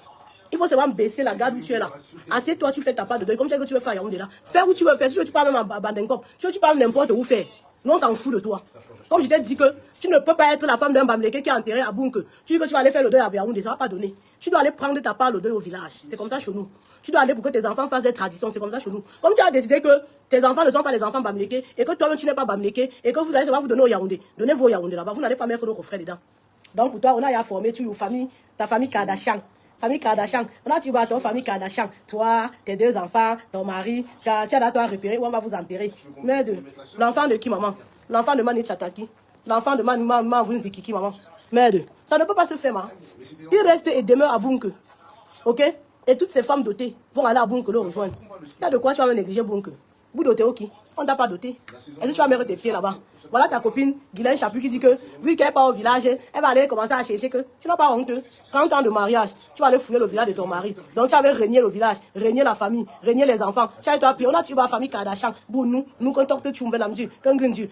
Il faut seulement baisser la garde où tu es là. Assieds-toi, tu fais ta part de deuil. Comme tu veux que tu veux faire Yaoundé là. Fais où tu veux faire. Si tu veux, tu parles même à Bandenkop. Si tu veux, tu parles n'importe où faire. Non, on s'en fout de toi. Comme je t'ai dit que tu ne peux pas être la femme d'un Bamléké qui est enterré à Bunke. Tu dis que tu vas aller faire le deuil à Yaoundé, ça ne va pas donner. Tu dois aller prendre ta part de deuil au village. C'est comme ça chez nous. Tu dois aller pour que tes enfants fassent des traditions. C'est comme ça chez nous. Comme tu as décidé que tes enfants ne sont pas les enfants Bamléké et que toi-même tu n'es pas Bamléké et que vous allez seulement vous donner au Yaoundé. Donnez-vos Yaoundé là-bas. Vous n'allez pas mettre nos frères dedans. Donc pour toi, on a formé ta famille Kardashian. Famille Kardashian. On a tu vois ton famille Kardashian. Toi, tes 2 enfants, ton mari, tu as là toi repérer où on va vous enterrer. Merde. L'enfant de qui, maman? L'enfant de Mani Chataki. L'enfant de Mani Zikiki, maman. Merde. Ça ne peut pas se faire, maman. Il reste et demeure à Bunke. Ok? Et toutes ces femmes dotées vont aller à Bunke le rejoindre. Il y a de quoi tu vas me négliger Bunke. Vous dotez au qui? On ne t'a pas doté. Est-ce que tu vas mettre tes pieds là-bas? Voilà ta copine, Guylaine Chapu, qui dit que, vu qu'elle n'est pas au village, elle va aller commencer à chercher que tu n'as pas honte. 30 ans de mariage, tu vas aller fouiller le village de ton mari. Donc tu avais régné le village, régné la famille, régné les enfants. Tu as été appris, on a tué la famille Kardashian. Bon, nous, quand on te tue,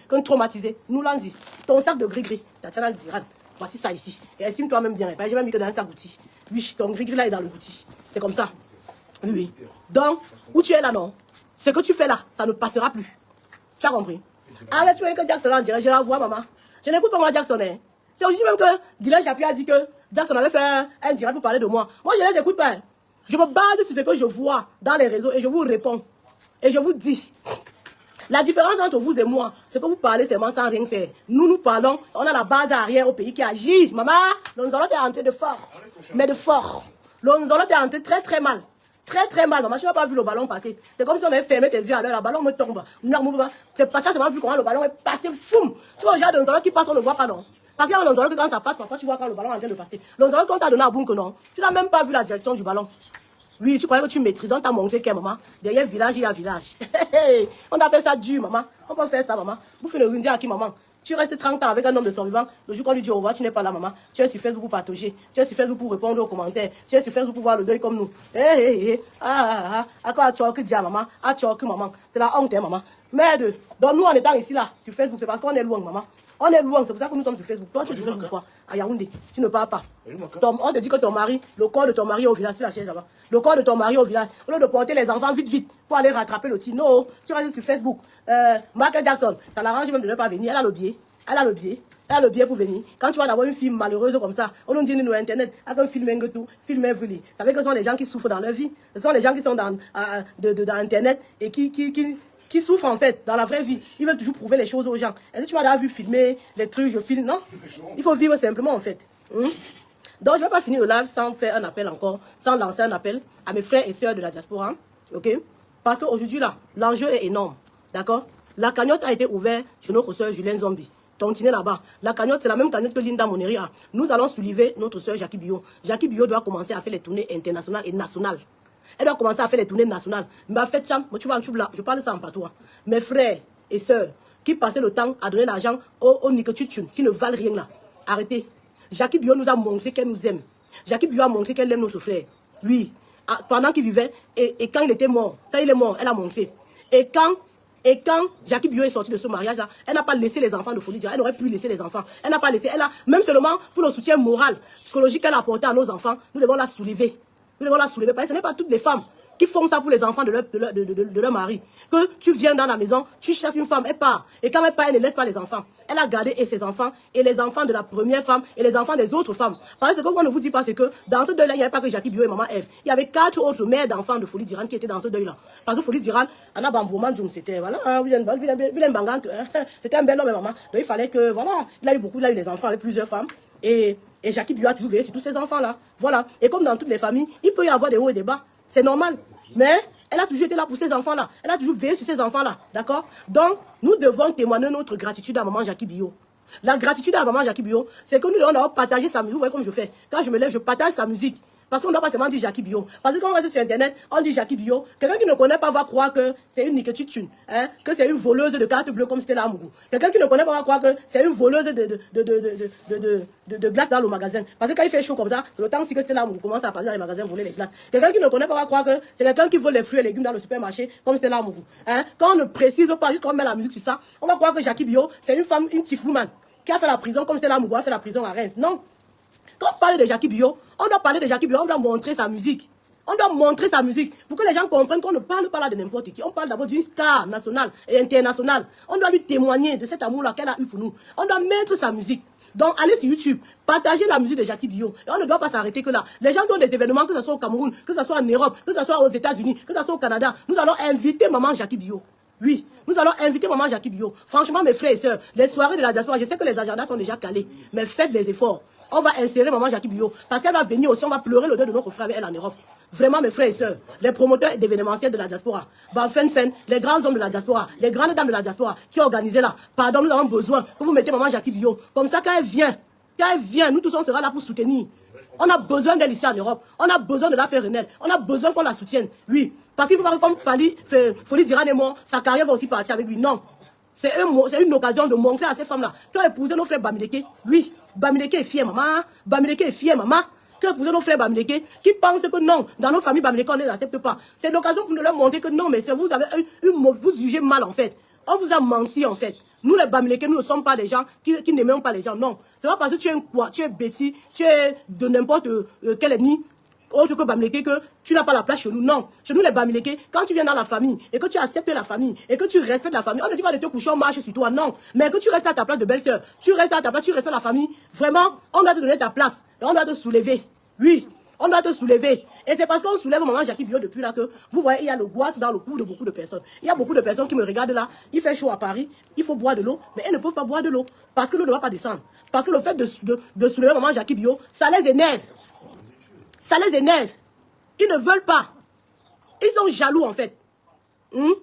quand traumatisé, nous l'enzi. Ton sac de gris-gris, Tatiana Diran. Voici ça ici. Et estime toi-même bien. J'ai même mis que dans un sac outil. Oui, ton gris-gris là est dans le outil. C'est comme ça. Oui. Donc, où tu es là, non? Ce que tu fais là, ça ne passera plus. Tu as compris? Arrête, tu veux que Jackson en dirait, je la vois, maman. Je n'écoute pas moi Jackson. Hein. C'est aujourd'hui même que Guylaine Chapu a dit que Jackson avait fait un direct pour parler de moi. Moi, je ne les écoute pas. Je me base sur ce que je vois dans les réseaux et je vous réponds. Et je vous dis, la différence entre vous et moi, c'est que vous parlez seulement sans rien faire. Nous parlons, on a la base arrière au pays qui agit. Maman, nous allons te rentrer de fort. Mais de fort. Nous allons te rentrer très très mal. Très très mal, maman, tu n'as pas vu le ballon passer. C'est comme si on avait fermé tes yeux, alors le ballon me tombe. C'est pas ça, c'est pas vu comment le ballon est passé, foum. Tu vois, déjà, dans qui passe, on ne voit pas, non. Parce qu'il y a un que quand ça passe, parfois tu vois quand le ballon est en train de passer. L'endroit qu'on t'a donné à Bunke, non. Tu n'as même pas vu la direction du ballon. Oui, tu croyais que tu maîtrises, on t'a montré qu'est, maman. Derrière village, il y a village. On a fait ça dur, maman. On peut faire ça, maman. Vous faites le rundi à qui, maman? Tu restes 30 ans avec un homme de son vivant. Le jour qu'on lui dit au revoir, tu n'es pas là, maman. Tu es sur Facebook pour partager. Tu es sur Facebook pour répondre aux commentaires. Tu es sur Facebook pour voir le deuil comme nous. À quoi tu as dit à maman? Ah, tu as que maman. C'est la honte, hein, maman. Merde. Donc nous, en étant ici, là, sur Facebook, c'est parce qu'on est loin, maman. On est loin, c'est pour ça que nous sommes sur Facebook. Toi, tu es sur Facebook quoi? À Yaoundé. Tu ne parles pas. On te dit que ton mari, le corps de ton mari est au village, sur la chaise là-bas. Le corps de ton mari est au village. Au lieu de porter les enfants vite pour aller rattraper le petit. Non, tu restes sur Facebook. Michael Jackson, ça l'arrange même de ne pas venir. Elle a le biais. Elle a le biais pour venir. Quand tu vas avoir une fille malheureuse comme ça, on nous dit nous internet, avec un film tout, film vulgaire. Ça veut dire que ce sont les gens qui souffrent dans leur vie. Ce sont les gens qui sont dans internet et qui souffrent en fait dans la vraie vie. Ils veulent toujours prouver les choses aux gens. Est-ce que tu vas avoir vu filmer les trucs, je filme? Non. Il faut vivre simplement en fait. Donc je ne vais pas finir le live sans faire un appel encore, sans lancer un appel à mes frères et sœurs de la diaspora. Ok? Parce qu'aujourd'hui là, l'enjeu est énorme. D'accord? La cagnotte a été ouverte chez notre sœur Julien Zombie. Tontiner là-bas. La cagnotte, c'est la même cagnotte que Linda Moneri a. Nous allons soulever notre sœur Jackie Bio. Jackie Bio doit commencer à faire les tournées internationales et nationales. Elle doit commencer à faire les tournées nationales. Mais en fait, je parle ça en patois. Mes frères et sœurs qui passaient le temps à donner l'argent aux Nikochuchun, qui ne valent rien là. Arrêtez. Jackie Bio nous a montré qu'elle nous aime. Jackie Bio a montré qu'elle aime nos frères. Oui. pendant qu'il vivait et quand il était mort. Quand il est mort, elle a montré. Et quand Jackie Bio est sortie de ce mariage-là, elle n'a pas laissé les enfants de Folie Dira. Elle aurait pu laisser les enfants. Elle n'a pas laissé. Elle a, même seulement pour le soutien moral, psychologique qu'elle a apporté à nos enfants, nous devons la soulever. Nous devons la soulever. Parce que ce n'est pas toutes les femmes qui font ça pour les enfants de leur mari. Que tu viens dans la maison, tu cherches une femme, elle part. Et quand elle part, elle ne laisse pas les enfants. Elle a gardé et ses enfants, et les enfants de la première femme, et les enfants des autres femmes. Parce que ce qu'on ne vous dit pas, c'est que dans ce deuil-là, il n'y avait pas que Jackie Bio et Maman Ève. Il y avait 4 autres mères d'enfants de Folie d'Iran qui étaient dans ce deuil-là. Parce que Folie d'Iran, Anna Bambouman, c'était, voilà, c'était un bel homme et maman. Donc il fallait que, voilà, il a eu les enfants avec plusieurs femmes. Et Jackie Bio a toujours veillé sur tous ces enfants-là. Voilà. Et comme dans toutes les familles, il peut y avoir des hauts et des bas. C'est normal. Mais elle a toujours été là pour ces enfants-là. Elle a toujours veillé sur ces enfants-là. D'accord? Donc, nous devons témoigner notre gratitude à maman Jackie Bio. La gratitude à maman Jackie Bio, c'est que nous devons partager sa musique. Vous voyez comme je fais. Quand je me lève, je partage sa musique. Parce qu'on ne doit pas seulement dire Jackie Bio. Parce que quand on reste sur Internet, on dit Jackie Bio. Quelqu'un qui ne connaît pas va croire que c'est une niquetitune. Hein? Que c'est une voleuse de cartes bleues comme Stella Amougou. Quelqu'un qui ne connaît pas va croire que c'est une voleuse de glace dans le magasin. Parce que quand il fait chaud comme ça, c'est le temps aussi que Stella Amougou commence à passer dans les magasins voler les glaces. Quelqu'un qui ne connaît pas va croire que c'est quelqu'un qui vole les fruits et légumes dans le supermarché comme Stella Amougou. Hein? Quand on ne précise pas, juste qu'on met la musique sur ça, on va croire que Jackie Bio, c'est une femme, une tifouman, qui a fait la prison comme Stella Amougou a fait la prison à Reims. Non. Quand on parle de Jackie Bio, on doit parler de Jackie Bio, on doit montrer sa musique. On doit montrer sa musique pour que les gens comprennent qu'on ne parle pas là de n'importe qui. On parle d'abord d'une star nationale et internationale. On doit lui témoigner de cet amour-là qu'elle a eu pour nous. On doit mettre sa musique. Donc, allez sur YouTube, partagez la musique de Jackie Bio. Et on ne doit pas s'arrêter que là. Les gens qui ont des événements, que ce soit au Cameroun, que ce soit en Europe, que ce soit aux États-Unis, que ce soit au Canada, nous allons inviter maman Jackie Bio. Oui, nous allons inviter maman Jackie Bio. Franchement, mes frères et sœurs, les soirées de la diaspora, je sais que les agendas sont déjà calés, mais faites des efforts. On va insérer maman Jackie Bio, parce qu'elle va venir aussi, on va pleurer le deuil de notre frère avec elle en Europe. Vraiment, mes frères et sœurs, les promoteurs d'événementiels de la diaspora, les grands hommes de la diaspora, les grandes dames de la diaspora qui ont organisé là, pardon, nous avons besoin que vous mettez maman Jackie Bio. Comme ça, quand elle vient, nous tous on sera là pour soutenir. On a besoin d'elle ici en Europe. On a besoin de la faire renaître. On a besoin qu'on la soutienne. Oui. Parce qu'il ne faut pas que comme Folie d'Iran est mort, sa carrière va aussi partir avec lui. Non. C'est une occasion de montrer à ces femmes-là qui ont épousé nos frères Bamileke. Oui. Bamileke est fier, maman. Bamileke est fier, maman. Qui ont épousé nos frères Bamileke, qui pensent que non, dans nos familles Bamileke, on ne les accepte pas. C'est l'occasion pour nous leur montrer que non, mais vous avez vous jugez mal en fait. On vous a menti en fait. Nous les Bamileke, nous ne sommes pas des gens qui n'aiment pas les gens. Non. C'est pas parce que tu es quoi, tu es bêtis, tu es de n'importe quelle ethnie, autre que Bamileke, que tu n'as pas la place chez nous. Non. Chez nous les Bamileke, quand tu viens dans la famille et que tu acceptes la famille et que tu respectes la famille, on ne dit pas de te coucher, on marche sur toi. Non. Mais que tu restes à ta place de belle-sœur, tu restes à ta place, tu respectes la famille. Vraiment, on doit te donner ta place et on doit te soulever. Oui. On doit te soulever. Et c'est parce qu'on soulève maman Jackie Bio depuis là que, vous voyez, il y a le boîte dans le cou de beaucoup de personnes. Il y a beaucoup de personnes qui me regardent là. Il fait chaud à Paris. Il faut boire de l'eau. Mais elles ne peuvent pas boire de l'eau. Parce que l'eau ne va pas descendre. Parce que le fait de soulever maman Jackie Bio, ça les énerve. Ça les énerve. Ils ne veulent pas. Ils sont jaloux en fait. Oui,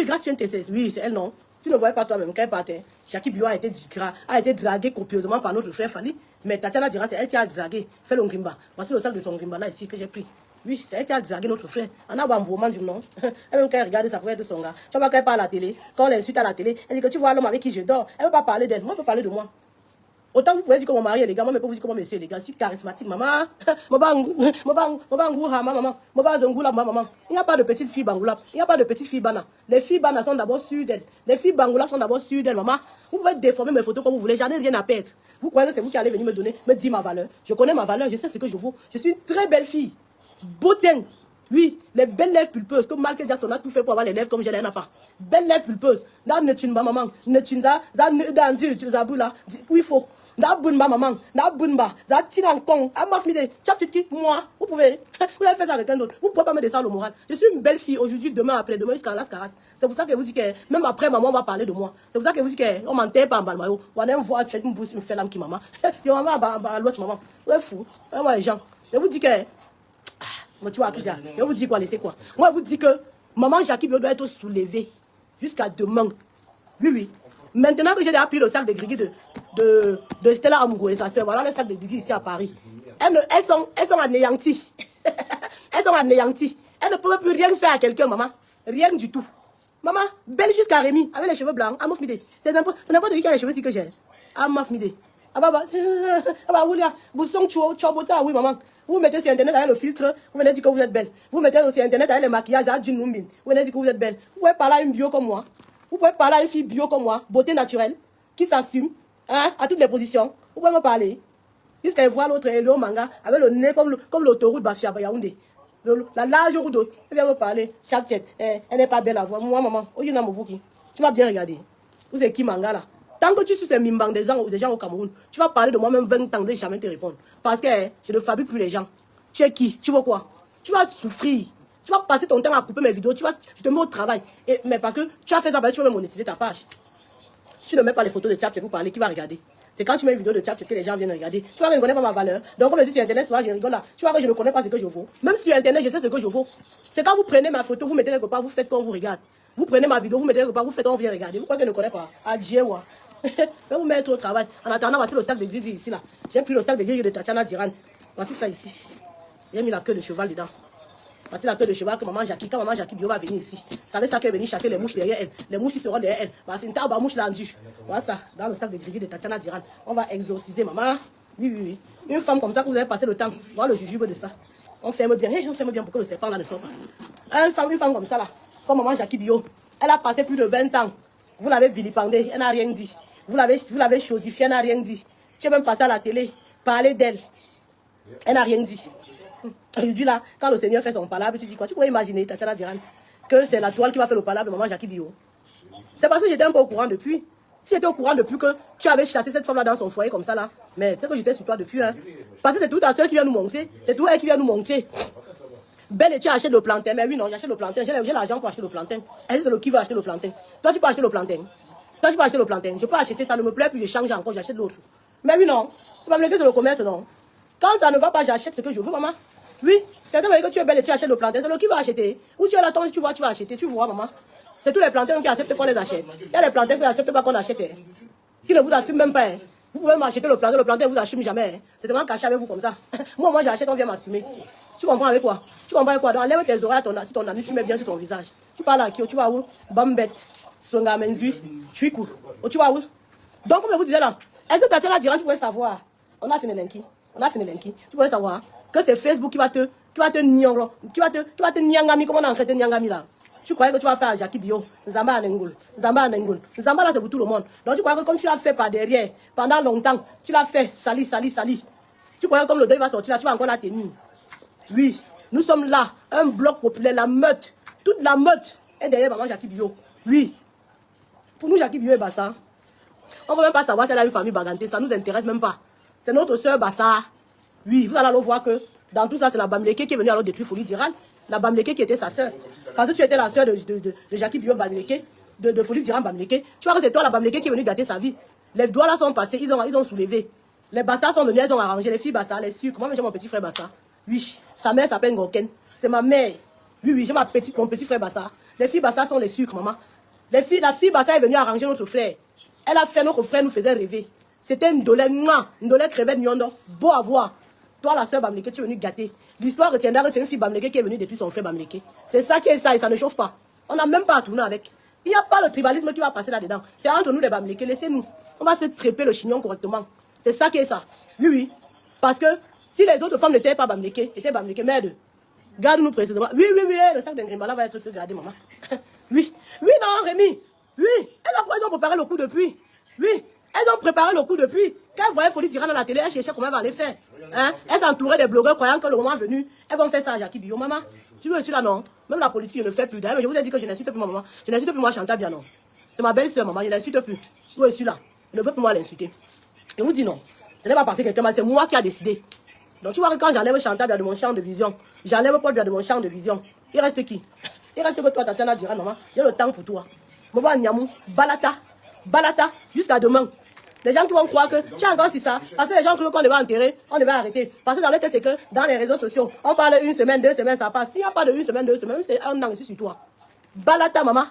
grâce à une TCS. Oui, c'est elle, non. Tu ne voyais pas toi-même quand elle partait. Jackie Bio a été draguée copieusement par notre frère Fali. Mais Tatiana dira, c'est elle qui a dragué. Fais le Ngrimba. Voici le sac de son Ngrimba là ici que j'ai pris. Oui, c'est elle qui a dragué notre frère. On a un moment du nom. Elle même quand elle regarde sa frère de son gars. Tu vois quand elle parle à la télé, quand on l'insulte à la télé, elle dit que tu vois l'homme avec qui je dors. Elle ne veut pas parler d'elle. Moi, elle peut parler de moi. Autant vous pouvez dire que mon mari est élégant, moi je peux vous dire que mon monsieur est élégant. Je suis charismatique, maman. Il n'y a pas de petite fille bangoula. Il n'y a pas de petite fille bana. Les filles bana sont d'abord sûres d'elles. Les filles bangoula sont d'abord sûres d'elles, maman. Vous pouvez déformer mes photos comme vous voulez. J'en ai rien à perdre. Vous croyez que c'est vous qui allez venir me dire ma valeur. Je connais ma valeur, je sais ce que je vaux. Je suis une très belle fille. Beauté. Oui, les belles lèvres pulpeuses. Comme Michael Jackson a tout fait pour avoir les lèvres comme je n'en ai pas. Belles lèvres pulpeuses. Dans ne tune pas maman. Ne tune ça. Dans Dieu, tu as là. Oui, il faut. Dans bunba maman. Dans bunba. Dans tinankong. À ma fille. Moi. Vous pouvez faire ça avec quelqu'un d'autre. Vous pouvez pas me descendre le moral. Je suis une belle fille aujourd'hui, demain, après-demain, jusqu'à la caras. C'est pour ça que vous dites que même après maman va parler de moi. C'est pour ça que vous dites que on m'enterre pas en balmayo. On aime voir tu es une bouche, une femme qui maman. Yo maman à l'ouest maman. Ouais fou. Moi les gens. Je vous dis que moi, tu vois, je vous dis quoi, laissez quoi. Moi, je vous dis que maman Jackie Bio doit être soulevée jusqu'à demain. Oui, oui. Maintenant que j'ai déjà pris le sac de Grigui de Stella Amougou et sa soeur, voilà le sac de Grigui ici à Paris. Elles sont anéanties. Elles sont anéanties. Elles ne peuvent plus rien faire à quelqu'un, maman. Rien du tout. Maman, belle jusqu'à Rémi, avec les cheveux blancs, à Mofmide. C'est n'importe qui a les cheveux si que j'ai. À Mofmide. Oui, maman. Vous mettez sur Internet avec le filtre, vous venez dire que vous êtes belle. Vous mettez sur Internet avec le maquillage, vous venez dire que vous êtes belle. Vous pouvez parler à une bio comme moi. Vous pouvez parler à une fille bio comme moi, beauté naturelle, qui s'assume, hein, à toutes les positions. Vous pouvez me parler. Jusqu'à voir l'autre, le manga, avec le nez comme l'autoroute Bafia Yaoundé. La large route, elle vient me parler. Elle n'est pas belle à voir. Moi, maman, tu m'as bien regardé. Vous êtes qui manga là? Tant que tu suis les mimbang des gens au Cameroun, tu vas parler de moi-même 20 ans, je ne vais jamais te répondre. Parce que je ne fabrique plus les gens. Tu es qui? Tu veux quoi? Tu vas souffrir. Tu vas passer ton temps à couper mes vidéos. Je te mets au travail. Mais parce que tu as fait ça, tu vas monétiser ta page. Si tu ne mets pas les photos de Tchap, pour parler, qui va regarder? C'est quand tu mets une vidéo de Tchap que les gens viennent regarder. Tu vois que je ne connais pas ma valeur. Donc, comme je dis sur Internet, souvent je rigole là. Tu vois que je ne connais pas ce que je vaux. Même sur Internet, je sais ce que je vaux. C'est quand vous prenez ma photo, vous mettez quelque part, vous faites quand on vous regarde. Vous prenez ma vidéo, vous mettez quelque part, vous faites quand on vient regarder. Vous croyez que je ne connais pas? Adieu, ouais. Je vais vous mettre au travail. En attendant, voici le sac de gris ici là. J'ai pris le sac de gris de Tatiana Diran. Voici ça ici. J'ai mis la queue de cheval dedans. Voici la queue de cheval que maman Jackie, quand maman Jackie Bio va venir ici. Vous savez ça qu'elle va venir chasser les mouches derrière elle. Les mouches qui seront derrière elle. Voici une table à mouche là en duche. Voilà ça, dans le sac de gris de Tatiana Diran. On va exorciser maman. Oui, oui, oui. Une femme comme ça que vous avez passé le temps. Voilà le jujube de ça. On ferme bien. On ferme bien pour que le serpent là ne sorte pas. Une femme comme ça là. Comme maman Jackie Bio. Elle a passé plus de 20 ans. Vous l'avez vilipendée, elle n'a rien dit. Vous l'avez chosifiée, elle n'a rien dit. Tu es même passé à la télé, parler d'elle. Elle n'a rien dit. Je dis là, quand le Seigneur fait son palabre, tu dis quoi? Tu pourrais imaginer, Tatiana Diran, que c'est la toile qui va faire le palabre de maman Jackie Bio. C'est parce que j'étais un peu au courant depuis. Si j'étais au courant depuis que tu avais chassé cette femme-là dans son foyer comme ça là, mais tu sais que j'étais sur toi depuis. Hein. Parce que c'est tout ta soeur qui vient nous montrer. C'est tout elle qui vient nous montrer. Belle et tu achètes le plantain. Mais oui, non, j'achète le plantain. J'ai l'argent pour acheter le plantain. Elle c'est le qui veut acheter le plantain. Toi, tu peux acheter le plantain. Toi, tu peux acheter le plantain. Je peux acheter ça, ne me plaît plus, je change encore, j'achète l'autre. Mais oui, non. Tu vas me laisser sur le commerce, non. Quand ça ne va pas, j'achète ce que je veux, maman. Oui. Quelqu'un m'a dit que tu es belle et tu achètes le plantain. C'est le qui va acheter. Ou tu es là, si tu vois, tu vas acheter. Tu vois, maman. C'est tous les plantains qui acceptent qu'on les achète. Il y a les plantains qui n'acceptent pas qu'on achète. Hein. Qui ne vous assument même pas. Hein. Vous pouvez m'acheter le plantain ne vous assume jamais. Hein. C'est vraiment caché avec vous comme ça. moi, j'achète, on vient m'assumer. Tu comprends avec quoi? Tu comprends avec quoi? Donc, enlève tes oreilles si ton ami, tu mets bien sur ton visage. Tu parles à qui? Tu vas où? Bambette. Songa Menzui. Chuikou. Tu vas où? Donc, comme je vous disais là, est-ce que Tatiana Diran, tu voulais savoir? On a fini l'inki. Tu voulais savoir que c'est Facebook qui va te niangro. Qui va te niangami. Comment on a traité niangami là? Tu croyais que tu vas faire à Jackie Bio, Zamba à Nengoul. Zamba là c'est pour tout le monde. Donc tu croyais que comme tu l'as fait par derrière, pendant longtemps, tu l'as fait sali. Tu croyais que comme le deuil va sortir là, tu vas encore la tenir. Oui, nous sommes là, un bloc populaire, la meute, toute la meute est derrière maman Jackie Bio. Oui. Pour nous, Jackie Bio et Bassa, on ne veut même pas savoir si elle a une famille baganté, ça ne nous intéresse même pas. C'est notre soeur Bassa. Oui, vous allez voir que dans tout ça, c'est la Bamileke qui est venue alors détruire Folie d'Iran. La Bamileke qui était sa soeur. Parce que tu étais la soeur de Jackie Bio Bamileke, de Folie d'Iran Bamileke. Tu vois que c'est toi la Bamileke qui est venue gâter sa vie. Les doigts là sont passés, ils ont soulevé. Les Bassa sont venus, elles ont arrangé. Les filles Bassa, les sucres. Moi, j'ai mon petit frère Bassa. Oui, sa mère s'appelle Ngoken. C'est ma mère. Oui, j'ai mon petit frère Bassa. Les filles Bassa sont les sucres, maman. La fille Bassa est venue arranger notre frère. Elle a fait notre frère nous faisait rêver. C'était une dolette crevette nyondo. Beau à voir. Toi, la soeur Bamileke, tu es venue gâter. L'histoire retiendra que c'est une fille Bamileke qui est venue détruire son frère Bamileke. C'est ça qui est ça et ça ne chauffe pas. On n'a même pas à tourner avec. Il n'y a pas le tribalisme qui va passer là-dedans. C'est entre nous les Bamileke. Laissez-nous. On va se traiper le chignon correctement. C'est ça qui est ça. Oui, oui. Parce que si les autres femmes n'étaient pas Bamileke, étaient Bamileke, merde. Garde-nous précisément. Oui, le sac d'Ingrimbala va être gardé, maman. Oui. Oui, non, Rémi. Oui. Elles ont préparé le coup depuis. Oui. Elles ont préparé le coup depuis. Quand elles voyaient Folie d'Iran dans la télé, elles cherchaient comment elles allaient faire. Hein? Elles s'entouraient des blogueurs croyant que le moment est venu. Elles vont faire ça à Jackie Bio. Maman, tu veux aussi là, non? Même la politique, je ne fais plus. D'ailleurs, je vous ai dit que je n'insulte plus ma maman. Je n'insulte plus moi Chantal bien, non. C'est ma belle-sœur, maman. Je n'insulte plus. Vous aussi là. Je ne veux plus moi l'insulter. Je vous dis non. Ce n'est pas parce que quelqu'un m'a dit, c'est moi qui a décidé. Donc tu vois que quand j'enlève Chantal de mon champ de vision, j'enlève Paul de mon champ de vision, il reste qui? Il reste que toi, Tatiana Diran, maman. Il y a le temps pour toi. Moba Niamou, Balata, jusqu'à demain. Les gens qui vont croire que tu as encore si ça, parce que les gens croient qu'on devait enterrer, on devait arrêter. Parce que dans le tête, c'est que dans les réseaux sociaux, on parle une semaine, 2 semaines, ça passe. Il n'y a pas de 1 semaine, 2 semaines, c'est un an ici sur toi. Balata, maman.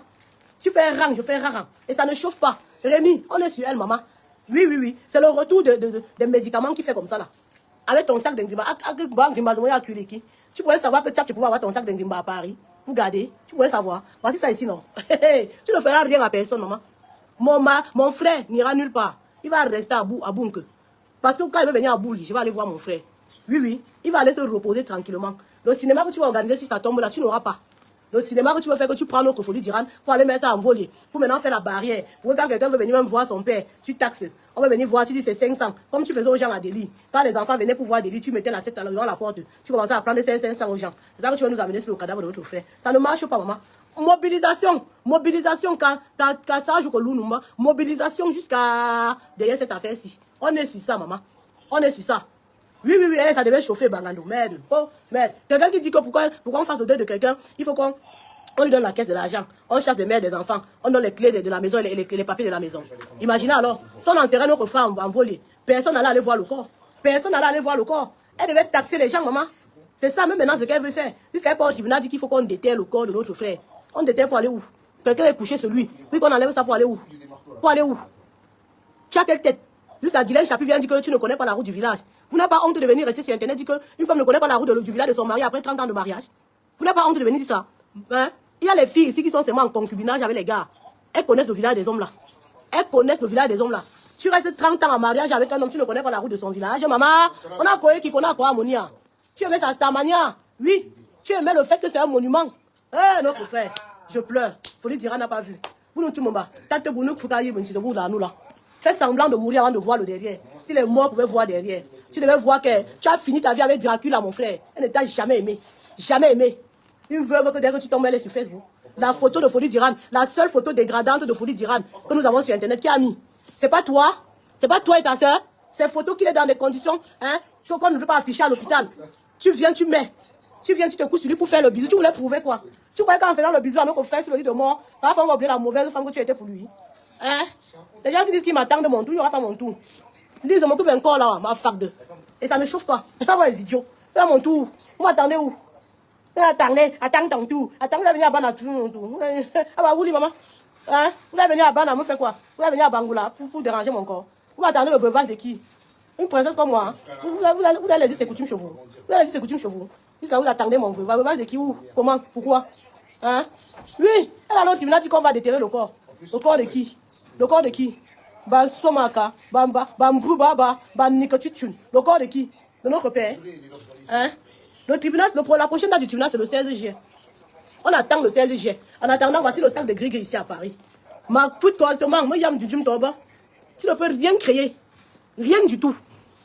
Tu fais rang, je fais rang. Et ça ne chauffe pas. Rémi, on est sur elle, maman. Oui. C'est le retour des médicaments qui fait comme ça là. Avec ton sac d'Ingrimba, tu pourrais savoir que tu pouvais avoir ton sac d'Ingrimba à Paris. Vous gardez, tu pourrais savoir. Voici ça ici, non. Tu ne feras rien à personne, maman. Mon frère n'ira nulle part. Il va rester à Bounke. Parce que quand il va venir à Bouli, je vais aller voir mon frère. Oui, oui. Il va aller se reposer tranquillement. Le cinéma que tu vas organiser si ça tombe là, tu n'auras pas. Le cinéma que tu vas faire, que tu prends notre folie d'Iran pour aller mettre en voler. Pour maintenant faire la barrière. Pour quand quelqu'un veut venir même voir son père, tu taxes. On va venir voir, tu dis c'est 500. Comme tu faisais aux gens à Delhi. Quand les enfants venaient pour voir Delhi, tu mettais la 7 devant la porte. Tu commençais à prendre 500 aux gens. C'est ça que tu vas nous amener sur le cadavre de notre frère. Ça ne marche pas, maman. Mobilisation. Mobilisation quand ça joue que l'Ounouma. Mobilisation jusqu'à derrière cette affaire-ci. On est sur ça, maman. On est sur ça. Oui, oui, oui, ça devait chauffer Bangando. Merde. Oh, merde. Quelqu'un qui dit que pourquoi on fasse le deuil de quelqu'un, il faut qu'on lui donne la caisse de l'argent. On chasse les mères des enfants. On donne les clés de la maison et les papiers de la maison. Imaginez alors, si on enterrait notre frère en volée, personne n'allait aller voir le corps. Personne n'allait aller voir le corps. Elle devait taxer les gens, maman. C'est ça, même maintenant, ce qu'elle veut faire. Jusqu'à part au tribunal dit qu'il faut qu'on déterre le corps de notre frère. On déterre pour aller où? Quelqu'un est couché sur lui. Puis qu'on enlève ça pour aller où? Pour aller où? Tu as quelle tête? Jusqu'à Guylaine Chapi vient dire que tu ne connais pas la route du village. Vous n'avez pas honte de venir rester sur Internet, dire qu'une femme ne connaît pas la route du village de son mari après 30 ans de mariage. Vous n'avez pas honte de venir dire ça. Hein? Il y a les filles ici qui sont seulement en concubinage avec les gars. Elles connaissent le village des hommes là. Elles connaissent le village des hommes là. Tu restes 30 ans en mariage avec un homme, tu ne connais pas la route de son village. Maman, on a quoi qui connaît quoi Monia? Tu aimais sa Starmania? Oui. Tu aimais le fait que c'est un monument. Eh, notre frère, je pleure. Folie Dira n'a pas vu. Vous nous tuez, Tate Bounou, Foukaï, Benchidou, là, nous là. Fais semblant de mourir avant de voir le derrière. Si les morts pouvaient voir derrière, tu devais voir que tu as fini ta vie avec Dracula, mon frère. Elle ne t'a jamais aimé. Jamais aimé. Une veuve que dès que tu tombes, elle est sur Facebook. La photo de Folie d'Iran, la seule photo dégradante de Folie d'Iran que nous avons sur Internet, qui a mis. C'est pas toi. C'est pas toi et ta soeur. Ces photos qu'il est dans des conditions, hein, qu'on ne peut pas afficher à l'hôpital. Tu viens, tu mets. Tu viens, tu te couches sur lui pour faire le bisou. Tu voulais prouver quoi? Tu croyais qu'en faisant le bisou à notre frère sur le lit de mort, ça va faire oublier la mauvaise femme que tu étais pour lui. Hein? Les gens qui disent qu'ils m'attendent de mon tour, il n'y aura pas mon tour. Ils disent, je m'occupe encore là, ma farde. Et ça ne chauffe pas. C'est pas les idiots. C'est mon tour. Vous m'attendez où? Attends ton tour. Attends, vous allez venir à Bana, tout mon tour. Ah bah, oui, maman. Hein? Vous allez venir à Bana, me fait quoi? Vous allez venir à Bangoula pour déranger mon corps. Vous attendez le veuvage de qui? Une princesse comme moi. Hein? Vous allez laisser ces coutumes chez vous. Vous allez laisser ces coutumes chez vous. Jusqu'à vous attendez mon veuvage. Veuvage de qui? Où? Comment? Pourquoi? Hein? Oui, elle a l'autre tribunal dit qu'on va déterrer le corps. Le corps de qui? Le corps de qui? Ba Somaka, Bamba, Bambou Baba, Nikotichun. Le corps de qui? De notre père. Hein? Le tribunal, la prochaine date du tribunal, c'est le 16 juillet. On attend le 16 juillet. En attendant, voici le sac de gris ici à Paris. Ma tout correctement, moi, yam du Toba. Tu ne peux rien créer. Rien du tout.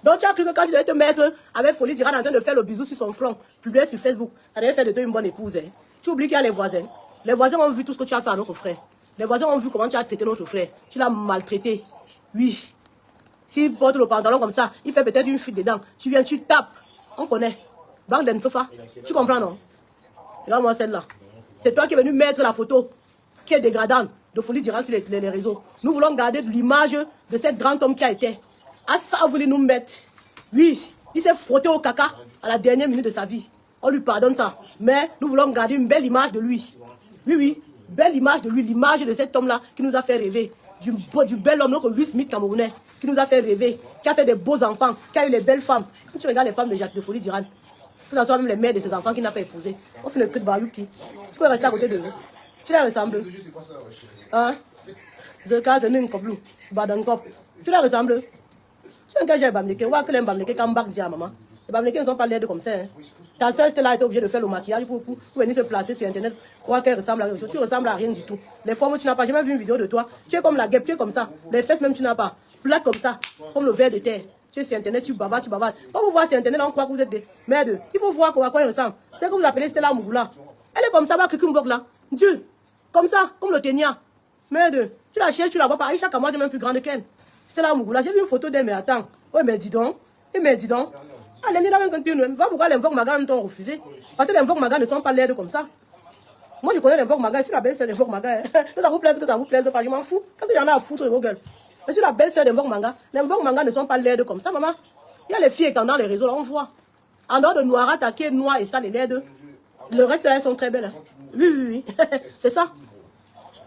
Donc, tu as cru que quand tu devais te mettre avec Folie d'Iran en train de faire le bisou sur son front, publié sur Facebook, ça devait faire de toi une bonne épouse. Hein? Tu oublies qu'il y a les voisins. Les voisins ont vu tout ce que tu as fait à notre frère. Les voisins ont vu comment tu as traité notre frère. Tu l'as maltraité. Oui. S'il porte le pantalon comme ça, il fait peut-être une fuite dedans. Tu viens, tu tapes. On connaît. Bang d'Ensofa. Tu comprends, non? Regarde-moi celle-là. C'est toi qui es venu mettre la photo qui est dégradante de Folie d'Iran sur les réseaux. Nous voulons garder l'image de cet grand homme qui a été. À ça, vous voulez nous mettre. Oui. Il s'est frotté au caca à la dernière minute de sa vie. On lui pardonne ça. Mais nous voulons garder une belle image de lui. Oui, oui. Belle image de lui, l'image de cet homme-là qui nous a fait rêver. Du bel homme, notre Will Smith camerounais, qui nous a fait rêver, qui a fait des beaux enfants, qui a eu les belles femmes. Quand tu regardes les femmes de Folie d'Iran, que ce soit même les mères de ses enfants qui n'a pas épousé, on fait le cul de Bayouki. Tu peux rester à côté de eux. Tu les ressembles. Hein? Je casse une coblou, Badankop. Tu les ressembles. Tu es un gars, j'ai bamléqué. Ou que les bamléqués quand bac dit à maman. Les bamléqués ne sont pas l'air comme ça. Hein. Ta soeur était là, elle était obligée de faire le maquillage pour venir se placer sur Internet. Croire qu'elle ressemble à quelque chose. Tu ressembles à rien du tout. Les formes, tu n'as pas. J'ai même vu une vidéo de toi. Tu es comme la guêpe, tu es comme ça. Les fesses, même, tu n'as pas. Plate comme ça. Comme le verre de terre. Tu es sur Internet, tu bavardes, tu bavardes. Quand vous voyez sur Internet, on croit que vous êtes des merdes. Il faut voir à quoi elle ressemble. C'est que vous appelez Stella Mougoula. Elle est comme ça, va bloc là. Dieu. Comme ça, comme le ténia. Merde. Tu la cherches, tu la vois pas. Chaque mois, tu es même plus grande qu'elle. Stella Mougoula. J'ai vu une photo d'elle, mais attends. Oui, mais dis donc. Mais dis donc. Ah, les Nina, va pourquoi les Mvok Maga t'ont refusé. Parce que les Mvok Maga ne sont pas laides comme ça. Moi, je connais les Mvok Maga. Je suis la belle-sœur des Mvok Maga. Que ça vous plaise, que ça vous plaise pas. Je m'en fous. Qu'est-ce qu'il y en a à foutre de vos gueules? Je suis la belle-sœur des Mvok Maga. Les Mvok Maga ne sont pas laides comme ça, maman. Il y a les filles étant dans les réseaux, là, on voit. En dehors de Noirat, qui est noir et ça, les laides. Le reste, là, elles sont très belles. Hein. Oui, oui, oui. C'est ça.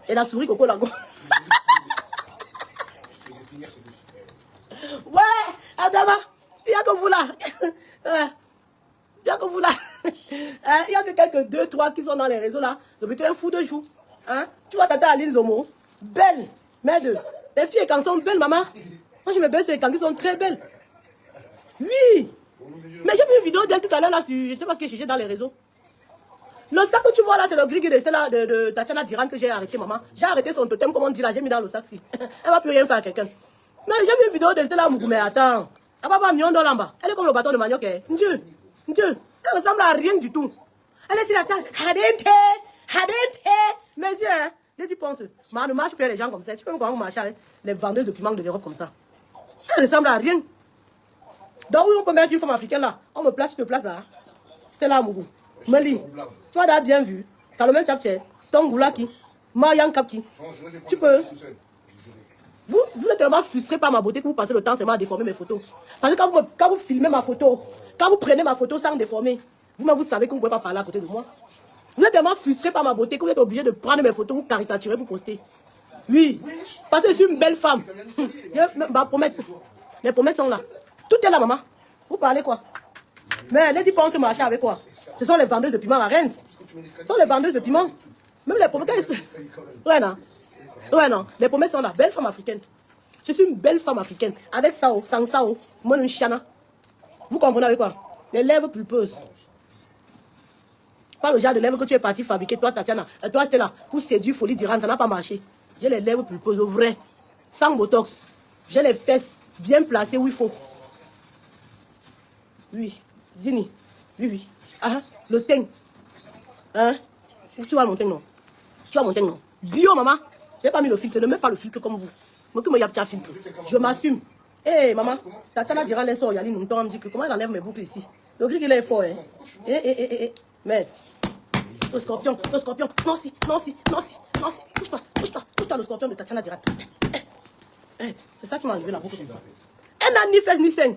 Et la souris, Coco Lago. Ouais, Adama. Il n'y a que vous là. Il n'y a que vous là. Il n'y a que quelques 2, 3 qui sont dans les réseaux là. Depuis un fou de joue. Hein? Tu vois Tata Aline Zomo. Belle. Merde. Les filles quand sont belles, maman. Moi je me baisse les quand qui sont très belles. Oui. Mais j'ai vu une vidéo d'elle tout à l'heure là sur, je ne sais pas ce que j'ai dans les réseaux. Le sac que tu vois là, c'est le gris qui restait là de Tatiana Diran que j'ai arrêté, maman. J'ai arrêté son totem, comme on dit là, j'ai mis dans le sac-ci. Elle va plus rien faire à quelqu'un. Mais j'ai vu une vidéo de Stella Mougou, mais attends. Elle va pas million d'or là-bas. Elle est comme le bâton de manioc. Dieu. Elle ressemble à rien du tout. Elle est sur la table. Habente. Mais Dieu, hein. Je dis, pense. Ne marche plus les gens comme ça. Tu peux me comment marcher avec les vendeuses de piment de l'Europe comme ça. Elle ressemble à rien. Donc oui, on peut mettre une femme africaine là. On me place, je te place là. Stella Mougou. Meli, tu as bien vu. Salomé Chapche, Tongoulaki, Marianne Kapki. Tu peux. Vous êtes tellement frustré par ma beauté que vous passez le temps seulement à déformer mes photos. Parce que quand vous filmez ma photo, quand vous prenez ma photo sans déformer, vous-même vous savez que vous ne pouvez pas parler à côté de moi. Vous êtes tellement frustré par ma beauté que vous êtes obligé de prendre mes photos, vous caricaturer pour poster. Oui, parce que je suis une belle femme. Les promesses sont là. Tout est là, maman. Vous parlez quoi? Mais les types se marcher avec quoi? Ce sont les vendeuses de piment à Rennes. Ce sont les vendeuses de piment. Même les promesses. Ouais, non. Ouais, non. Les promesses sont là. Belle femme africaine. Je suis une belle femme africaine. Avec Sao, sans Sao, moi, une chana. Vous comprenez avec quoi? Les lèvres pulpeuses. Pas le genre de lèvres que tu es parti fabriquer, toi, Tatiana. Toi, c'était là. Pour séduire Folie d'Iran, ça n'a pas marché. J'ai les lèvres pulpeuses, vraies. Sans botox. J'ai les fesses bien placées où il faut. Oui. Zini. Oui. Ah, le teint. Hein? Tu vois mon teint, non? Tu vois mon teint, non? Bio, maman. Je n'ai pas mis le filtre. Ne mets pas le filtre comme vous. Moi, que me y a un filtre. Je m'assume. Hé, maman. Tatiana dira les sorts. Yali, nous me dit que comment elle enlève mes boucles ici. Le gris, il est fort, hein? Mais. Le scorpion. Non, si. Pousse-toi, le scorpion de Tatiana dira. C'est ça qui m'a enlevé la boucle. Elle n'a ni fesses ni seins.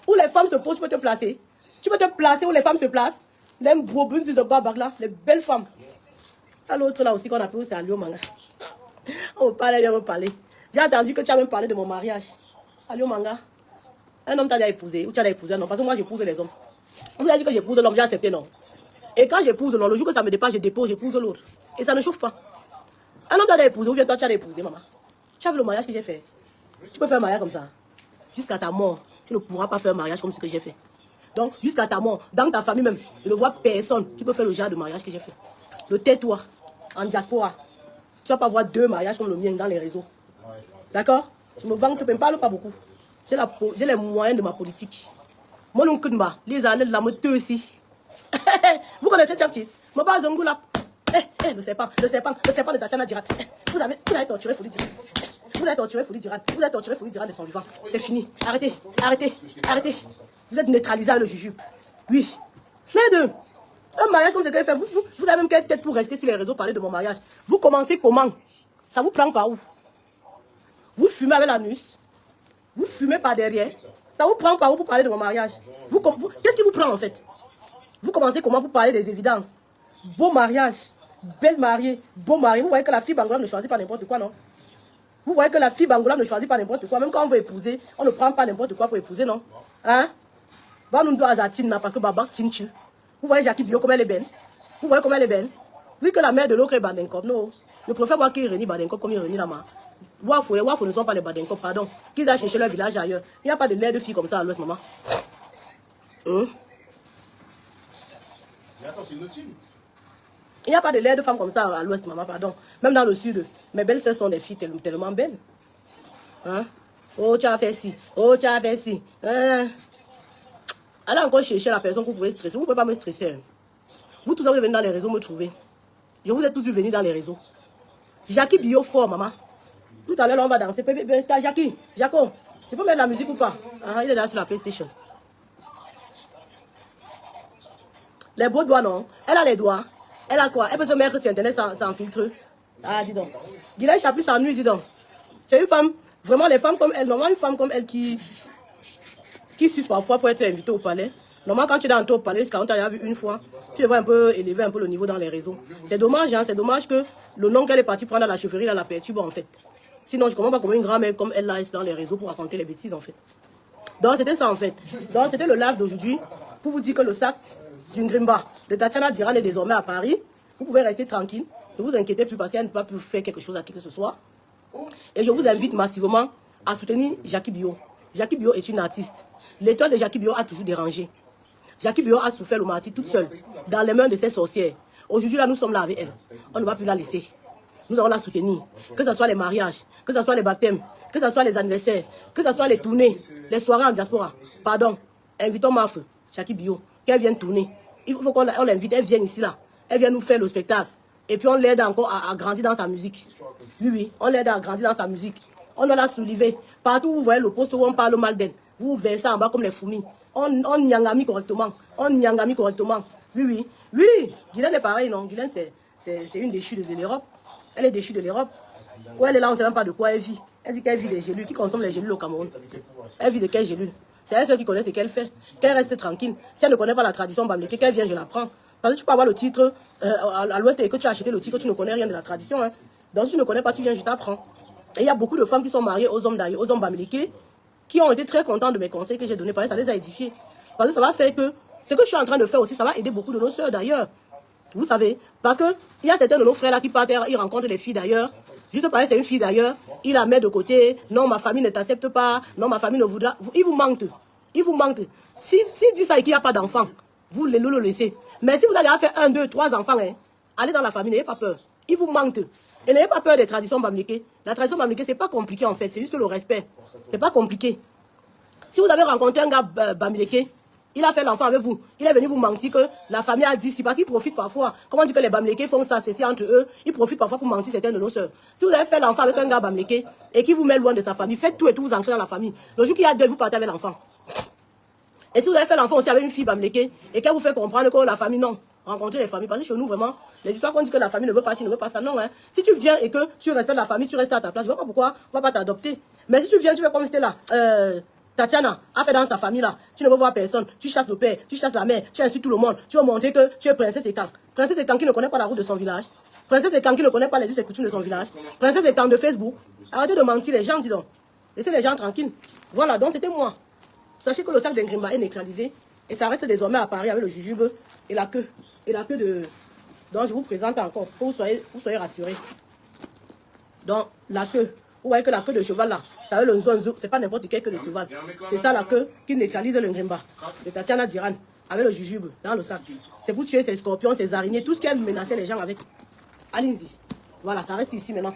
Où les femmes se posent, tu peux te placer. Tu peux te placer où les femmes se placent. Les brunes de Babak là, les belles femmes. À l'autre là aussi qu'on appelle, c'est Alio Manga. On va parler. J'ai entendu que tu as même parlé de mon mariage. Alio Manga. Un homme t'a déjà épousé. Ou tu as épousé un homme. Parce que moi j'épouse les hommes. Vous avez dit que j'épouse l'homme, j'ai accepté non. Et quand j'épouse l'homme, le jour que ça me dépasse, je dépose, j'épouse l'autre. Et ça ne chauffe pas. Un homme t'a déjà épousé ou bien toi tu as épousé, maman. Tu as vu le mariage que j'ai fait? Tu peux faire un mariage comme ça. Jusqu'à ta mort, tu ne pourras pas faire un mariage comme ce que j'ai fait. Donc, jusqu'à ta mort, dans ta famille même, je ne vois personne qui peut faire le genre de mariage que j'ai fait. Le tais-toi, en diaspora. Tu ne vas pas voir 2 mariages comme le mien dans les réseaux. D'accord? Je me vante, je ne parle pas beaucoup. J'ai les moyens de ma politique. Mon oncle Nba, les années de la moto aussi. Vous connaissez Tchapti? Mon père Zongoula. Le serpent de Tatiana Diran. Vous avez torturé Folie Diran. Vous avez torturé Folie Diran de son vivant. C'est fini. Arrêtez. Vous êtes neutralisé à le jujube. Oui. Mais un mariage comme ce qu'elle fait, vous avez même quelle tête pour rester sur les réseaux parler de mon mariage. Vous commencez comment? Ça vous prend par où? Vous fumez avec l'anus. Vous fumez par derrière. Ça vous prend par où pour parler de mon mariage? Qu'est-ce qui vous prend en fait? Vous commencez comment pour parler des évidences? Beau mariage, belle mariée, beau mari. Vous voyez que la fille bangolame ne choisit pas n'importe quoi, non? Vous voyez que la fille bangolame ne choisit pas n'importe quoi. Même quand on veut épouser, on ne prend pas n'importe quoi pour épouser, non? Hein? Nous doit azatine parce que Baba Tinchu. Vous voyez Jackie Bio comme elle est belle. Vous voyez comment elle est belle. Vu que la mère de l'autre est Badenkop, non. Je préfère voir qu'il réunit Badenkop comme il réunit la main. Wafo ne sont pas les Badenkop, pardon. Qu'ils aillent chercher leur village ailleurs. Il n'y a pas de lait de filles comme ça à l'ouest, maman. Il n'y a pas de lait de femmes comme ça à l'ouest, maman, pardon. Même dans le sud, mes belles sœurs sont des filles tellement belles. Hein? Oh, tu as fait ci. Allez encore chercher la personne que vous pouvez stresser. Vous ne pouvez pas me stresser. Vous tous avez venu dans les réseaux me trouver. Je vous ai tous vu venir dans les réseaux. Jackie Bio fort, maman. Tout à l'heure, on va danser. Jackie, Jaco, tu peux mettre la musique ou pas? Il est là sur la PlayStation. Les beaux doigts, non. Elle a les doigts. Elle a quoi? Elle peut se mettre sur Internet sans filtre. Ah, dis donc. Guylaine Chapuis s'ennuie, dis donc. C'est une femme, vraiment les femmes comme elle, normalement une femme comme elle qui suce parfois pour être invitée au palais. Normalement, quand tu es dans au palais, quand tu as vu une fois, tu devrais un peu élever un peu le niveau dans les réseaux. C'est dommage, hein, c'est dommage que le nom qu'elle est partie prendre à la chefferie, la perturbe en fait. Sinon, je ne comprends pas comment une grand-mère comme elle là est dans les réseaux pour raconter les bêtises en fait. Donc, c'était ça en fait. Donc, c'était le live d'aujourd'hui pour vous dire que le sac d'une Grimba de Tatiana Diran est désormais à Paris. Vous pouvez rester tranquille. Ne vous inquiétez plus parce qu'elle ne peut pas plus faire quelque chose à qui que ce soit. Et je vous invite massivement à soutenir Jackie Bio. Jackie Bio est une artiste. L'étoile de Jackie Bio a toujours dérangé. Jackie Bio a souffert le martyre toute seule, dans les mains de ses sorcières. Aujourd'hui, là, nous sommes là avec elle. On ne va plus la laisser. Nous allons la soutenir. Que ce soit les mariages, que ce soit les baptêmes, que ce soit les anniversaires, que ce soit les tournées, les soirées en diaspora. Pardon, invitons Maf, Jackie Bio, qu'elle vienne tourner. Il faut qu'on l'invite, elle vienne ici, là. Elle vient nous faire le spectacle. Et puis on l'aide encore à grandir dans sa musique. Oui, oui, on l'aide à grandir dans sa musique. On doit la soulever. Partout où vous voyez le poste où on parle mal d'elle, vous versez en bas comme les fourmis. On nyangami correctement. On nyangami correctement. Oui, oui. Oui, Guylaine est pareil, non? Guylaine, c'est une déchue de l'Europe. Elle est déchue de l'Europe. Où elle est là, on ne sait même pas de quoi elle vit. Elle dit qu'elle vit des gélules. Qui consomme les gélules au Cameroun? Elle vit de quelles gélules? C'est elle seule qui connaît ce qu'elle fait. Qu'elle reste tranquille. Si elle ne connaît pas la tradition bamléké, qu'elle vienne, je la prends. Parce que tu peux avoir le titre à l'ouest et que tu as acheté le titre, tu ne connais rien de la tradition. Hein. Donc si tu ne connais pas, tu viens, je t'apprends. Et il y a beaucoup de femmes qui sont mariées aux hommes d'ailleurs, aux hommes bamlékés, qui ont été très contents de mes conseils que j'ai donnés. Parce que ça les a édifiés. Parce que ça va faire que ce que je suis en train de faire aussi, ça va aider beaucoup de nos soeurs d'ailleurs. Vous savez, parce qu'il y a certains de nos frères là qui partent, ils rencontrent des filles d'ailleurs. Juste parce que c'est une fille d'ailleurs, ils la mettent de côté. Non, ma famille ne t'accepte pas. Non, ma famille ne voudra. Il vous manque. Il vous manque. Si dit ça et qu'il n'y a pas d'enfant, vous le laissez. Mais si vous allez faire 1, 2, 3 enfants, hein, allez dans la famille, n'ayez pas peur. Il vous manque. Et n'ayez pas peur des traditions bamlékées. La tradition bamlékée, c'est pas compliqué en fait, c'est juste le respect. C'est pas compliqué. Si vous avez rencontré un gars bamléké, il a fait l'enfant avec vous. Il est venu vous mentir que la famille a dit si, parce qu'il profite parfois. Comment dire que les bamlékés font ça, c'est entre eux. Ils profitent parfois pour mentir certaines de nos soeurs. Si vous avez fait l'enfant avec un gars bamléké et qui vous met loin de sa famille, faites tout et tout, vous entrez dans la famille. Le jour qu'il y a deux, vous partez avec l'enfant. Et si vous avez fait l'enfant aussi avec une fille bamléké et qu'elle vous fait comprendre que la famille, non. Rencontrer les familles. Parce que chez nous, vraiment, les histoires qu'on dit que la famille ne veut pas ci, ne veut pas ça, non. Hein. Si tu viens et que tu respectes la famille, tu restes à ta place. Je ne vois pas pourquoi on ne va pas t'adopter. Mais si tu viens, tu fais comme c'était là. Tatiana a fait dans sa famille là, tu ne veux voir personne, tu chasses le père, tu chasses la mère, tu insultes tout le monde, tu veux montrer que tu es princesse Ekan. Princesse Ekan qui ne connaît pas la route de son village, princesse Ekan qui ne connaît pas les us et coutumes de son village, princesse Ekan de Facebook. Arrêtez de mentir les gens, dis donc. Laissez les gens tranquilles. Voilà, donc c'était moi. Sachez que le sac d'Ingrimba est neutralisé et ça reste désormais à Paris avec le jujube et la queue. Et la queue de... Donc je vous présente encore pour que vous soyez rassurés. Donc la queue. Vous voyez que la queue de cheval là, ça veut le zonzo, c'est pas n'importe quelle queue de cheval. C'est ça la queue qui neutralise le ngrimba. De Tatiana Diran, avec le jujube dans le sac. C'est pour tuer ces scorpions, ces araignées, tout ce qui a menacé les gens avec. Allez-y. Voilà, ça reste ici maintenant.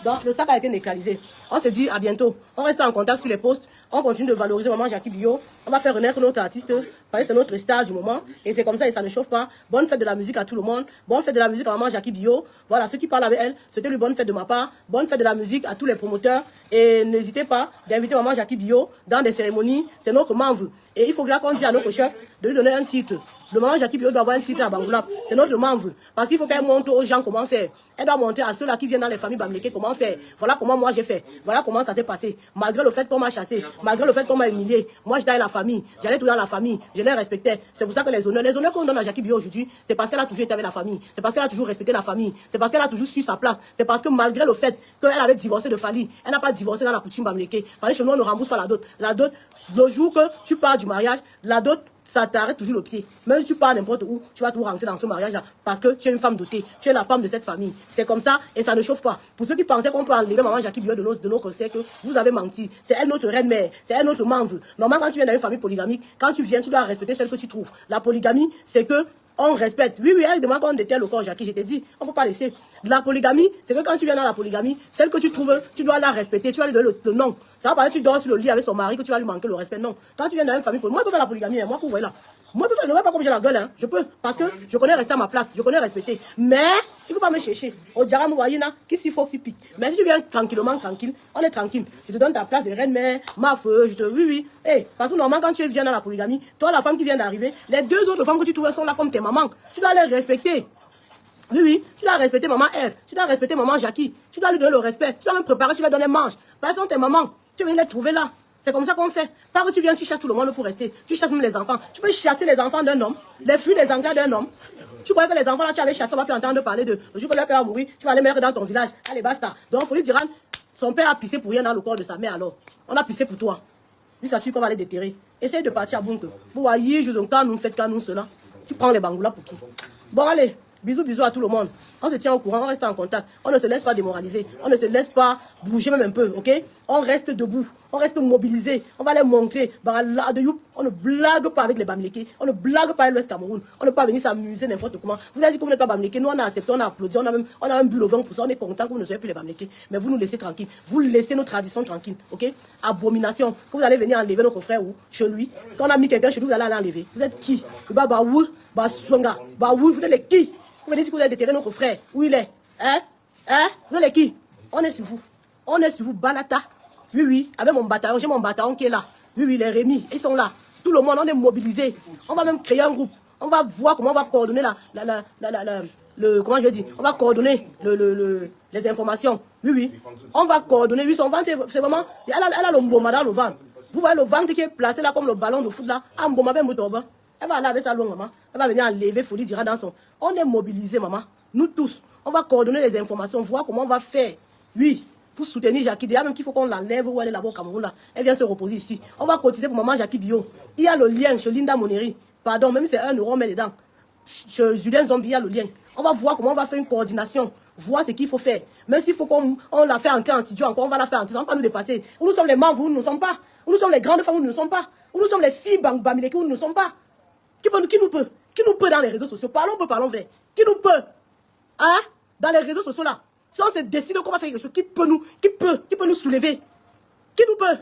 Donc le sac a été neutralisé. On se dit à bientôt. On reste en contact sur les posts. On continue de valoriser Maman Jackie Bio. On va faire renaître notre artiste. Parce que c'est notre star du moment. Et c'est comme ça et ça ne chauffe pas. Bonne fête de la musique à tout le monde. Bonne fête de la musique à Maman Jackie Bio. Voilà, ceux qui parlent avec elle, c'était une bonne fête de ma part. Bonne fête de la musique à tous les promoteurs. Et n'hésitez pas d'inviter Maman Jackie Bio dans des cérémonies. C'est notre membre. Et il faut qu'on dise à notre chef de lui donner un titre. Le Maman Jackie Bio doit avoir un titre à Bangoulap. C'est notre membre. Parce qu'il faut qu'elle montre aux gens comment faire. Elle doit montrer à ceux-là qui viennent dans les familles bamlékées comment faire. Voilà comment moi j'ai fait. Voilà comment ça s'est passé. Malgré le fait qu'on m'a chassé. Malgré le fait qu'on m'a humilié. Moi j'étais dans la famille. J'allais tout dans la famille. Je les respectais. C'est pour ça que les honneurs qu'on donne à Jackie Bio aujourd'hui, c'est parce qu'elle a toujours été avec la famille. C'est parce qu'elle a toujours respecté la famille. C'est parce qu'elle a toujours su sa place. C'est parce que malgré le fait qu'elle avait divorcé de Fali, elle n'a pas divorcé dans la coutume bamlékée. Parce que chez nous on ne rembourse pas la dot. La dot, le jour que tu pars du mariage, la dot, ça t'arrête toujours le pied. Même si tu pars n'importe où, tu vas tout rentrer dans ce mariage-là. Parce que tu es une femme dotée. Tu es la femme de cette famille. C'est comme ça et ça ne chauffe pas. Pour ceux qui pensaient qu'on peut enlever Maman Jackie Bio de notre cercle, vous avez menti. C'est elle notre reine-mère. C'est elle notre membre. Normalement, quand tu viens dans une famille polygamique, quand tu viens, tu dois respecter celle que tu trouves. La polygamie, c'est que on respecte. Oui, elle demande qu'on déterre le corps, Jackie. Je t'ai dit, on ne peut pas laisser. La polygamie, c'est que quand tu viens dans la polygamie, celle que tu trouves, tu dois la respecter. Tu vas lui donner le nom. Ça va pas être tu dors sur le lit avec son mari que tu vas lui manquer le respect. Non. Quand tu viens dans une famille, moi, je peux faire la polygamie. Hein, moi, vous voyez là. Moi, je ne vais pas comme j'ai la gueule. Hein. Je peux. Parce que je connais rester à ma place. Je connais respecter. Mais, il ne faut pas me chercher. Au Djaram, qui s'il faut, s'il pique. Mais si tu viens tranquillement, tranquille, on est tranquille. Je te donne ta place de reine-mère, ma feu, je te. Oui, oui. Hey, parce que normalement, quand tu viens dans la polygamie, toi, la femme qui vient d'arriver, les deux autres femmes que tu trouves sont là comme tes mamans. Tu dois les respecter. Oui, oui, tu dois respecter maman Eve, tu dois respecter maman Jackie, tu dois lui donner le respect, tu dois même préparer, tu dois donner mange. Parce que tes mamans, tu viens les trouver là. C'est comme ça qu'on fait. Pas que tu viens, tu chasses tout le monde pour rester. Tu chasses même les enfants. Tu peux chasser les enfants d'un homme, les fruits des engrais d'un homme. Tu croyais que les enfants là, tu avais chassé, on va plus entendre parler de le jour que leur père a mouru, tu vas aller mettre dans ton village. Allez, basta. Donc, Folie Diran, son père a pissé pour rien dans le corps de sa mère alors. On a pissé pour toi. Lui, ça suit qu'on va aller déterrer. Essaye de partir à Bunke. Vous voyez, je donc quand nous faites quand nous cela. Tu prends les bangoulas pour qui? Bon, allez. Bisous, bisous à tout le monde. On se tient au courant, on reste en contact. On ne se laisse pas démoraliser. On ne se laisse pas bouger même un peu, ok? On reste debout. On reste mobilisé. On va les montrer. On ne blague pas avec les Bamileke. On ne blague pas avec l'Ouest Cameroun. On ne peut pas venir s'amuser n'importe comment. Vous avez dit que vous n'êtes pas Bamileke. Nous, on a accepté, on a applaudi. On a même bu le 20%. On est content que vous ne soyez plus les Bamileke. Mais vous nous laissez tranquilles. Vous laissez nos traditions tranquilles, ok? Abomination. Que vous allez venir enlever notre frère ou chez lui. Quand on a mis quelqu'un chez lui, vous allez enlever. Vous êtes qui? Vous êtes les qui? Vous venez dire que vous avez déterré notre frère. Où il est? Hein? Vous êtes qui? On est sur vous. On est sur vous, Banata. Oui, oui, avec mon bataillon, j'ai mon bataillon qui est là. Oui, oui, les Rémi, ils sont là. Tout le monde, on est mobilisé. On va même créer un groupe. On va voir comment on va coordonner comment je vais dire? On va coordonner les informations. Oui, oui. On va coordonner. Oui, son ventre, c'est vraiment... Elle a le mboma dans le ventre. Vous voyez le ventre qui est placé là comme le ballon de foot là. Ah, mboma, ben, elle va aller avec sa longue, maman. Elle va venir enlever Folie dira dans son... On est mobilisés, maman. Nous tous. On va coordonner les informations, voir comment on va faire. Oui. Pour soutenir Jackie. Déjà même qu'il faut qu'on l'enlève où elle est là-bas au Cameroun là. Elle vient se reposer ici. On va cotiser pour maman Jackie Bio. Il y a le lien chez Linda Moneri. Pardon, même si c'est 1 euro, on met dedans. Chez Julien Zombie, il y a le lien. On va voir comment on va faire une coordination. Voir ce qu'il faut faire. Même s'il faut qu'on la fait entrer en studio encore, on va la faire entrer. Ça ne va pas nous dépasser. Où nous sommes les membres, où nous ne sommes pas. Où nous sommes les grandes femmes, où nous ne sommes pas. Où nous sommes les filles Bamileke, où nous ne sommes pas. Qui nous peut? Qui nous peut dans les réseaux sociaux? Parlons peu, parlons vrai. Qui nous peut? Hein? Dans les réseaux sociaux là. Si on se décide qu'on va faire quelque chose, qui peut nous soulever? Qui nous peut?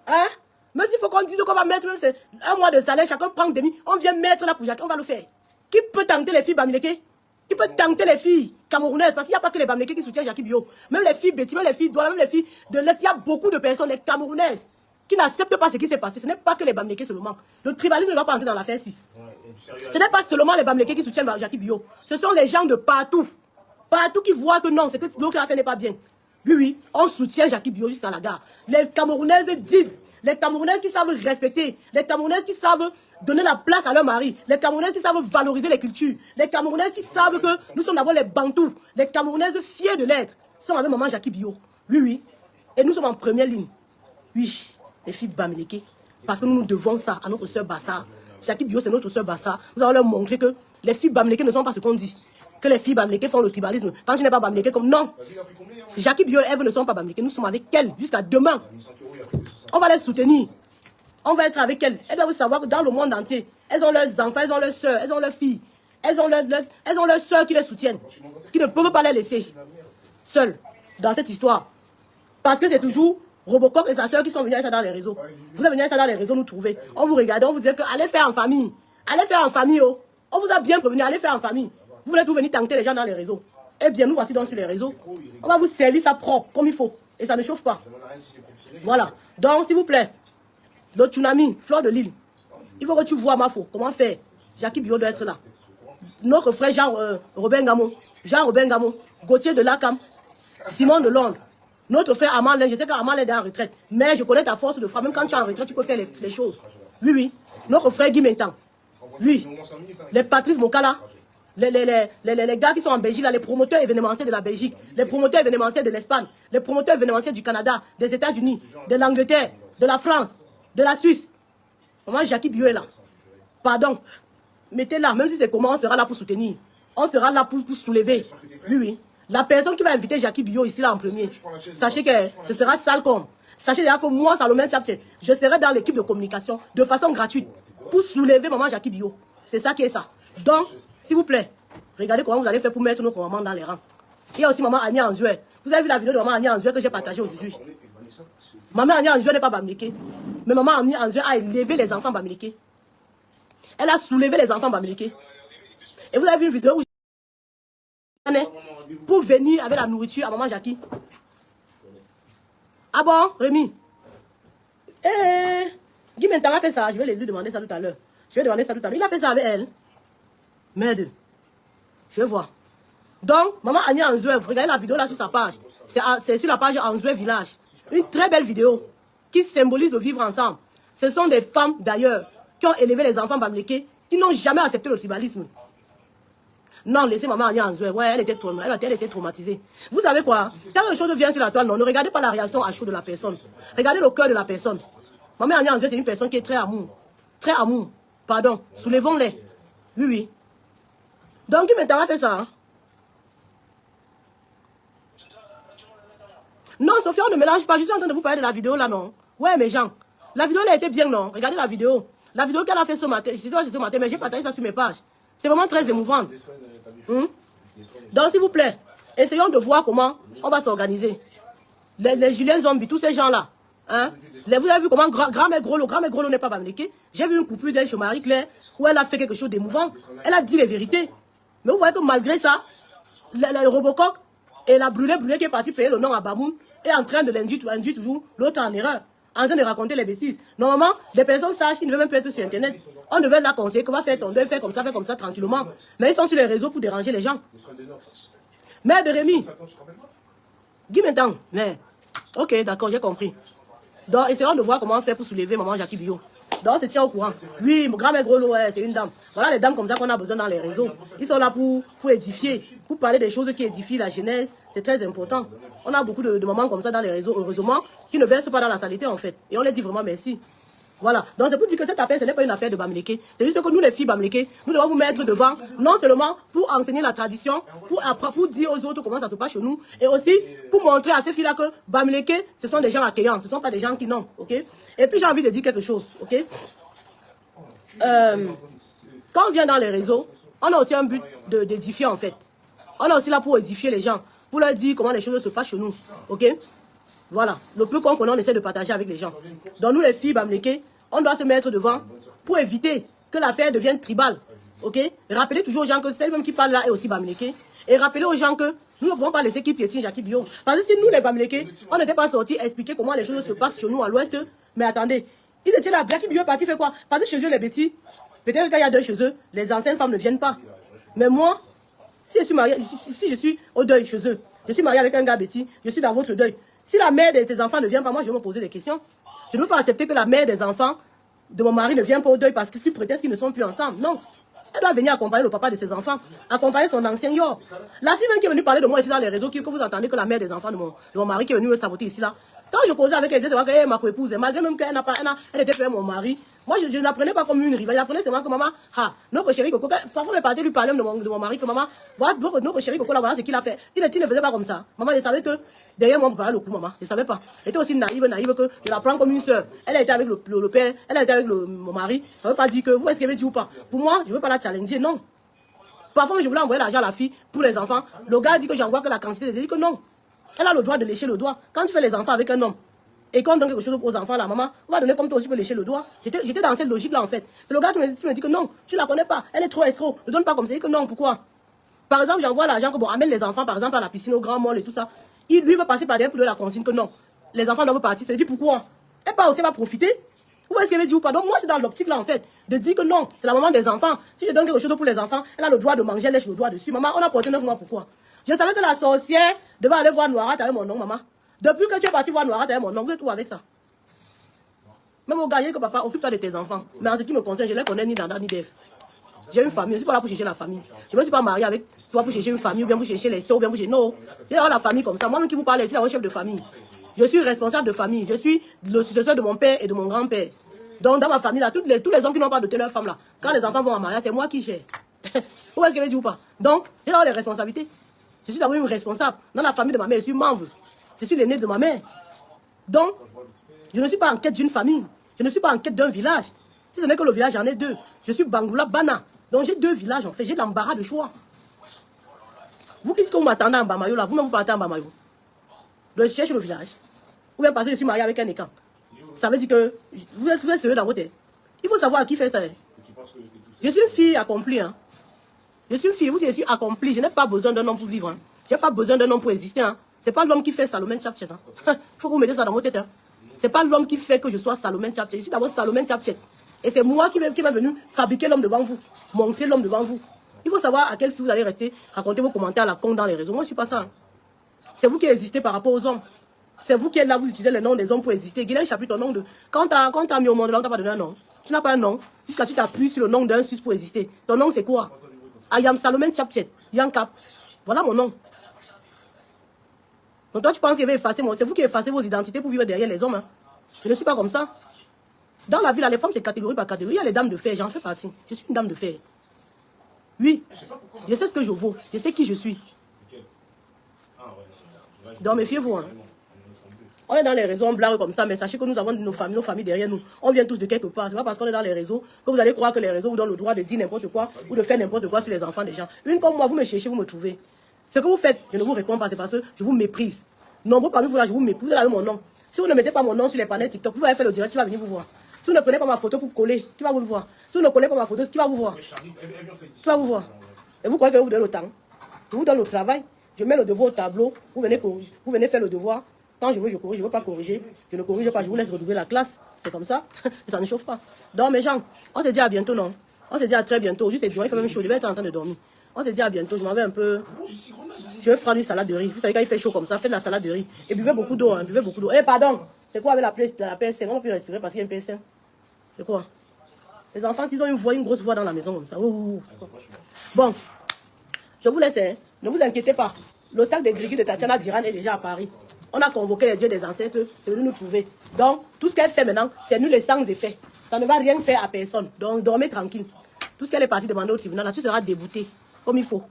Hein? Mais s'il faut qu'on dise qu'on va mettre même un mois de salaire, chacun prend demi, on vient mettre là pour Jackie, on va le faire. Qui peut tenter les filles Bamileke? Qui peut tenter les filles camerounaises? Parce qu'il n'y a pas que les Bamileke qui soutiennent Jackie Bio. Même les filles Betty, même les filles Douala, même les filles de l'Est, il y a beaucoup de personnes, les camerounaises, qui n'acceptent pas ce qui s'est passé. Ce n'est pas que les Bamileke seulement. Le tribalisme ne va pas entrer dans l'affaire ici. Ce n'est pas seulement les Bamileke qui soutiennent Jackie Bio. Ce sont les gens de partout. Partout qui voient que non, ce que l'autre a fait n'est pas bien. Oui, oui, on soutient Jackie Bio jusqu'à la gare. Les Camerounaises disent, les Camerounaises qui savent respecter, les Camerounaises qui savent donner la place à leur mari, les Camerounaises qui savent valoriser les cultures, les Camerounaises qui savent que nous sommes d'abord les Bantous, les Camerounaises fiers de l'être, sont avec maman Jackie Bio. Oui, oui. Et nous sommes en première ligne. Oui, les filles Bamileke. Parce que nous nous devons ça à notre soeur Bassa. Jackie Bio, c'est notre soeur Bassa. Nous allons leur montrer que les filles Bamileke ne sont pas ce qu'on dit. Que les filles Bamileke font le tribalisme. Quand tu n'es pas Bamileke comme non. Jackie Bio et Eve ne sont pas Bamileke. Nous sommes avec elles jusqu'à demain. On va les soutenir. On va être avec elles. Elles doivent savoir que dans le monde entier, elles ont leurs enfants, elles ont leurs soeurs, elles ont leurs filles. Elles ont leurs soeurs qui les soutiennent. Qui ne peuvent pas les laisser seules dans cette histoire. Parce que c'est toujours Robocop et sa soeur qui sont venus avec ça dans les réseaux. Vous êtes venus avec ça dans les réseaux nous trouver. On vous regarde, on vous dit que allez faire en famille. Allez faire en famille, oh. On vous a bien prévenu, allez faire en famille. Vous voulez tout venir tenter les gens dans les réseaux. Eh bien, nous voici donc sur les réseaux. On va vous servir ça propre, comme il faut. Et ça ne chauffe pas. Voilà. Donc, s'il vous plaît, le tsunami, Fleur de Lille, il faut que tu vois, Mafo, comment faire. Jackie Bio doit être là. Notre frère Jean-Robin Gamon, Gauthier de Lacam, Simon de Londres, notre frère Amalin, je sais qu'Amalin est en retraite, mais je connais ta force de femme. Même quand tu es en retraite, tu peux faire les choses. Oui, oui. Notre frère Guy Mentan. Oui. Les Patrice Mokala. Les gars qui sont en Belgique, là, les promoteurs événementiels de la Belgique, les promoteurs événementiels de l'Espagne, les promoteurs événementiels du Canada, des États-Unis, de l'Angleterre, de la France, de la Suisse. Moi, Jackie Bio est là. Pardon. Mettez-la, même si c'est comment, on sera là pour soutenir. On sera là pour soulever. Oui, oui. La personne qui va inviter Jackie Bio ici, là, en premier, sachez que ce sera Salcom. Sachez déjà que moi, Salomé Tchapche, je serai dans l'équipe de communication de façon gratuite pour soulever maman Jackie Bio. C'est ça qui est ça. Donc, s'il vous plaît, regardez comment vous allez faire pour mettre nos mamans dans les rangs. Il y a aussi maman Annie Anzoué. Vous avez vu la vidéo de maman Annie Anzoué que j'ai partagée aujourd'hui. Maman Annie Anzoué n'est pas Bamileke. Mais maman Annie Anzoué a élevé les enfants Bamileke. Elle a soulevé les enfants Bamileke. Et vous avez vu une vidéo où pour venir avec la nourriture à maman Jackie. Ah bon, Rémi? Guy Mentara a fait ça. Je vais lui demander ça tout à l'heure. Je vais demander ça tout à l'heure. Il a fait ça avec elle. Merde. Je vais voir. Donc, maman Annie Anzoué, vous regardez la vidéo là sur sa page. C'est sur la page Anzoué Village. Une très belle vidéo qui symbolise le vivre ensemble. Ce sont des femmes d'ailleurs qui ont élevé les enfants Bamileke, qui n'ont jamais accepté le tribalisme. Non, laissez maman Annie Anzoué. Ouais, elle était traumatisée. Vous savez quoi? Quand une chose vient sur la toile, non, ne regardez pas la réaction à chaud de la personne. Regardez le cœur de la personne. Maman Annie Anzoué, c'est une personne qui est très amour. Très amour. Pardon. Soulevons-les. Oui, oui. Donc, il m'a fait ça. Hein? Non, Sophia, on ne mélange pas. Je suis en train de vous parler de la vidéo là, non. Ouais, mes gens. La vidéo, elle a été bien, non. Regardez la vidéo. La vidéo qu'elle a fait ce matin. Je sais pas si c'est ce matin, mais j'ai partagé ça sur mes pages. C'est vraiment très émouvant. Donc, s'il vous plaît, essayons de voir comment on va s'organiser. Les Julien Zombie, tous ces gens-là. Hein? Vous avez vu comment grand-mère Grolo n'est pas bamléqué. J'ai vu une coupure d'elle chez Marie-Claire où elle a fait quelque chose d'émouvant. Elle a dit les vérités. Mais vous voyez que malgré ça, le Robocoq et la brûlée qui est partie payer le nom à Bamoun est en train de l'induire toujours l'autre en erreur. En train de raconter les bêtises. Normalement, des personnes sages qui ne veulent même plus être sur Internet. On devait la conseiller qu'on va faire ton deuil, faire comme ça tranquillement. Mais ils sont sur les réseaux pour déranger les gens. Mère de Rémi. Dis maintenant. Mais, ok, d'accord, j'ai compris. Donc, essayons de voir comment on fait pour soulever maman Jackie Bio. Donc, on se tient au courant. Oui, mon grand-mère Grolo, ouais, c'est une dame. Voilà les dames comme ça qu'on a besoin dans les réseaux. Ils sont là pour édifier, pour parler des choses qui édifient la jeunesse. C'est très important. On a beaucoup de mamans comme ça dans les réseaux, heureusement, qui ne versent pas dans la saleté, en fait. Et on les dit vraiment merci. Voilà. Donc, c'est pour dire que cette affaire, ce n'est pas une affaire de Bamléké. C'est juste que nous, les filles Bamléké, nous devons vous mettre devant, non seulement pour enseigner la tradition, pour dire aux autres comment ça se passe chez nous, et aussi pour montrer à ces filles-là que Bamléké, ce sont des gens accueillants, ce ne sont pas des gens qui n'ont, ok? Et puis, j'ai envie de dire quelque chose, ok? Quand on vient dans les réseaux, on a aussi un but d'édifier, en fait. On est aussi là pour édifier les gens, pour leur dire comment les choses se passent chez nous, ok? Voilà, le peu qu'on connaît, on essaie de partager avec les gens. Donc nous, les filles Bamléké, on doit se mettre devant pour éviter que l'affaire devienne tribale. Ok? Rappelez toujours aux gens que celle même qui parle là est aussi Bamléké. Et rappelez aux gens que nous ne pouvons pas laisser qui piétine Jackie Bio. Parce que si nous, les Bamléké, on n'était pas sortis expliquer comment les choses se passent chez nous à l'ouest. Mais attendez, ils étaient là, Jackie Bio est parti faire quoi? Parce que chez eux, les bêtis, peut-être qu'il y a deux chez eux, les anciennes femmes ne viennent pas. Mais moi, si je suis mariée, si je suis au deuil chez eux, je suis mariée avec un gars bêtis, je suis dans votre deuil. Si la mère de tes enfants ne vient pas, moi je vais me poser des questions. Je ne veux pas accepter que la mère des enfants de mon mari ne vient pas au deuil parce que sous prétexte qu'ils ne sont plus ensemble. Non. Elle doit venir accompagner le papa de ses enfants, accompagner son ancien yor. La fille même qui est venue parler de moi ici dans les réseaux, que vous entendez que la mère des enfants de mon mari qui est venue me saboter ici là. Quand je causais avec elle, elle disait que ma co-épouse, malgré même qu'elle elle était pas mon mari, moi je ne la prenais pas comme une rivale, je la prenais seulement comme maman, notre chéri Coco, parfois mes parties lui parlaient de mon mari, que maman, voilà, notre chéri Coco là, voilà ce qu'il a fait. Il ne faisait pas comme ça. Maman, je savais que derrière moi, on parlait le coup, maman, je ne savais pas. Elle était aussi naïve que je la prends comme une soeur. Elle a été avec le père, elle a été avec mon mari, ça ne veut pas dire que vous est-ce qu'elle veut dire ou pas. Pour moi, je ne veux pas la challenger, non. Parfois, je voulais envoyer l'argent à la fille pour les enfants. Le gars dit que j'envoie que la quantité. J'ai dit que non. Elle a le droit de lécher le doigt. Quand tu fais les enfants avec un homme, et qu'on donne quelque chose aux enfants, la maman, on va donner comme toi aussi pour lécher le doigt. J'étais dans cette logique-là, en fait. C'est le gars qui me dit que non, tu la connais pas. Elle est trop escroc. Ne donne pas comme ça. Il dit que non, pourquoi? Par exemple, j'envoie l'argent que bon, amène les enfants, par exemple, à la piscine, au grand mall et tout ça. Lui va passer par derrière pour donner la consigne que non. Les enfants doivent partir. Je dis pourquoi? Elle pas aussi va profiter. Où est-ce qu'elle veut dire ou pas? Donc moi, je suis dans l'optique là, en fait, de dire que non, c'est la maman des enfants. Si je donne quelque chose pour les enfants, elle a le droit de manger, elle lèche le doigt dessus. Maman, on a porté 9 mois, pourquoi? Je savais que la sorcière devait aller voir Noirat avec mon nom, maman. Depuis que tu es parti voir Noirat avec mon nom, vous êtes où avec ça? Même au gars, que papa, occupe-toi de tes enfants. Mais en ce qui me concerne, je ne les connais ni Danda ni Dev. J'ai une famille, je ne suis pas là pour chercher la famille. Je ne me suis pas mariée avec toi pour chercher une famille, ou bien pour chercher les soeurs, ou bien pour chercher. Non, j'ai la famille comme ça. Moi-même qui vous parle, je suis un chef de famille. Je suis responsable de famille. Je suis le successeur de mon père et de mon grand-père. Donc, dans ma famille, là, tous les hommes qui n'ont pas doté leur femme, là, quand les enfants vont en mariage, c'est moi qui gère. Où est-ce qu'elle dit ou pas? Donc, j'ai les responsabilités. Je suis d'abord une responsable. Dans la famille de ma mère, je suis membre. Je suis l'aîné de ma mère. Donc, je ne suis pas en quête d'une famille. Je ne suis pas en quête d'un village. Si ce n'est que le village, j'en ai deux. Je suis Bangoula Bana. Donc, j'ai deux villages, en fait. J'ai l'embarras de choix. Vous, qu'est-ce que vous m'attendez en Bamayo, là? Vous-même, vous partez en Bamayo. Donc, je cherche le village. Ou bien parce que je suis marié avec un écan. Ça veut dire que vous êtes sérieux dans votre tête. Il faut savoir à qui fait ça. Je suis une fille accomplie. Hein. Je suis une fille, vous dites, je suis accomplie. Je n'ai pas besoin d'un homme pour vivre. Hein. Je n'ai pas besoin d'un homme pour exister. Hein. Ce n'est pas l'homme qui fait Salomon Chapchet. Hein. Il faut que vous mettez ça dans votre tête. Hein. Ce n'est pas l'homme qui fait que je sois Salomon Chapchet. Je suis d'abord Salomon Chapchet. Et c'est moi qui m'est venu fabriquer l'homme devant vous. Montrer l'homme devant vous. Il faut savoir à quelle fille vous allez rester, raconter vos commentaires à la con dans les réseaux. Moi, je ne suis pas ça. Hein. C'est vous qui existez par rapport aux hommes. C'est vous qui êtes là, vous utilisez le nom des hommes pour exister. Guilain chapitre ton nom de... Quand t'as mis au monde, là, on t'a pas donné un nom. Tu n'as pas un nom. Jusqu'à tu t'appuies sur le nom d'un sus pour exister. Ton nom, c'est quoi? Ayam Salomon Chapchet. Yankap. Voilà mon nom. Donc toi, tu penses qu'il va effacer moi. C'est vous qui effacez vos identités pour vivre derrière les hommes. Hein. Je ne suis pas comme ça. Dans la vie, là, les femmes, c'est catégorie par catégorie. Il y a les dames de fer, j'en fais partie. Je suis une dame de fer. Oui. Je sais ce que je vaux. Je sais qui je suis. Donc méfiez-vous. Hein. On est dans les réseaux, on blague comme ça, mais sachez que nous avons nos familles derrière nous. On vient tous de quelque part. C'est pas parce qu'on est dans les réseaux que vous allez croire que les réseaux vous donnent le droit de dire n'importe quoi ou de faire n'importe quoi sur les enfants des gens. Une comme moi, vous me cherchez, vous me trouvez. Ce que vous faites, je ne vous réponds pas, c'est parce que je vous méprise. Nombreux parmi vous là, je vous méprise. Vous avez mon nom. Si vous ne mettez pas mon nom sur les panels TikTok, vous allez faire le direct, qui va venir vous voir. Si vous ne prenez pas ma photo pour coller, qui va vous voir? Si vous ne collez pas ma photo, qui va vous voir? Qui va vous voir? Et vous croyez que je vous donne le temps? Je vous donne le travail. Je mets le devoir au tableau. Vous venez faire le devoir. Quand je veux, je corrige. Je ne veux pas corriger. Je ne corrige pas. Je vous laisse redoubler la classe. C'est comme ça. Ça ne chauffe pas. Donc, mes gens, on se dit à bientôt, non? On se dit à très bientôt. Juste, il fait même chaud. Je vais être en train de dormir. On se dit à bientôt. Je m'en vais un peu. Je vais prendre une salade de riz. Vous savez, quand il fait chaud comme ça, faites de la salade de riz. Et buvez beaucoup d'eau. Buvez beaucoup d'eau. Eh, pardon. C'est quoi avec la PSN? On ne peut plus respirer parce qu'il y a une PSN. C'est quoi? Les enfants, s'ils ont une grosse voix dans la maison comme ça. C'est quoi? Bon. Je vous laisse. Hein. Ne vous inquiétez pas. Le sac de gris de Tatiana Diran est déjà à Paris. On a convoqué les dieux des ancêtres, c'est venu nous trouver. Donc, tout ce qu'elle fait maintenant, c'est nous les sans effets. Ça ne va rien faire à personne. Donc, dormez tranquille. Tout ce qu'elle est partie demander au tribunal, là, tu seras débouté, comme il faut.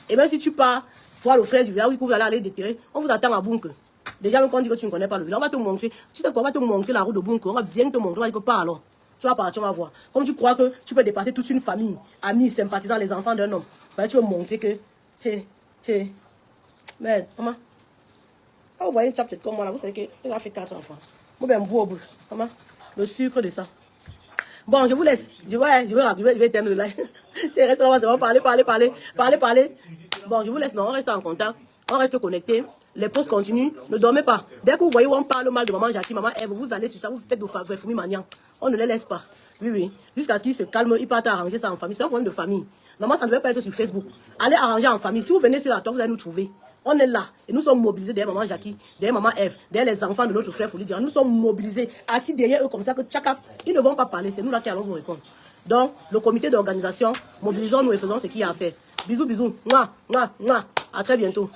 Et même si tu pars voir le frère du village, où vous allez aller déterrer, on vous attend à Bunker. Déjà, même quand on dit que tu ne connais pas le village, on va te montrer. Tu sais quoi, on va te montrer la route de Bunker. On va bien te montrer, on va dire que pas alors. Tu vas partir, on va voir. Comme tu crois que tu peux dépasser toute une famille, amis, sympathisants, les enfants d'un homme, ben, tu vas montrer que mais comment? Quand vous voyez une chapette comme moi là, vous savez qu'elle a fait 4 enfants. Moi, ben, bourbe. Comment? Le sucre de ça. Bon, je vous laisse. Je vais éteindre le live. C'est resté là, c'est bon, parler. Bon, je vous laisse, non, on reste en contact. On reste connecté. Les pauses continuent. Ne dormez pas. Dès que vous voyez où on parle mal de maman Jackie, maman Ève, vous allez sur ça, vous faites de fourmis maniant. On ne les laisse pas. Oui. Jusqu'à ce qu'ils se calment, ils partent arranger ça en famille. C'est un problème de famille. Normalement, ça ne devait pas être sur Facebook. Allez arranger en famille. Si vous venez sur la toile, vous allez nous trouver. On est là. Et nous sommes mobilisés derrière maman Jackie, derrière maman Ève, derrière les enfants de notre frère Fouli. Nous sommes mobilisés, assis derrière eux comme ça que tchaka, ils ne vont pas parler. C'est nous là qui allons vous répondre. Donc, le comité d'organisation, mobilisons-nous et faisons ce qu'il y a à faire. Bisous. Mouah. À très bientôt.